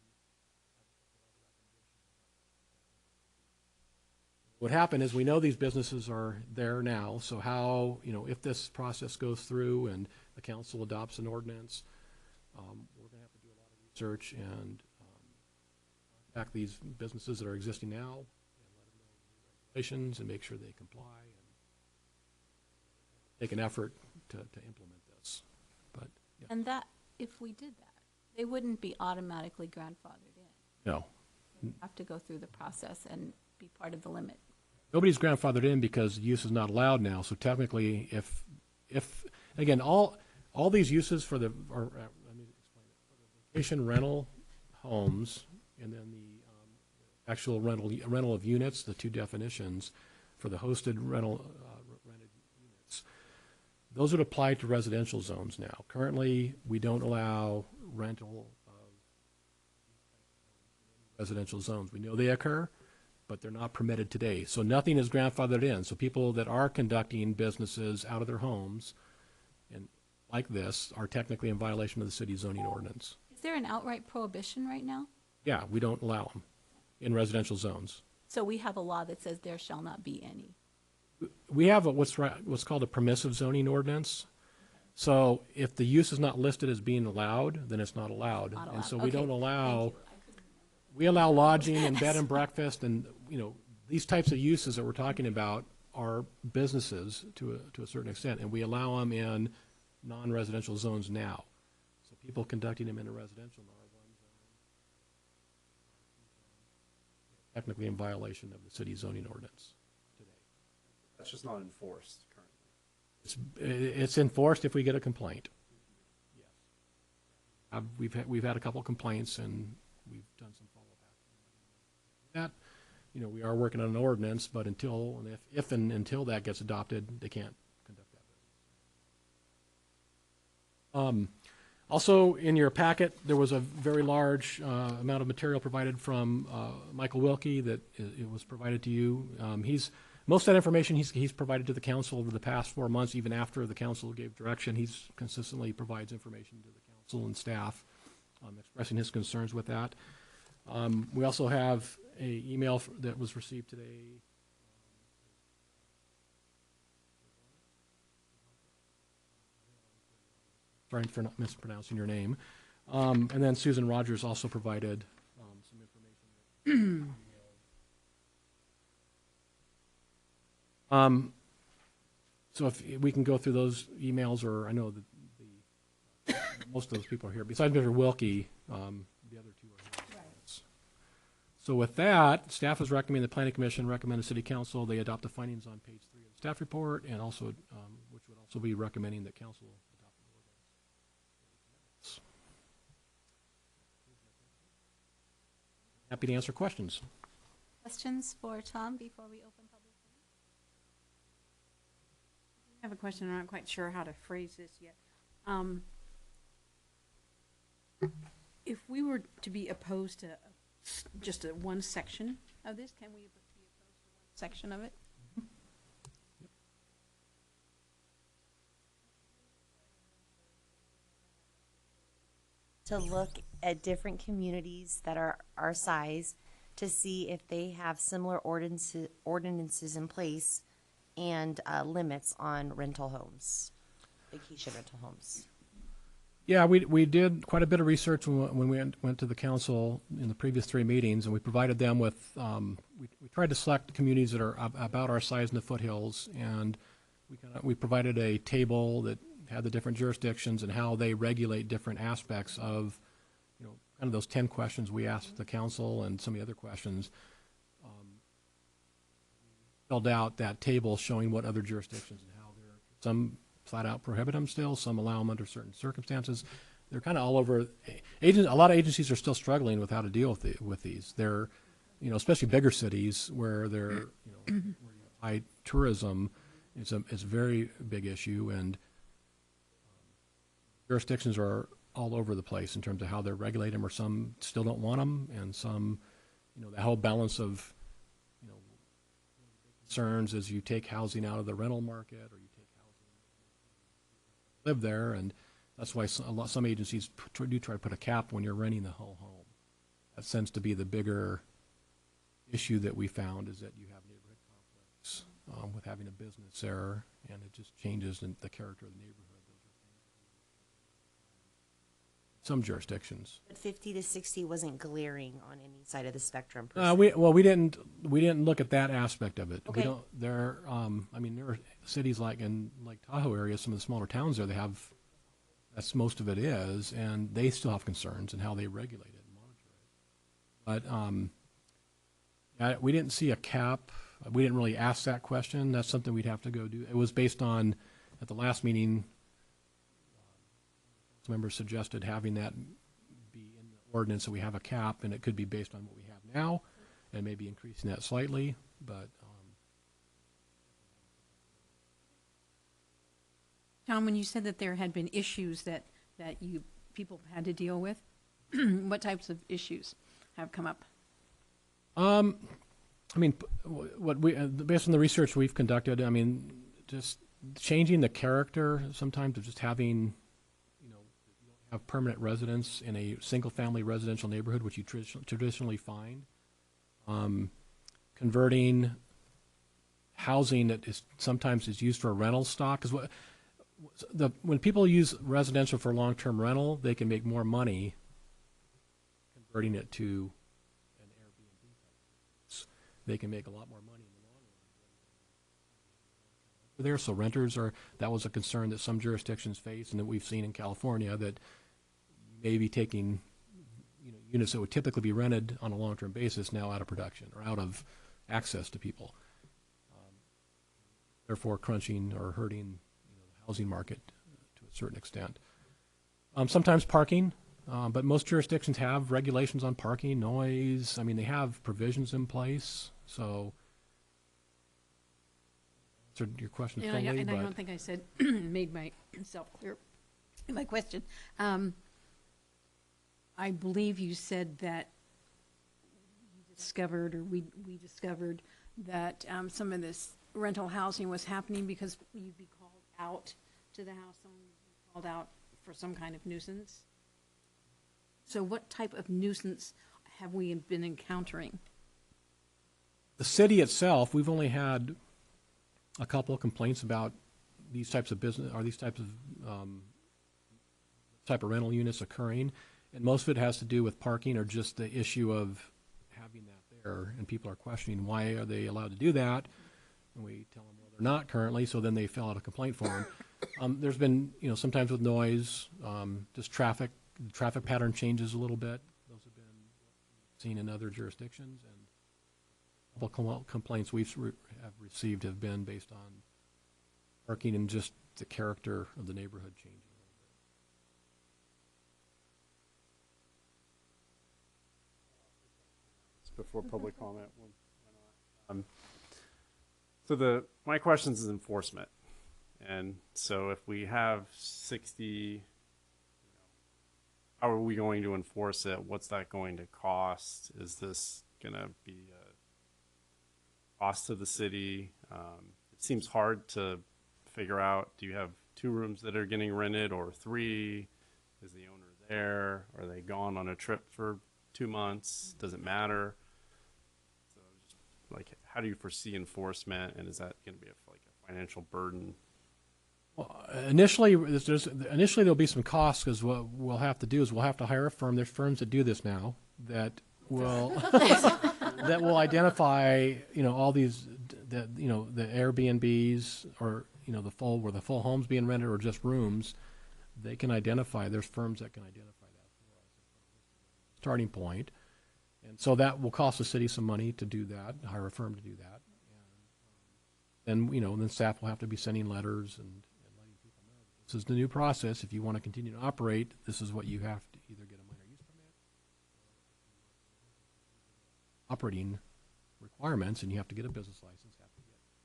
what happened is we know these businesses are there now. So how, you know, if this process goes through and the council adopts an ordinance, we're going to have to do a lot of research and contact these businesses that are existing now and let them know the regulations and make sure they comply and take an effort to implement this. But yeah. And that, if we did that, they wouldn't be automatically grandfathered in. No. They'd have to go through the process and be part of the limit. Nobody's grandfathered in because use is not allowed now. So technically, if again, all these uses for the let me explain it. For the vacation rental homes, and then the actual rental of units, the two definitions for the hosted rented units, those would apply to residential zones now. Currently, we don't allow rental of residential zones. We know they occur, but they're not permitted today. So nothing is grandfathered in. So people that are conducting businesses out of their homes and like this are technically in violation of the city zoning ordinance. Is there an outright prohibition right now? Yeah, we don't allow them in residential zones. So we have a law that says there shall not be any. We have what's called a permissive zoning ordinance. So if the use is not listed as being allowed, then it's not allowed. Not And allowed. so we Okay. don't allow, we allow lodging and bed and breakfast, and, you know, these types of uses that we're talking about are businesses to a certain extent, and we allow them in non-residential zones now. So people conducting them in a residential R1 zone, technically in violation of the city zoning ordinance today. That's just not enforced currently. It's enforced if we get a complaint. Yes. We've had a couple complaints, and we've done some follow-up action. That, you know, we are working on an ordinance, but until that gets adopted, they can't conduct that business. Also, in your packet, there was a very large amount of material provided from Michael Wilkie that it was provided to you. Most of that information he's provided to the council over the past 4 months, even after the council gave direction. He's consistently provides information to the council and staff, expressing his concerns with that. We also have an email that was received today. Sorry for not mispronouncing your name. And then Susan Rogers also provided some information. So if we can go through those emails, or I know that most of those people are here. Besides Mr. Wilkie, the other two are here. Right. So with that, staff is recommending the Planning Commission recommend the City Council they adopt the findings on page 3 of the staff report, and also which would also be recommending that council adopt an ordinance. Happy to answer questions. Questions for Tom before we open public hearing? I have a question. I'm not quite sure how to phrase this yet. If we were to be opposed to just one section of this, can we be opposed to one section of it? To look at different communities that are our size to see if they have similar ordinances in place and limits on rental homes, vacation rental homes. Yeah, we did quite a bit of research when we went to the council in the previous 3 meetings, and we provided them with, we tried to select communities that are about our size in the foothills, and we provided a table that had the different jurisdictions and how they regulate different aspects of, you know, kind of those 10 questions we asked the council and some of the other questions. filled out that table showing what other jurisdictions and how they're, some flat out prohibit them still, some allow them under certain circumstances. They're kind of all over. A lot of agencies are still struggling with how to deal with these. They're, especially bigger cities where they're, where you have high tourism, it's a very big issue, and jurisdictions are all over the place in terms of how they regulate them, or some still don't want them, and some, the whole balance of, concerns as you take housing out of the rental market, or you take housing, live there, and that's why some agencies do try to put a cap when you're renting the whole home. That tends to be the bigger issue that we found, is that you have neighborhood conflicts with having a business there, and it just changes the character of the neighborhood. Some jurisdictions. But 50 to 60 wasn't glaring on any side of the spectrum. We didn't look at that aspect of it. Okay. We don't. There are cities like in Lake Tahoe area, some of the smaller towns there, they have. That's most of it is, and they still have concerns in how they regulate it and monitor it. But we didn't see a cap. We didn't really ask that question. That's something we'd have to go do. It was based on, at the last meeting, members suggested having that be in the ordinance, so we have a cap, and it could be based on what we have now, and maybe increasing that slightly. But Tom, when you said that there had been issues that people had to deal with, what types of issues have come up? What we based on the research we've conducted, just changing the character sometimes of just having, have permanent residence in a single-family residential neighborhood, which you traditionally find. Converting housing that is sometimes is used for rental stock, because when people use residential for long-term rental, they can make more money converting it to an Airbnb. They can make a lot more money in the long run. There, so renters that was a concern that some jurisdictions face, and that we've seen in California, that maybe taking units that would typically be rented on a long-term basis now out of production or out of access to people, therefore crunching or hurting the housing market to a certain extent. Sometimes parking, but most jurisdictions have regulations on parking, noise. They have provisions in place. So answered your question fully. I don't think I said made myself clear in my question. I believe you said that we discovered that some of this rental housing was happening because you'd be called out to the house, someone would be called out for some kind of nuisance. So what type of nuisance have we been encountering? The city itself, we've only had a couple of complaints about these types of business, or these types of type of rental units occurring. And most of it has to do with parking, or just the issue of having that there, and people are questioning why are they allowed to do that, and we tell them, well, they're not currently, so then they fill out a complaint form. There's been, sometimes with noise, just traffic pattern changes a little bit. Those have been seen in other jurisdictions, and a couple complaints we've have received have been based on parking and just the character of the neighborhood changing. Before public comment. So my questions is enforcement. And so if we have 60, how are we going to enforce it? What's that going to cost? Is this going to be a cost to the city? It seems hard to figure out. Do you have 2 rooms that are getting rented, or 3? Is the owner there? Are they gone on a trip for 2 months? Does it matter? Like, how do you foresee enforcement, and is that going to be a financial burden? Well, initially there'll be some costs, because what we'll have to do is we'll have to hire a firm. There's firms that do this now that will that will identify all these the Airbnbs, or the full homes being rented, or just rooms. They can identify. There's firms that can identify that starting point. And so that will cost the city some money to do that, hire a firm to do that. And then, then staff will have to be sending letters and letting people know this is the new process. If you want to continue to operate, this is what you have to either get a minor use permit, operating requirements, and you have to get a business license.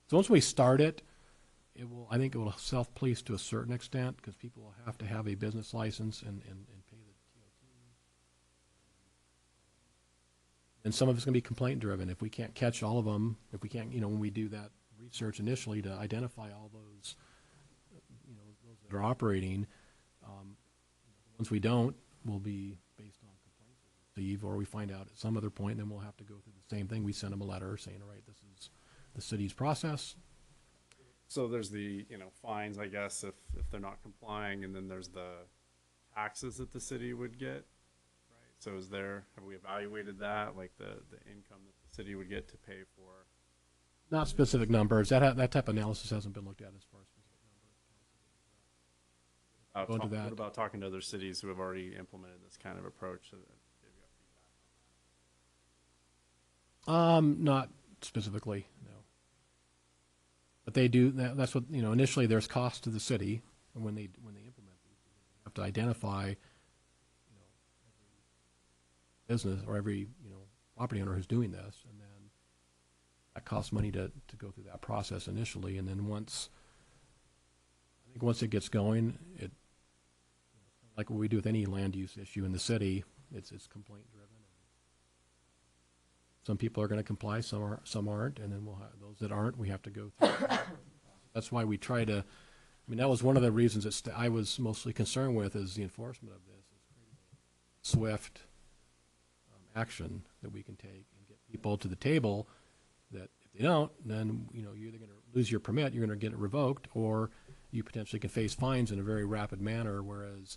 So once we start it, I think it will self-police to a certain extent, because people will have to have a business license and pay the TOT. And some of it's going to be complaint driven. If we can't catch all of them, if we can't, when we do that research initially to identify all those, those that are operating, once we don't, will be based on complaints we receive, or we find out at some other point, then we'll have to go through the same thing. We send them a letter saying, all right, this is the city's process. So there's the, fines, I guess, if they're not complying, and then there's the taxes that the city would get, right? So have we evaluated that, like the income that the city would get to pay for? Not specific numbers. That type of analysis hasn't been looked at as far as specific numbers. What about talking to other cities who have already implemented this kind of approach? Not specifically, no. But they do. That's what initially. There's cost to the city, and when they implement these, they have to identify, every business or every property owner who's doing this, and then that costs money to go through that process initially, and then once it gets going, like what we do with any land use issue in the city, it's complaint driven. Some people are going to comply, some aren't, and then we'll have those that aren't. We have to go through. That's why we try to. That was one of the reasons that I was mostly concerned with is the enforcement of this, is swift action that we can take and get people to the table. That if they don't, then you're either going to lose your permit, you're going to get it revoked, or you potentially can face fines in a very rapid manner. Whereas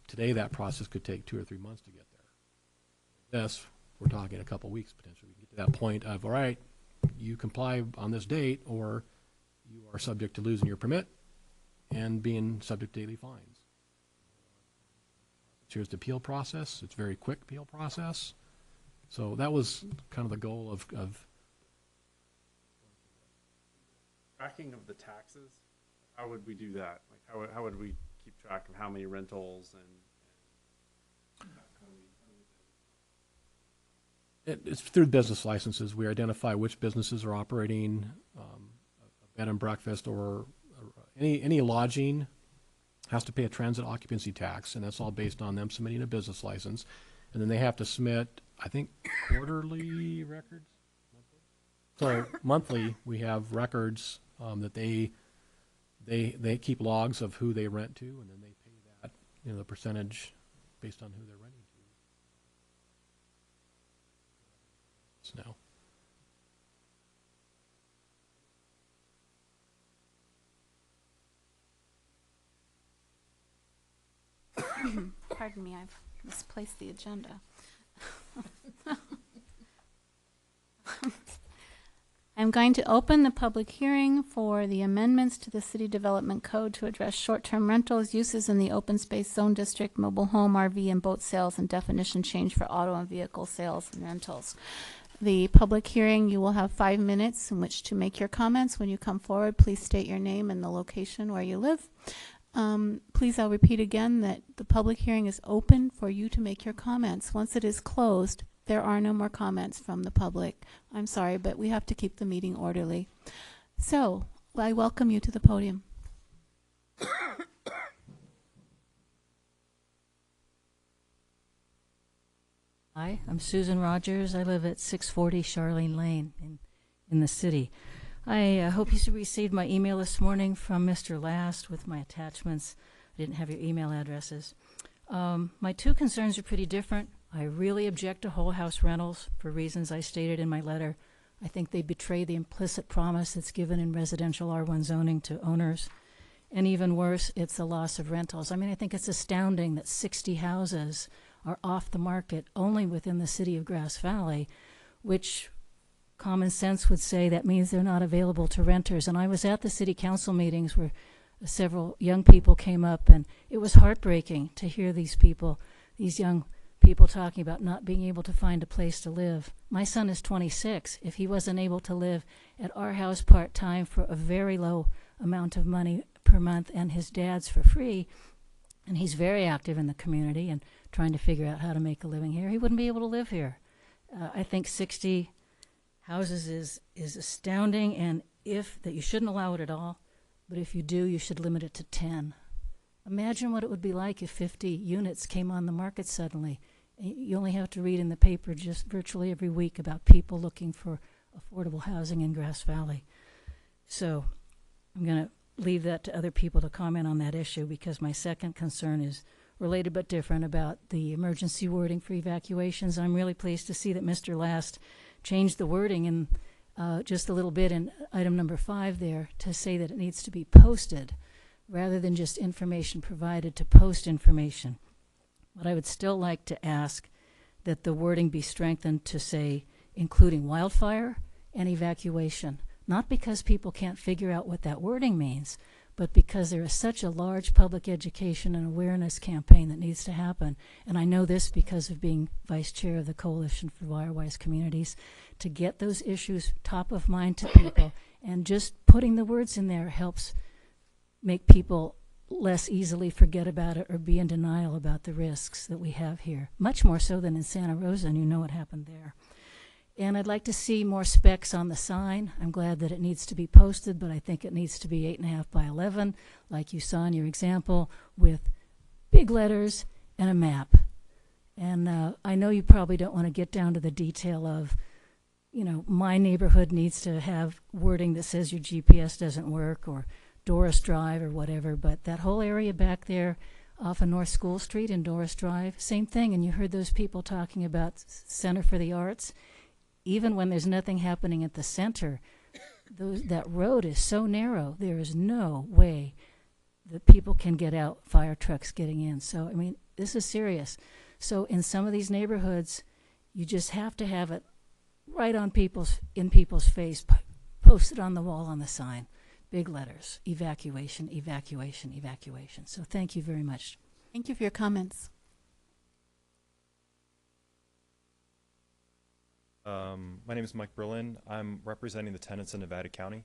today, that process could take 2 or 3 months to get there. This. We're talking a couple weeks potentially. We can get to that point of, all right, you comply on this date, or you are subject to losing your permit and being subject to daily fines. Here's the appeal process. It's a very quick appeal process. So that was kind of the goal of tracking of the taxes. How would we do that? Like how would we keep track of how many rentals and it's through business licenses. We identify which businesses are operating a bed and breakfast or any lodging has to pay a transit occupancy tax, and that's all based on them submitting a business license. And then they have to submit, I think, quarterly records? So monthly, we have records that they keep logs of who they rent to, and then they pay that, the percentage based on who they're renting to. Now. Pardon me, I've misplaced the agenda. I'm going to open the public hearing for the amendments to the City Development Code to address short-term rentals, uses in the open space zone district, mobile home, RV, and boat sales, and definition change for auto and vehicle sales and rentals. The public hearing, you will have 5 minutes in which to make your comments. When you come forward, please state your name and the location where you live. Please, I'll repeat again that the public hearing is open for you to make your comments. Once it is closed, there are no more comments from the public. I'm sorry, but we have to keep the meeting orderly. So, I welcome you to the podium. Hi, I'm Susan Rogers. I live at 640 Charlene Lane in the city. I hope you received my email this morning from Mr. Last with my attachments. I didn't have your email addresses. My 2 concerns are pretty different. I really object to whole house rentals for reasons I stated in my letter. I think they betray the implicit promise that's given in residential R1 zoning to owners. And even worse, it's a loss of rentals. I think it's astounding that 60 houses are off the market only within the city of Grass Valley, which common sense would say that means they're not available to renters. And I was at the city council meetings where several young people came up, and it was heartbreaking to hear these young people talking about not being able to find a place to live. My son is 26. If he wasn't able to live at our house part-time for a very low amount of money per month and his dad's for free, and he's very active in the community and trying to figure out how to make a living here, he wouldn't be able to live here. I think 60 houses is astounding, and that you shouldn't allow it at all, but if you do, you should limit it to 10. Imagine what it would be like if 50 units came on the market suddenly. You only have to read in the paper just virtually every week about people looking for affordable housing in Grass Valley. So I'm going to leave that to other people to comment on that issue, because my second concern is related but different about the emergency wording for evacuations. I'm really pleased to see that Mr. Last changed the wording in just a little bit in item number 5 there to say that it needs to be posted rather than just information provided, to post information. But I would still like to ask that the wording be strengthened to say including wildfire and evacuation, not because people can't figure out what that wording means, but because there is such a large public education and awareness campaign that needs to happen. And I know this because of being vice chair of the Coalition for Wirewise Communities, to get those issues top of mind to people, and just putting the words in there helps make people less easily forget about it or be in denial about the risks that we have here, much more so than in Santa Rosa, and you know what happened there. And I'd like to see more specs on the sign. I'm glad that it needs to be posted, but I think it needs to be 8.5 by 11, like you saw in your example, with big letters and a map. And I know you probably don't want to get down to the detail of, my neighborhood needs to have wording that says your GPS doesn't work, or Doris Drive or whatever, but that whole area back there off of North School Street and Doris Drive, same thing. And you heard those people talking about Center for the Arts. Even when there's nothing happening at the center, that road is so narrow, there is no way that people can get out, fire trucks getting in. So, this is serious. So in some of these neighborhoods, you just have to have it right in people's face, posted on the wall on the sign. Big letters, evacuation, evacuation, evacuation. So thank you very much. Thank you for your comments. My name is Mike Berlin. I'm representing the tenants in Nevada County.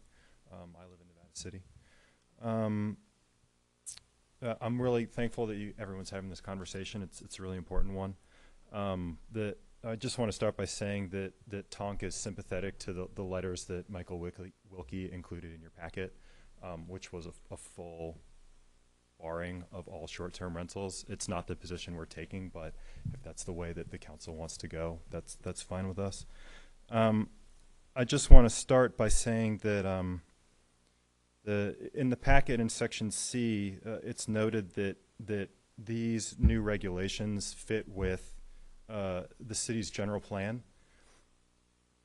I live in Nevada City. I'm really thankful that everyone's having this conversation. It's a really important one. I just want to start by saying that Tonk is sympathetic to the letters that Michael Wilkie included in your packet, which was a full barring of all short-term rentals. It's not the position we're taking, but if that's the way that the council wants to go, that's fine with us. I just want to start by saying that in the packet in section C, it's noted that these new regulations fit with the city's general plan.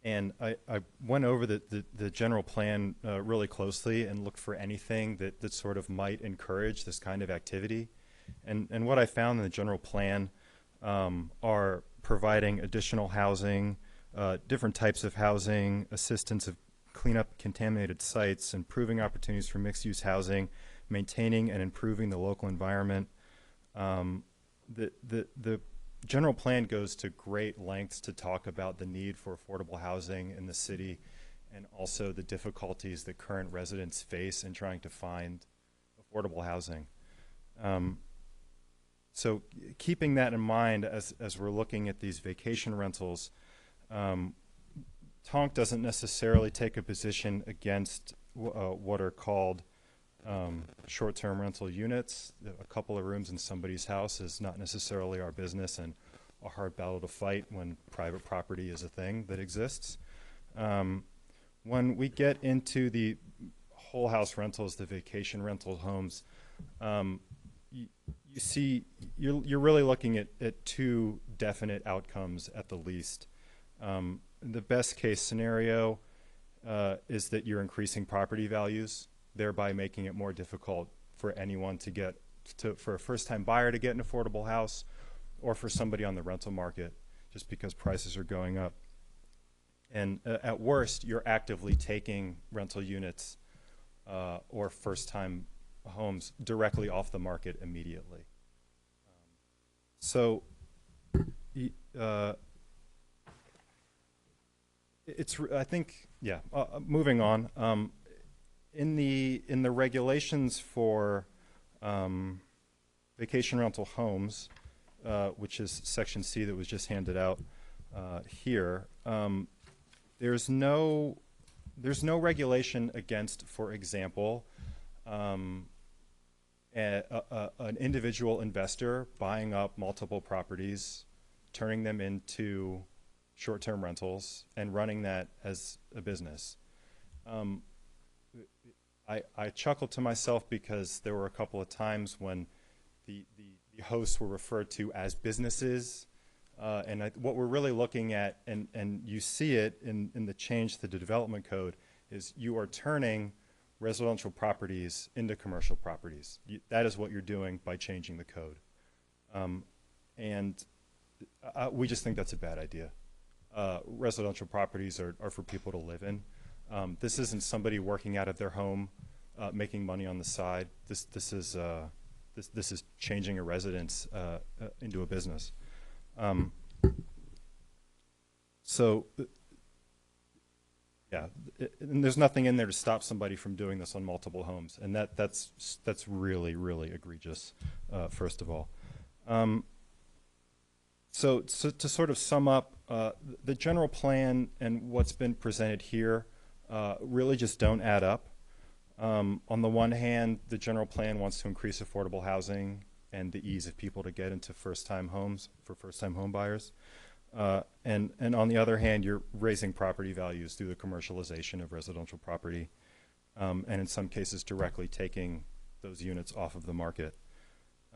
And I went over the general plan really closely and looked for anything that sort of might encourage this kind of activity. And what I found in the general plan are providing additional housing, different types of housing, assistance of clean up contaminated sites, improving opportunities for mixed-use housing, maintaining and improving the local environment. The general plan goes to great lengths to talk about the need for affordable housing in the city, and also the difficulties that current residents face in trying to find affordable housing. So keeping that in mind as we're looking at these vacation rentals, Tonk doesn't necessarily take a position against what are called short-term rental units. A couple of rooms in somebody's house is not necessarily our business, and a hard battle to fight when private property is a thing that exists. When we get into the whole house rentals, the vacation rental homes, you see you're really looking at two definite outcomes at the least. The best case scenario is that you're increasing property values, thereby making it more difficult for anyone for a first-time buyer to get an affordable house, or for somebody on the rental market, just because prices are going up. And at worst, you're actively taking rental units or first-time homes directly off the market immediately. So I think, yeah, moving on. In the regulations for vacation rental homes, which is section C that was just handed out here, there's no regulation against, for example, an individual investor buying up multiple properties, turning them into short-term rentals, and running that as a business. I chuckled to myself because there were a couple of times when the hosts were referred to as businesses, and what we're really looking at, and you see it in the change to the development code, is you are turning residential properties into commercial properties. That is what you're doing by changing the code. We just think that's a bad idea. Residential properties are for people to live in. This isn't somebody working out of their home, making money on the side. This is changing a residence into a business. Yeah, and there's nothing in there to stop somebody from doing this on multiple homes, and that's really, really egregious. First of all, so to sort of sum up, the general plan and what's been presented here really just don't add up. On the one hand, the general plan wants to increase affordable housing and the ease of people to get into first-time homes for first-time home buyers. And on the other hand, you're raising property values through the commercialization of residential property, and in some cases directly taking those units off of the market.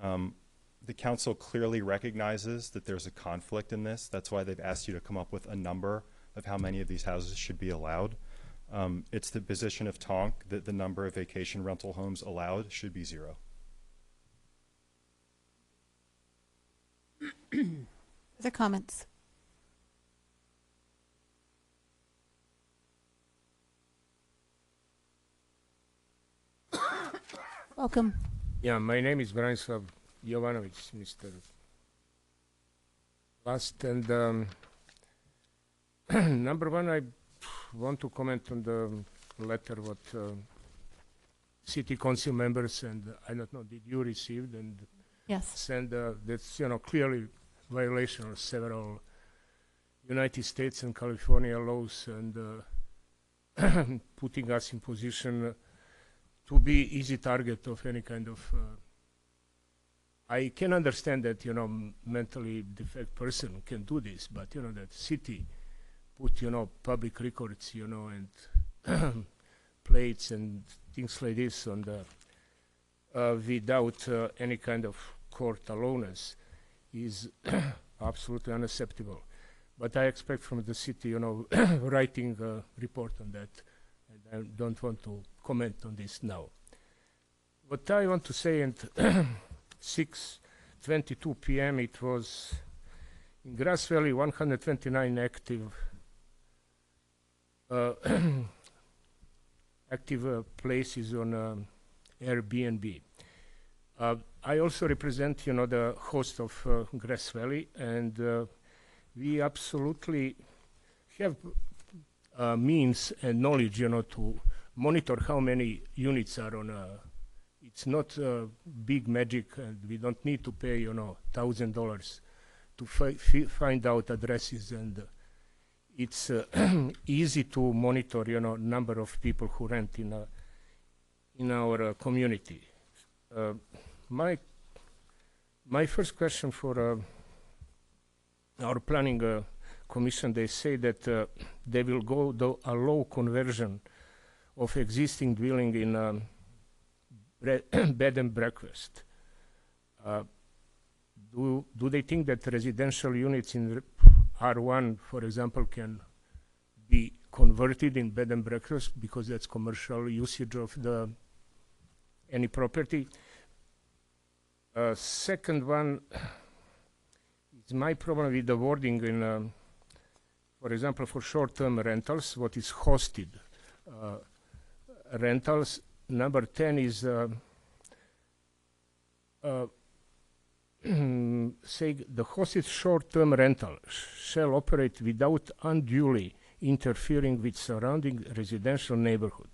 The council clearly recognizes that there's a conflict in this. That's why they've asked you to come up with a number of how many of these houses should be allowed. It's the position of TONC that the number of vacation rental homes allowed should be 0. Other comments? Welcome. Yeah, my name is Branislav Jovanovic, Mr. Last, and number one, I want to comment on the letter what city council members, and I don't know, did you receive and yes, send that's clearly violation of several United States and California laws, and putting us in position to be easy target of any kind of. I can understand that mentally defect person can do this, but that city put public records and plates and things like this on the without any kind of court aloneness is absolutely unacceptable. But I expect from the city writing a report on that, and I don't want to comment on this now. What I want to say, and 6:22 p.m. it was in Grass Valley 129 active places on Airbnb. I also represent the host of Grass Valley, and we absolutely have means and knowledge to monitor how many units are on it's not big magic, and we don't need to pay $1,000 to find out addresses, and it's easy to monitor number of people who rent in our community. My first question for our planning commission, they say that they will go allow conversion of existing dwelling in bed and breakfast. Do they think that residential units in R1, for example, can be converted in bed and breakfast because that's commercial usage of any property? Second one is my problem with the wording in, for example, for short-term rentals, what is hosted rentals. Number 10 is say the hosted short-term rental shall operate without unduly interfering with surrounding residential neighborhood.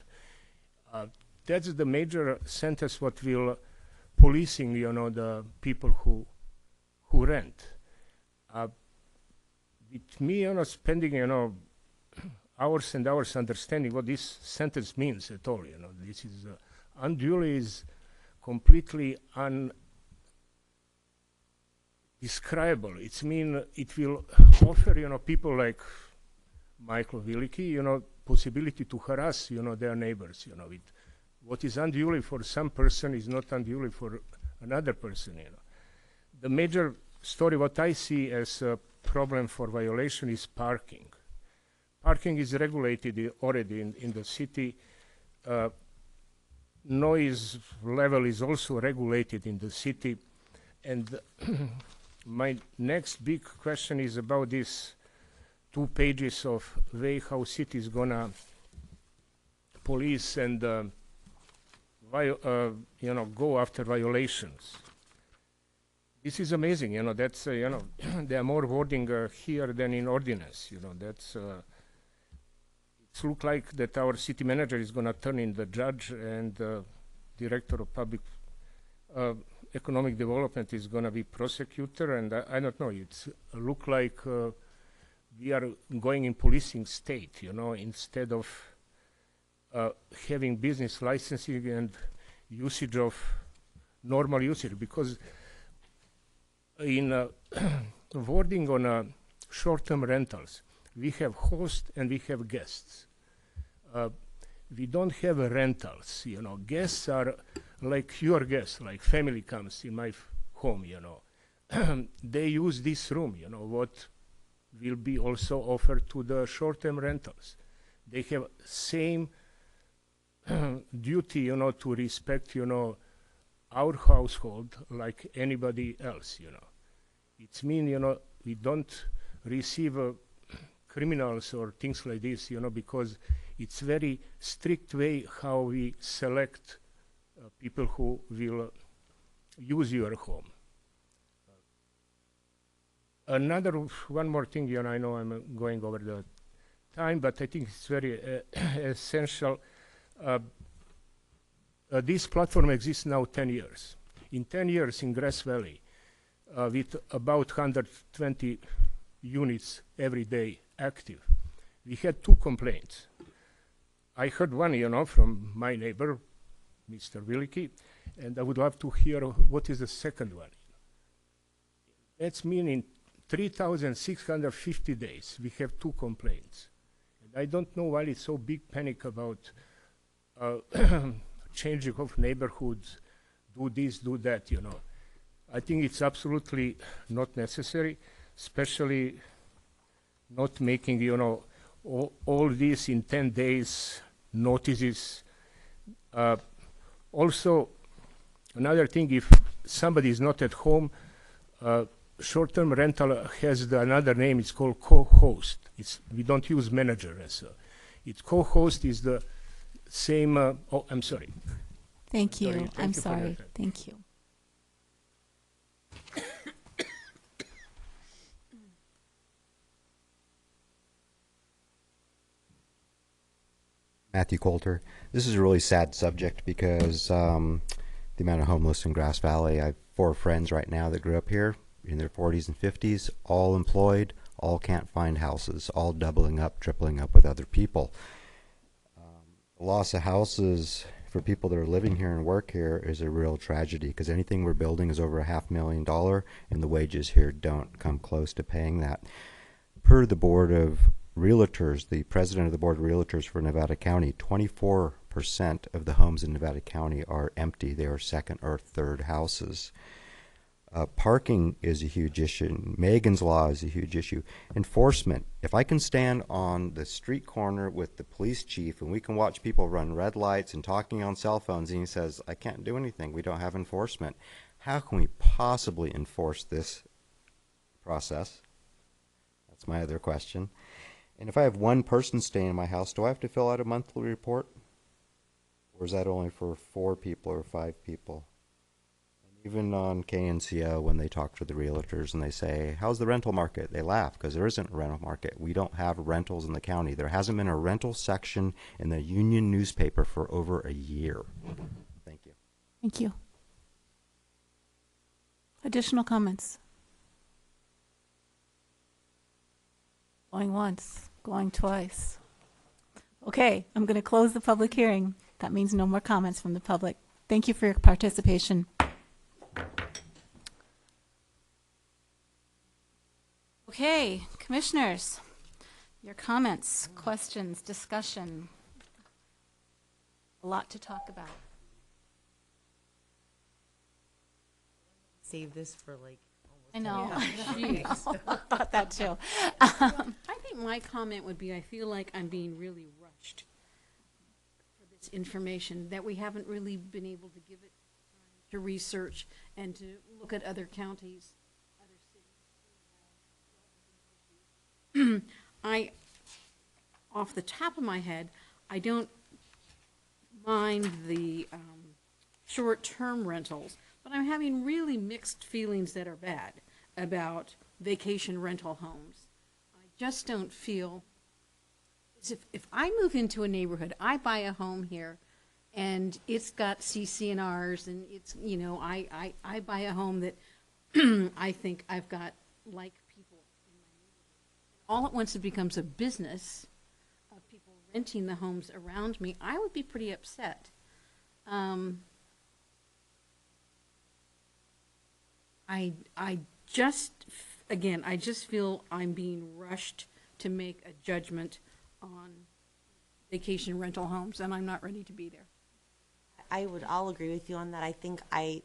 That's the major sentence what will policing, the people who rent. With me, spending, hours and hours understanding what this sentence means at all, this is unduly is completely undescribable. It will offer, people like Michael Willeke, possibility to harass, their neighbors, with what is unduly for some person is not unduly for another person, The major story, what I see as a problem for violation is parking. Parking is regulated already in the city. Noise level is also regulated in the city. And my next big question is about these 2 pages of way how city is gonna police and go after violations. This is amazing, that's, there are more wording here than in ordinance, that's, it looks like that our city manager is going to turn in the judge and director of public economic development is going to be prosecutor, and I don't know, it's look like we are going in policing state, instead of having business licensing and usage of normal usage, because in wording on short-term rentals, we have host and we have guests. We don't have rentals, Guests are like your guests, like family comes in my home, They use this room, what will be also offered to the short-term rentals. They have same duty, to respect, our household like anybody else, It's mean, we don't receive criminals or things like this, because it's very strict way how we select people who will use your home. One more thing, I know I'm going over the time, but I think it's very essential. This platform exists now 10 years. In 10 years in Grass Valley, with about 120 units every day active, we had 2 complaints. I heard one, from my neighbor, Mr. Willeke, and I would love to hear what is the second one. That's meaning 3,650 days, we have 2 complaints. And I don't know why it's so big panic about changing of neighborhoods, do this, do that, I think it's absolutely not necessary, especially not making, all this in 10 days notices. Also, another thing, if somebody is not at home, short-term rental has another name, it's called co-host. We don't use manager as it's co-host is the same, I'm sorry. Thank you. I'm sorry. Thank you. Matthew Coulter. This is a really sad subject because the amount of homeless in Grass Valley. I have 4 friends right now that grew up here in their 40s and 50s, all employed, all can't find houses, all doubling up, tripling up with other people. The loss of houses for people that are living here and work here is a real tragedy because anything we're building is over $500,000 and the wages here don't come close to paying that. Per the Board of Realtors, the president of the Board of Realtors for Nevada County, 24% of the homes in Nevada County are empty. They are second or third houses. Parking is a huge issue. Megan's Law is a huge issue. Enforcement. If I can stand on the street corner with the police chief and we can watch people run red lights and talking on cell phones and he says, I can't do anything, we don't have enforcement, how can we possibly enforce this process? That's my other question. And if I have one person staying in my house, do I have to fill out a monthly report? Or is that only for 4 people or 5 people? Even on KNCO, when they talk to the realtors and they say, how's the rental market? They laugh because there isn't a rental market. We don't have rentals in the county. There hasn't been a rental section in the Union newspaper for over a year. Thank you. Thank you. Additional comments? Going once, going twice. Okay, I'm going to close the public hearing. That means no more comments from the public. Thank you for your participation. Okay, commissioners, your comments, questions, discussion. A lot to talk about. Save this for like. I know. Yeah. I thought that too. I think my comment would be, I feel like I'm being really rushed for this information, that we haven't really been able to give it time to research and to look at other counties, other cities. Off the top of my head, I don't mind the short-term rentals, but I'm having really mixed feelings that are bad about vacation rental homes. I just don't feel, as if I move into a neighborhood, I buy a home here, and it's got CC&Rs, and it's, you know, I buy a home that I think I've got like people in my neighborhood. All at once it becomes a business of people renting the homes around me. I would be pretty upset. I just feel I'm being rushed to make a judgment on vacation rental homes, and I'm not ready to be there. I'll agree with you on that. I think I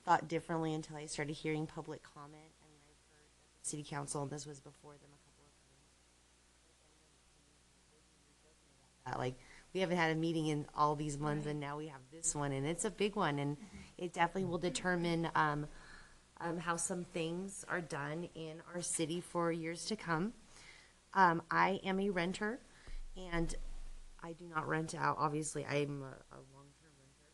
thought differently until I started hearing public comment. I mean, I've heard at the city council, and this was before them a couple of times. Like, we haven't had a meeting in all these months, and now we have this one, and it's a big one, and it definitely will determine how some things are done in our city for years to come. I am a renter, and I do not rent out. Obviously, I'm a long-term renter.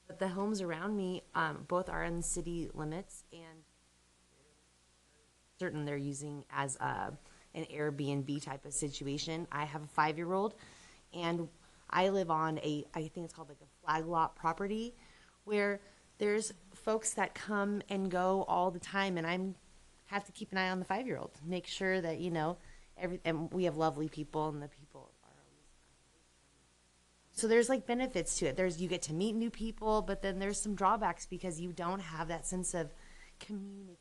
But the homes around me, both are in city limits, and certain they're using as an Airbnb type of situation. I have a 5-year-old, and I live on I think it's called like a flag lot property, where there's folks that come and go all the time, and I have to keep an eye on the 5-year-old, make sure that, you know, and we have lovely people, and the people are always. So there's like benefits to it. You get to meet new people, but then there's some drawbacks because you don't have that sense of community.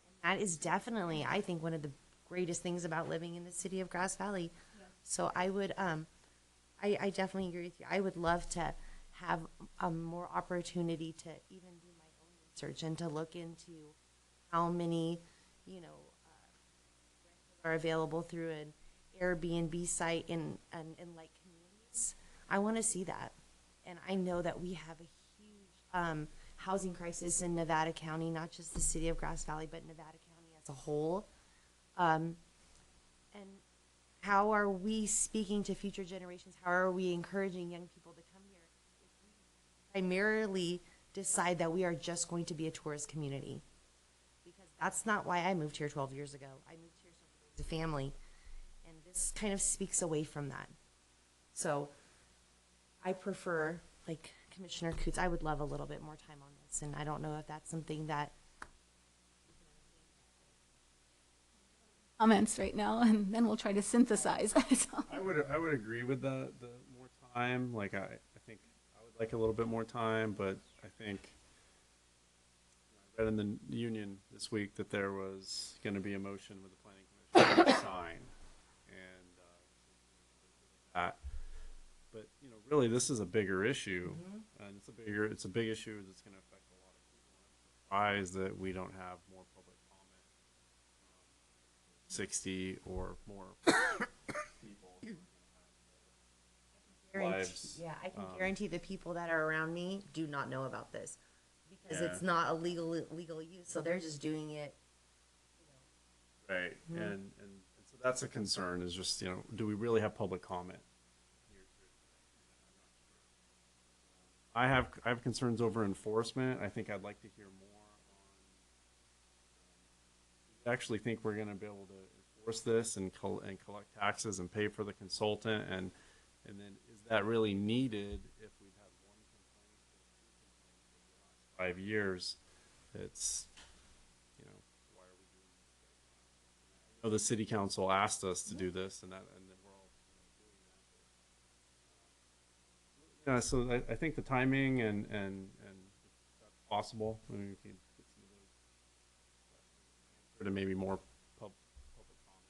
And that is definitely, I think, one of the greatest things about living in the city of Grass Valley. Yeah. So I would, I definitely agree with you. I would love to have more opportunity to even do my own research and to look into how many, you know, rentals are available through an Airbnb site in like communities. I want to see that. And I know that we have a huge housing crisis in Nevada County, not just the city of Grass Valley, but Nevada County as a whole. And how are we speaking to future generations? How are we encouraging young people to come here if we primarily decide that we are just going to be a tourist community? Because that's not why I moved here 12 years ago. I moved here so we raised a family, and this kind of speaks away from that. So I prefer, like Commissioner Coots, I would love a little bit more time on this, and I don't know if that's something that comments right now, and then we'll try to synthesize. I would agree with the more time. Like I think I would like a little bit more time, but I think I read in the Union this week that there was going to be a motion with the planning commission to sign, and that. But you know, really, this is a bigger issue, and it's a big issue that's going to affect a lot of people. I'm surprised that we don't have more public comment. 60 or more people. I can guarantee the people that are around me do not know about this because it's not a legal use, so they're just doing it. You know. Right, and so that's a concern. Is just, you know, do we really have public comment? I have concerns over enforcement. I think I'd like to hear more on. I actually think we're going to be able to enforce this and collect taxes and pay for the consultant, and then is that really needed if we've had one complaint or 2 complaints over the last 5 years? It's, you know, why are we doing this right now? I know the city council asked us to do this, and then we're all, you know, doing that. Yeah, so I think the timing and if that's possible, I mean, we can get some of those questions answered and maybe more public comment.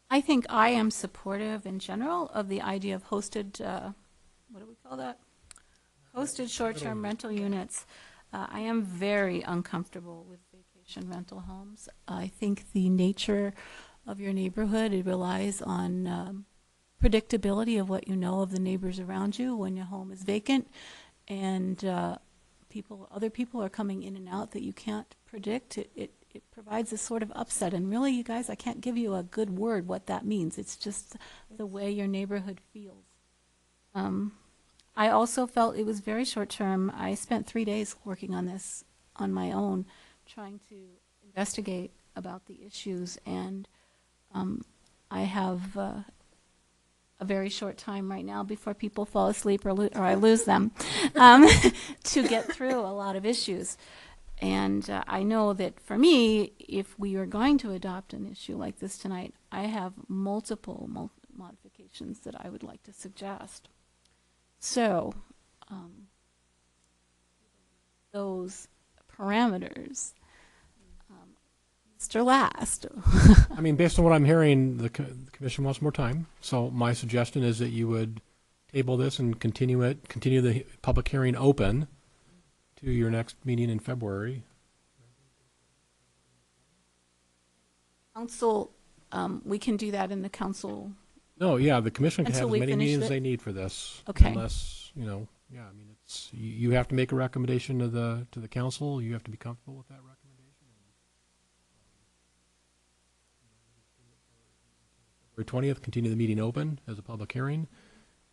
I think I am supportive in general of the idea of hosted, what do we call that? Hosted short-term rental units. I am very uncomfortable with vacation rental homes. I think the nature of your neighborhood, it relies on predictability of what you know of the neighbors around you when your home is vacant, and other people are coming in and out that you can't predict. It provides a sort of upset, and really, you guys, I can't give you a good word what that means. It's just the way your neighborhood feels. I also felt it was very short term. I spent 3 days working on this on my own, trying to investigate about the issues, and I have a very short time right now before people fall asleep or I lose them to get through a lot of issues. And I know that for me, if we are going to adopt an issue like this tonight, I have multiple modifications that I would like to suggest. So, those parameters, Mr. Last. I mean, based on what I'm hearing, the commission wants more time. So my suggestion is that you would table this and continue the public hearing open to your next meeting in February. Council, we can do that in the council. No, yeah, the commission can have Until as we many finish meetings as it? they need for this. Okay. Unless, yeah, I mean, you have to make a recommendation to the council. You have to be comfortable with that recommendation. February 20th, continue the meeting open as a public hearing,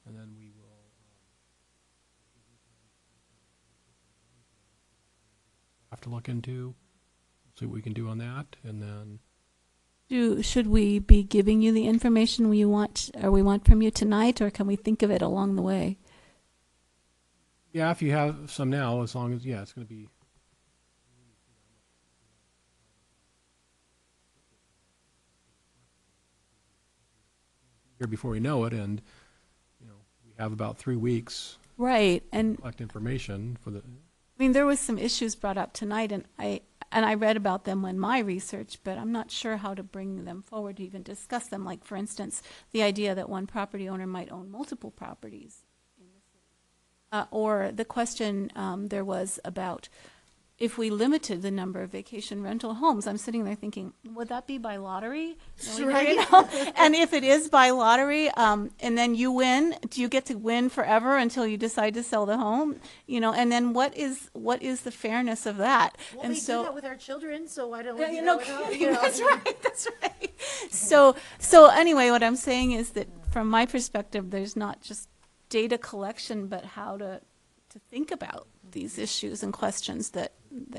and then we will have to look into, see what we can do on that, and then Should we be giving you the information we want from you tonight, or can we think of it along the way? yeah, if you have some now, as long as it's going to be. Here before we know it, and we have about 3 weeks. Right, and collect information for the. I mean, there was some issues brought up tonight, and I read about them in my research, but I'm not sure how to bring them forward to even discuss them. Like, for instance, the idea that one property owner might own multiple properties in the city, or the question there was about if we limited the number of vacation rental homes. I'm sitting there thinking, would that be by lottery? Right. And if it is by lottery, and then you win, do you get to win forever until you decide to sell the home? And then what is the fairness of that? Well, and we so, do that with our children, so why don't we do no, that with kidding, that's right. So anyway, what I'm saying is that from my perspective, there's not just data collection, but how to think about these issues and questions that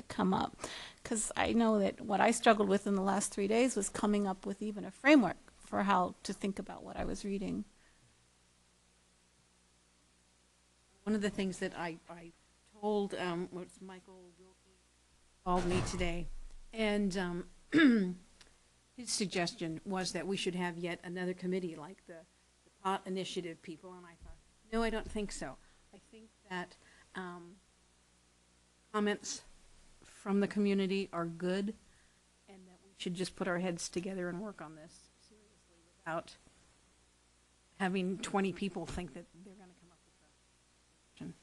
come up. Because I know that what I struggled with in the last 3 days was coming up with even a framework for how to think about what I was reading. One of the things that I told, what's Michael Wilkie called me today, and his suggestion was that we should have yet another committee like the pot initiative people, and I thought, no, I don't think so. I think that comments from the community are good, and that we should just put our heads together and work on this seriously without having 20 people think that they're going to come up with a solution.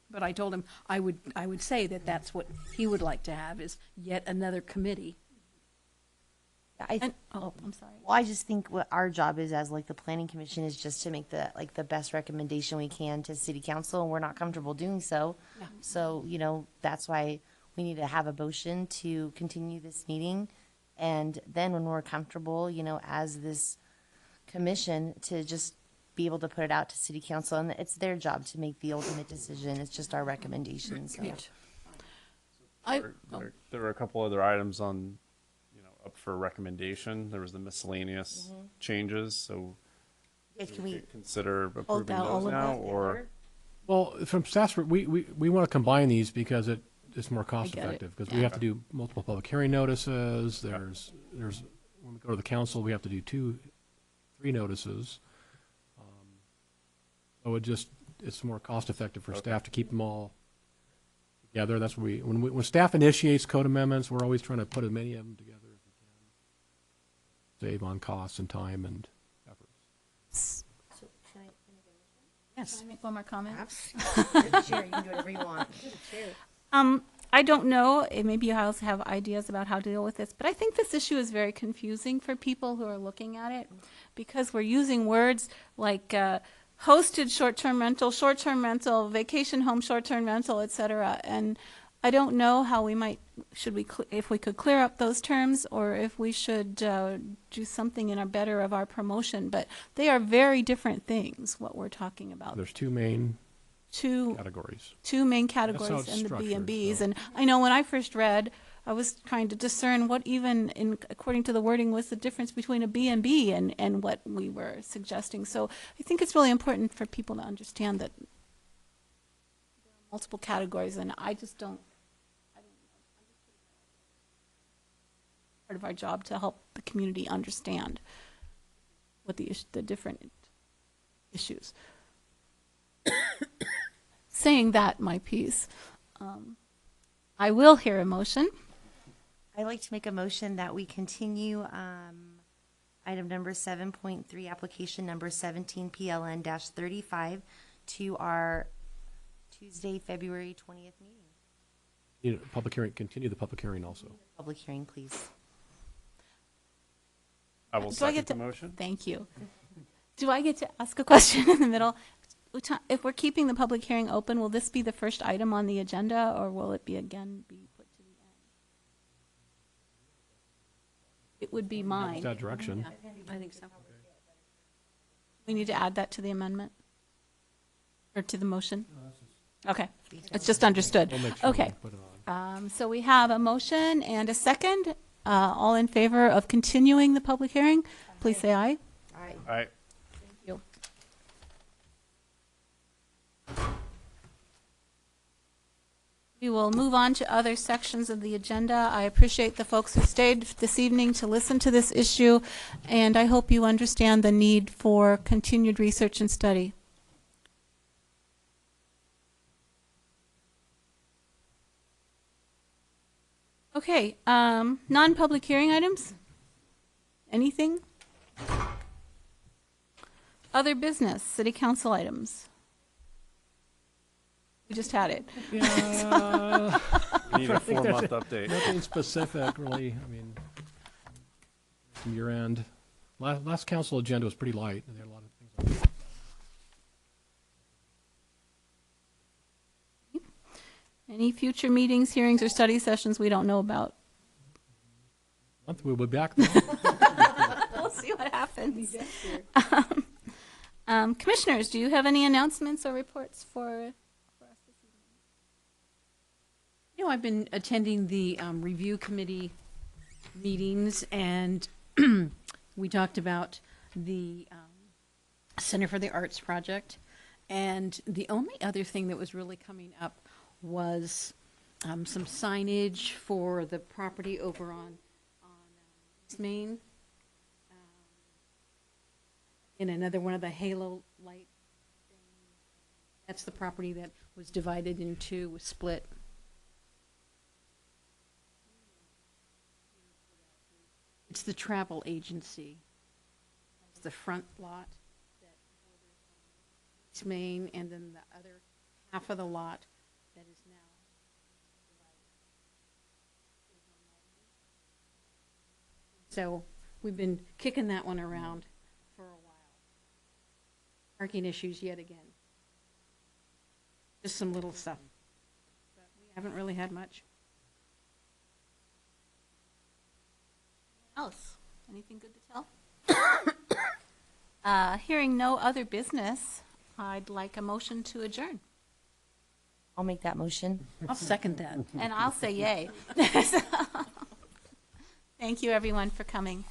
But I told him I would say that that's what he would like to have, is yet another committee. I'm sorry. Well, I just think what our job is as the planning commission is just to make the best recommendation we can to city council, and we're not comfortable doing so. Yeah. So, that's why we need to have a motion to continue this meeting. And then when we're comfortable, as this commission, to just be able to put it out to city council, and it's their job to make the ultimate decision. It's just our recommendation, so. There were a couple other items on, up for recommendation. There was the miscellaneous changes, so Yes, can we consider hold approving out all those of now, that or? Well, from staff's, we want to combine these because it's more cost get it. effective, because we have to do multiple public hearing notices, there's, when we go to the council, we have to do 3 notices. So it's more cost effective for staff to keep them all together. That's what when staff initiates code amendments, we're always trying to put as many of them together as we can. Save on costs and time and effort. Yes. Can I make one more comment? Sure, you can do whatever you want. I don't know, maybe you also have ideas about how to deal with this, but I think this issue is very confusing for people who are looking at it, because we're using words like hosted short-term rental, vacation home short-term rental, et cetera. And I don't know how we might, if we could clear up those terms, or if we should do something in our better of our promotion, but they are very different things, what we're talking about. There's 2 main categories. categories. 2 main That's how categories it's in the structured, B&Bs. so. And I know when I first read, I was trying to discern what even according to the wording was the difference between a B&B and what we were suggesting. So I think it's really important for people to understand that there are multiple categories, and I just don't know. Part of our job to help the community understand what the different issues. Saying that, my piece, I will hear a motion. I'd like to make a motion that we continue item number 7.3, application number 17 PLN-35 to our Tuesday, February 20th meeting. Public hearing, continue the public hearing also. Public hearing, please. I will Do I second get the to- motion. Thank you. Do I get to ask a question in the middle? If we're keeping the public hearing open, will this be the first item on the agenda, or will it be put to the end? It would be mine. That direction. I think so. We need to add that to the amendment? Or to the motion? Okay, it's just understood. We'll make sure Okay. we put it on. So we have a motion and a second. All in favor of continuing the public hearing, please say aye. Aye. All right. Thank you. We will move on to other sections of the agenda. I appreciate the folks who stayed this evening to listen to this issue, and I hope you understand the need for continued research and study. Okay, non-public hearing items? Anything? Other business, city council items? We just had it. Yeah. We need a I think 4-month there's update. Nothing specific, really. I mean, from your end. Last council agenda was pretty light. There had a lot of things on it. Any future meetings, hearings, or study sessions we don't know about? We'll be back then. We'll see what happens. Commissioners, do you have any announcements or reports for us this evening? You know, I've been attending the review committee meetings, and we talked about the Center for the Arts Project. And the only other thing that was really coming up was some signage for the property over on East Main. In another one of the halo light things. That's the property that was divided in two, was split. It's the travel agency. It's the front lot that borders on East Main, and then the other half of the lot that is now divided. So we've been kicking that one around for a while. Parking issues yet again. Just some little stuff. But we haven't really had much. Else? Anything good to tell? Hearing no other business, I'd like a motion to adjourn. I'll make that motion. I'll second that. And I'll say yay. Thank you, everyone, for coming.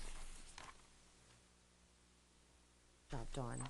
Job, Dawn.